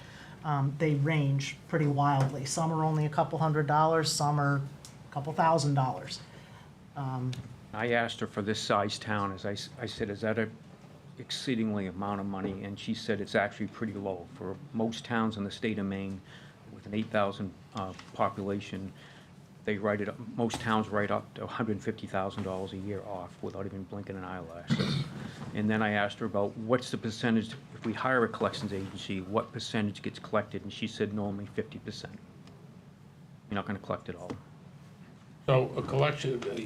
they range pretty wildly. Some are only a couple $100, some are a couple $1,000. I asked her for this size town, as I said, is that a exceedingly amount of money? And she said it's actually pretty low. For most towns in the state of Maine, with an 8,000 population, they write it up, most towns write up to $150,000 a year off without even blinking an eyelash. And then I asked her about what's the percentage, if we hire a collections agency, what percentage gets collected? And she said normally 50%. You're not gonna collect it all. So a collection, let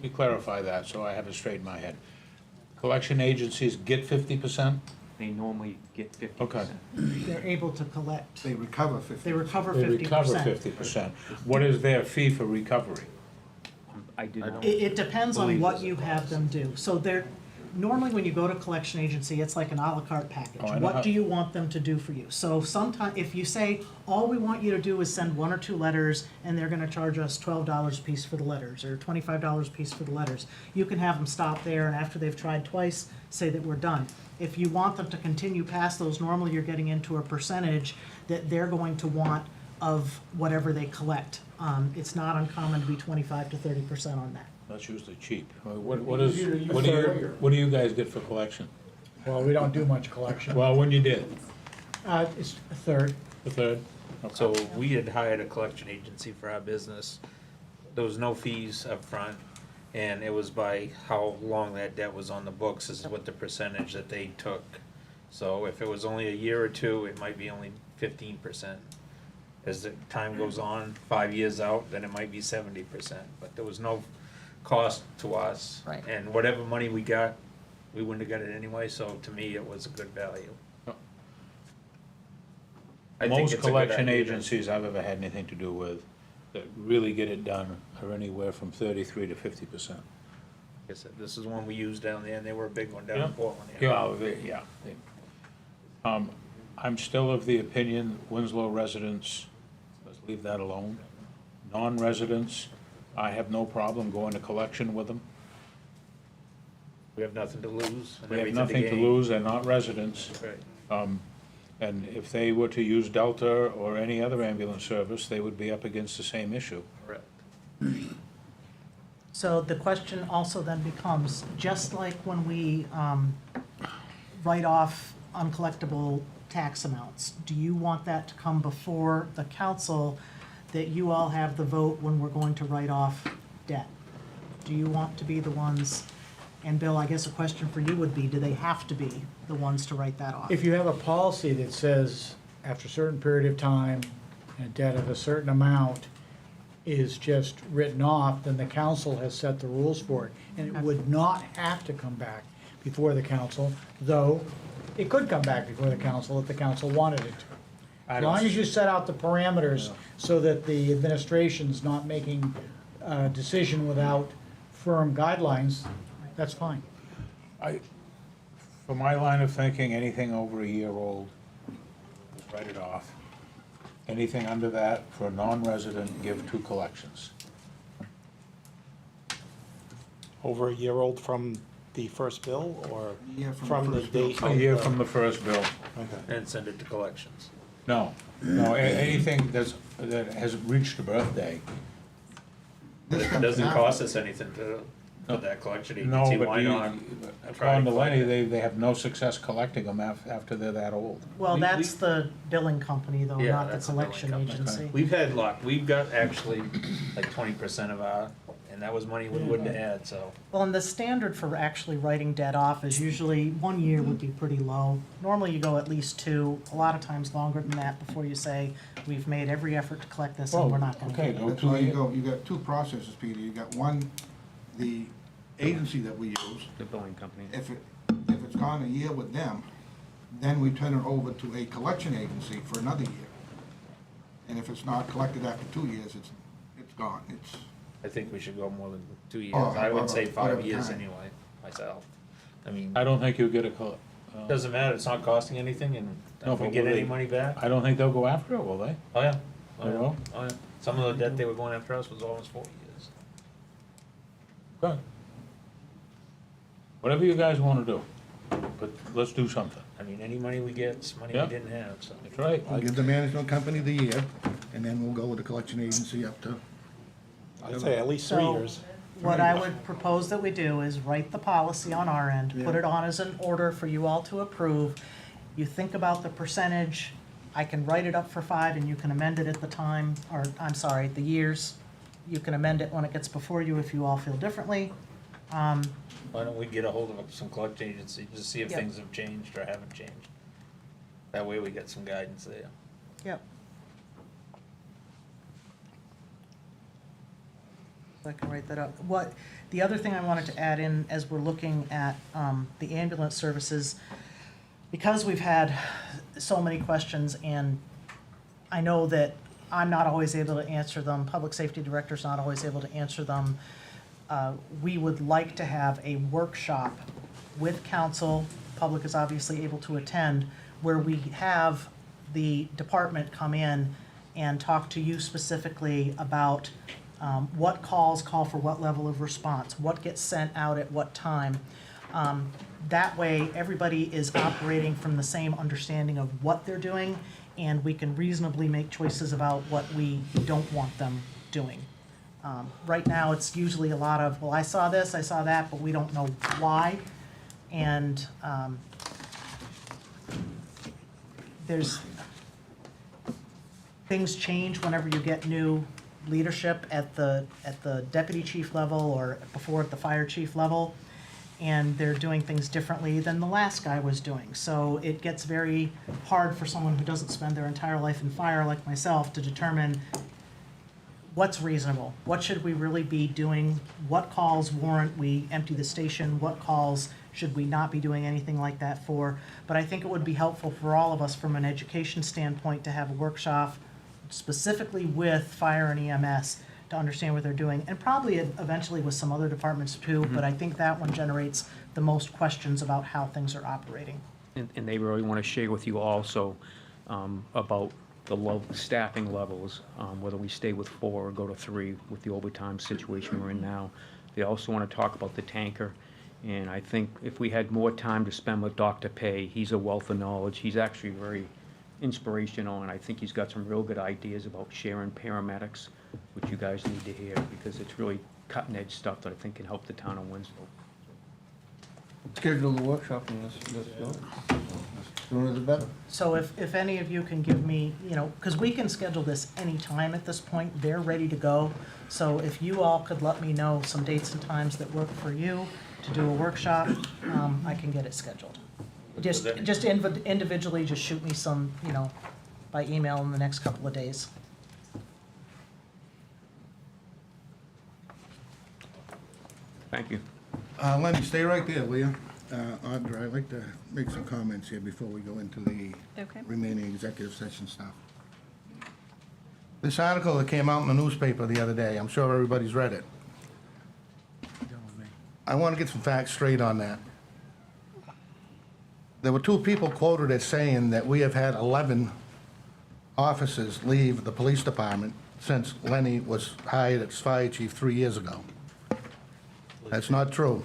me clarify that so I have it straight in my head. Collection agencies get 50%? They normally get 50%. Okay. They're able to collect. They recover 50. They recover They 50%. recover 50%. What is their fee for recovery? I did not. It depends on what you have them do. So they're, normally when you go to collection agency, it's like an à la carte package. Oh, I know What how- do you want them to do for you? So sometimes, if you say, all we want you to do is send 1 or 2 letters, and they're gonna charge us $12 a piece for the letters, or $25 a piece for the letters, you can have them stop there, and after they've tried twice, say that we're done. If you want them to continue past those, normally you're getting into a percentage that they're going to want of whatever they collect. It's not uncommon to be 25 to 30% on that. That's usually cheap. What do you guys get for collection? Well, we don't do much collection. Well, when you did? It's a third. The third? So we had hired a collection agency for our business. There was no fees up front, and it was by how long that debt was on the books is what the percentage that they took. So if it was only a year or 2, it might be only 15%. As the time goes on, 5 years out, then it might be 70%. But there was no cost to us. Right. And whatever money we got, we wouldn't have got it anyway, so to me, it was a good value. I think Most it's a good collection idea. agencies I've ever had anything to do with that really get it done are anywhere from 33 to 50%. Like I said, this is one we used down there, and they were a big one down Yeah. in Portland. Yeah. I'm still of the opinion, Winslow residents, let's leave that alone. Non-residents, I have no problem going to collection with them. We have nothing to lose and We have everything nothing to gain. lose, they're not residents. Right. And if they were to use Delta or any other ambulance service, they would be up against the same issue. Correct. So the question also then becomes, just like when we write off uncollectible tax amounts, do you want that to come before the council, that you all have the vote when we're going to write off debt? Do you want to be the ones, and Bill, I guess a question for you would be, do they have to be the ones to write that off? If you have a policy that says after a certain period of time, a debt of a certain amount is just written off, then the council has set the rules for it. And it would not have to come back before the council, though it could come back before the council if the council wanted it to. As long as you set out the parameters so that the administration's not making a decision without firm guidelines, that's fine. For my line of thinking, anything over a year old, just write it off. Anything under that, for a non-resident, give to collections. Over a year old from the first bill, or Yeah, from from the the first bill. date? A year from the first bill. Okay. And send it to collections. No, anything that has reached a birthday. But if it doesn't cost us anything to put that collection agency, No, but why not? according to Lenny, they have no success collecting them after they're that old. Well, We- that's the billing company though, Yeah, not the that's the billing collection company. agency. We've had luck. We've got actually like 20% of our, and that was money we wouldn't have had, so. Well, and the standard for actually writing debt off is usually 1 year would be pretty low. Normally you go at least 2, a lot of times longer than that before you say, we've made every effort to collect this and we're not gonna okay, get it. go That's to why you the, go, you got two processes, Peter. You got one, the agency that we use, The billing company. if it's gone a year with them, then we turn it over to a collection agency for another year. And if it's not collected after 2 years, it's gone. I think we should go more than 2 years. Oh, I would say 5 whatever years time. anyway, myself. I mean, I don't think you'll get a, doesn't matter, it's not costing anything, and No, if we but get will any they- money back, I don't think they'll go after it, will they? oh yeah. They will? Oh yeah. Some of the debt they were going after us was almost 4 years. Good. Whatever you guys wanna do, but let's do something. I mean, any money we get is money Yeah. we didn't have, so. That's right. We'll give the management company the year, and then we'll go with the collection agency up to. I'd say at least 3 So, years. what I would propose that we do is write the policy on our end, put it on as an order for you all to approve. You think about the percentage, I can write it up for 5 and you can amend it at the time, or, I'm sorry, the years. You can amend it when it gets before you if you all feel differently. Why don't we get a hold of some collection agency, just see if Yep. things have changed or haven't changed? That way we get some guidance there. Yep. I can write that up. The other thing I wanted to add in as we're looking at the ambulance services, because we've had so many questions, and I know that I'm not always able to answer them, public safety director's not always able to answer them, we would like to have a workshop with council, public is obviously able to attend, where we have the department come in and talk to you specifically about what calls call for what level of response, what gets sent out at what time. That way, everybody is operating from the same understanding of what they're doing, and we can reasonably make choices about what we don't want them doing. Right now, it's usually a lot of, well, I saw this, I saw that, but we don't know why. And things change whenever you get new leadership at the deputy chief level or before at the fire chief level, and they're doing things differently than the last guy was doing. So it gets very hard for someone who doesn't spend their entire life in fire like myself to determine what's reasonable, what should we really be doing, what calls warrant we empty the station, what calls should we not be doing anything like that for. But I think it would be helpful for all of us from an education standpoint to have a workshop specifically with fire and EMS to understand what they're doing, and probably eventually with some other departments too, but I think that one generates the most questions about how things are operating. And they really want to share with you also about the staffing levels, whether we stay with 4 or go to 3 with the overtime situation we're in now. They also want to talk about the tanker, and I think if we had more time to spend with Dr. Pay, he's a wealth of knowledge. He's actually very inspirational, and I think he's got some real good ideas about sharing paramedics, which you guys need to hear, because it's really cutting-edge stuff that I think can help the town of Winslow. Schedule the workshop and let's go. Sooner the better. So if any of you can give me, you know, because we can schedule this anytime at this point, they're ready to go. So if you all could let me know some dates and times that work for you to do a workshop, I can get it scheduled. Just individually, just shoot me some, you know, by email in the next couple of days. Thank you. Lenny, stay right there, will you? Audra, I'd like to make some comments here before we go into the Okay. remaining executive session stuff. This article that came out in the newspaper the other day, I'm sure everybody's read it. I want to get some facts straight on that. There were two people quoted as saying that we have had 11 officers leave the police department since Lenny was hired as fire chief 3 years ago. That's not true.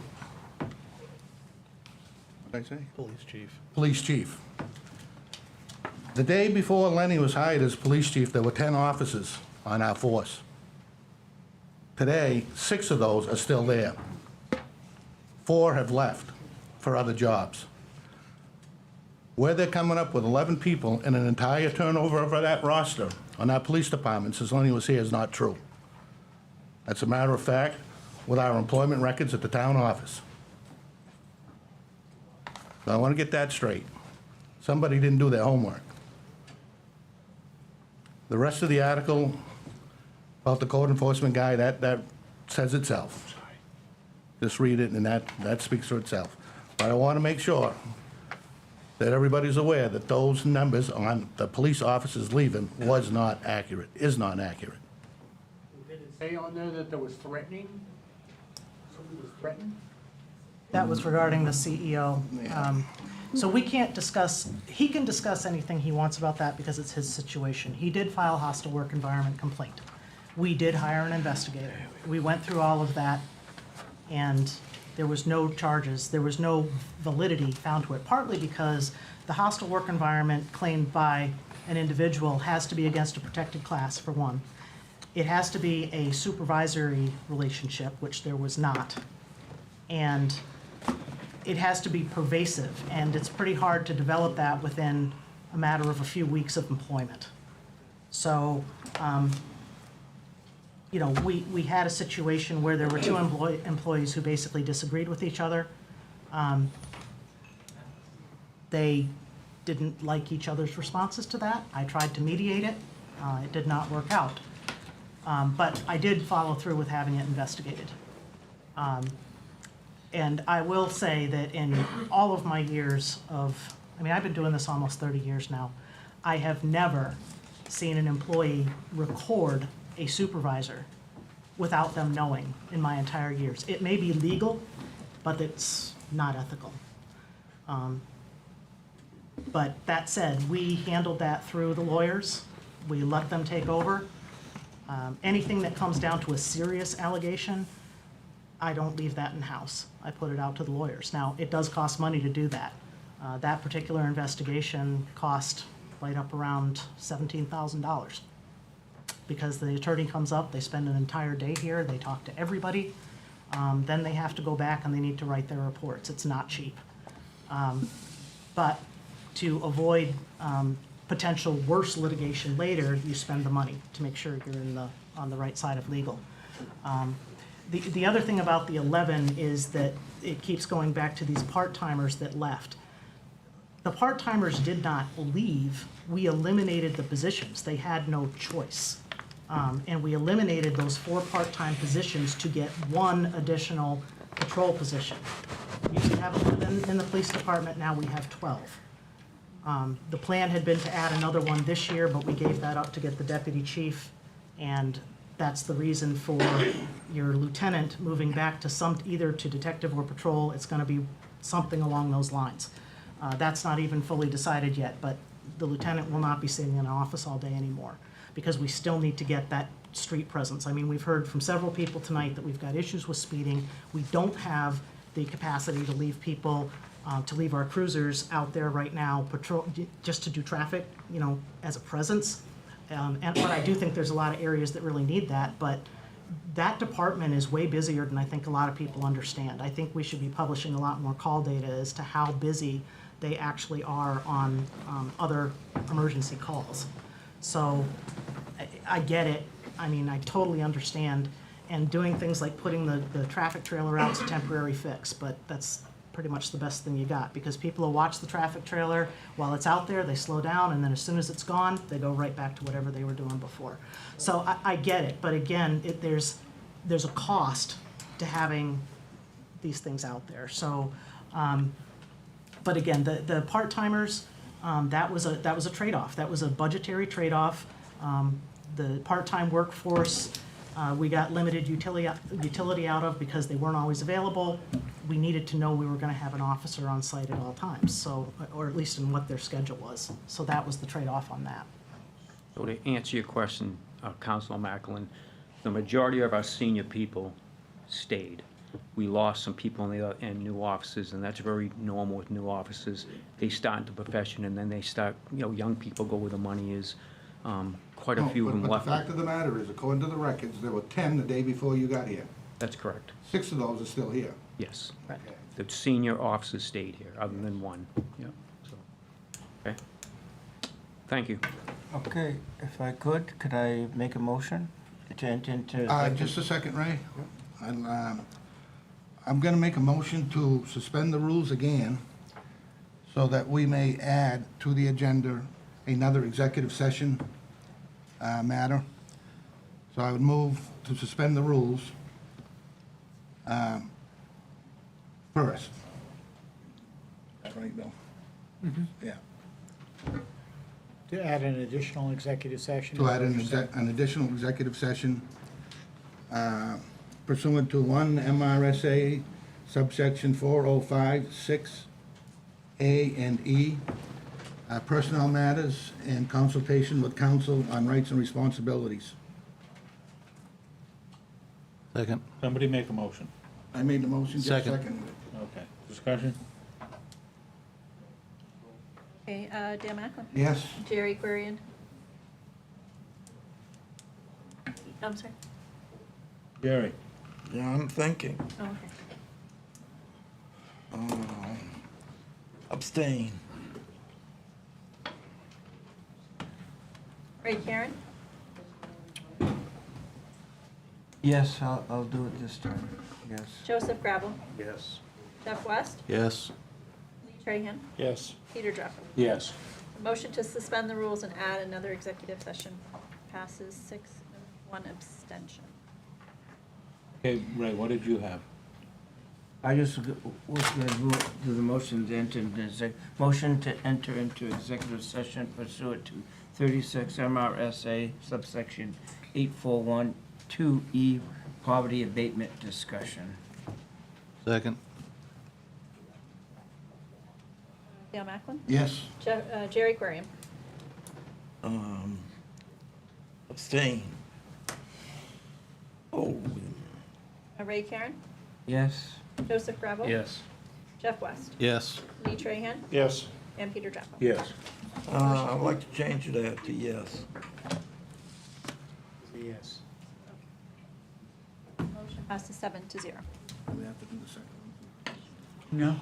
What'd I say? Police chief. Police chief. The day before Lenny was hired as police chief, there were 10 officers on our force. Today, 6 of those are still there. 4 have left for other jobs. Where they're coming up with 11 people and an entire turnover of that roster on our police department since Lenny was here is not true. That's a matter of fact with our employment records at the town office. So I want to get that straight. Somebody didn't do their homework. The rest of the article about the code enforcement guy, that says itself. Just read it and that speaks for itself. But I want to make sure that everybody's aware that those numbers on the police officers leaving was not accurate, is not accurate. Did it say on there that there was threatening? Somebody was threatened? That was regarding the CEO. So we can't discuss, he can discuss anything he wants about that because it's his situation. He did file a hostile work environment complaint. We did hire an investigator. We went through all of that, and there was no charges, there was no validity found to it, partly because the hostile work environment claimed by an individual has to be against a protected class, for one. It has to be a supervisory relationship, which there was not. And it has to be pervasive, and it's pretty hard to develop that within a matter of a few weeks of employment. So, you know, we had a situation where there were two employees who basically disagreed with each other. They didn't like each other's responses to that. I tried to mediate it. It did not work out. But I did follow through with having it investigated. And I will say that in all of my years of, I mean, I've been doing this almost 30 years now, I have never seen an employee record a supervisor without them knowing in my entire years. It may be legal, but it's not ethical. But that said, we handled that through the lawyers. We let them take over. Anything that comes down to a serious allegation, I don't leave that in-house. I put it out to the lawyers. Now, it does cost money to do that. That particular investigation cost right up around $17,000. Because the attorney comes up, they spend an entire day here, they talk to everybody, then they have to go back and they need to write their reports. It's not cheap. But to avoid potential worse litigation later, you spend the money to make sure you're on the right side of legal. The other thing about the 11 is that it keeps going back to these part-timers that left. The part-timers did not leave. We eliminated the positions. They had no choice. And we eliminated those 4 part-time positions to get 1 additional patrol position. We used to have 11 in the police department, now we have 12. The plan had been to add another one this year, but we gave that up to get the deputy chief, and that's the reason for your lieutenant moving back to either to detective or patrol. It's gonna be something along those lines. That's not even fully decided yet, but the lieutenant will not be sitting in an office all day anymore, because we still need to get that street presence. I mean, we've heard from several people tonight that we've got issues with speeding. We don't have the capacity to leave people to leave our cruisers out there right now, patrol, just to do traffic, you know, as a presence. But I do think there's a lot of areas that really need that, but that department is way busier than I think a lot of people understand. I think we should be publishing a lot more call data as to how busy they actually are on other emergency calls. So I get it. I mean, I totally understand. And doing things like putting the traffic trailer out is a temporary fix, but that's pretty much the best thing you got, because people will watch the traffic trailer while it's out there, they slow down, and then as soon as it's gone, they go right back to whatever they were doing before. So I get it, but again, there's a cost to having these things out there. So, but again, the part-timers, that was a trade-off. That was a budgetary trade-off. The part-time workforce, we got limited utility out of because they weren't always available. We needed to know we were gonna have an officer on site at all times, so, or at least in what their schedule was. So that was the trade-off on that. So to answer your question, Councilor Macklin, the majority of our senior people stayed. We lost some people in new offices, and that's very normal with new offices. They start into the profession, and then they start, you know, young people go where the money is. Quite a few of them But left. the fact of the matter is, according to the records, there were 10 the day before you got here. That's correct. 6 of those are still here. Yes. The senior officers stayed here, other than one. Yeah. So, okay. Thank you. Okay, if I could I make a motion to enter into? Just a second, Ray. I'm gonna make a motion to suspend the rules again so that we may add to the agenda another executive session matter. So I would move to suspend the rules first. That's right, Bill? Yeah. To add an additional executive session? To add an additional executive session pursuant to 1 MRSA subsection 4056 A and E, personnel matters and consultation with counsel on rights and responsibilities. Second. Somebody make a motion. I made the motion, just Second. seconded it. Okay, discussion? Okay, Dan Macklin? Yes. Jerry Querian? I'm sorry. Jerry? Yeah, I'm thinking. Oh, okay. Abstain. Ray Karen? Yes, I'll do it this time, yes. Joseph Gravel? Yes. Jeff West? Yes. Lee Trahan? Yes. Peter Drucker? Yes. Motion to suspend the rules and add another executive session passes 6 and 1 abstention. Okay, Ray, what did you have? I just was going to do the motion to enter into executive session pursuant to 36 MRSA subsection 8412E, poverty abatement discussion. Second. Dale Macklin? Yes. Jerry Querian? Abstain. Oh. Ray Karen? Yes. Joseph Gravel? Yes. Jeff West? Yes. Lee Trahan? Yes. And Peter Drucker? Yes. I'd like to change that to yes. Yes. Motion passes 7-0. We have to do the second one. No?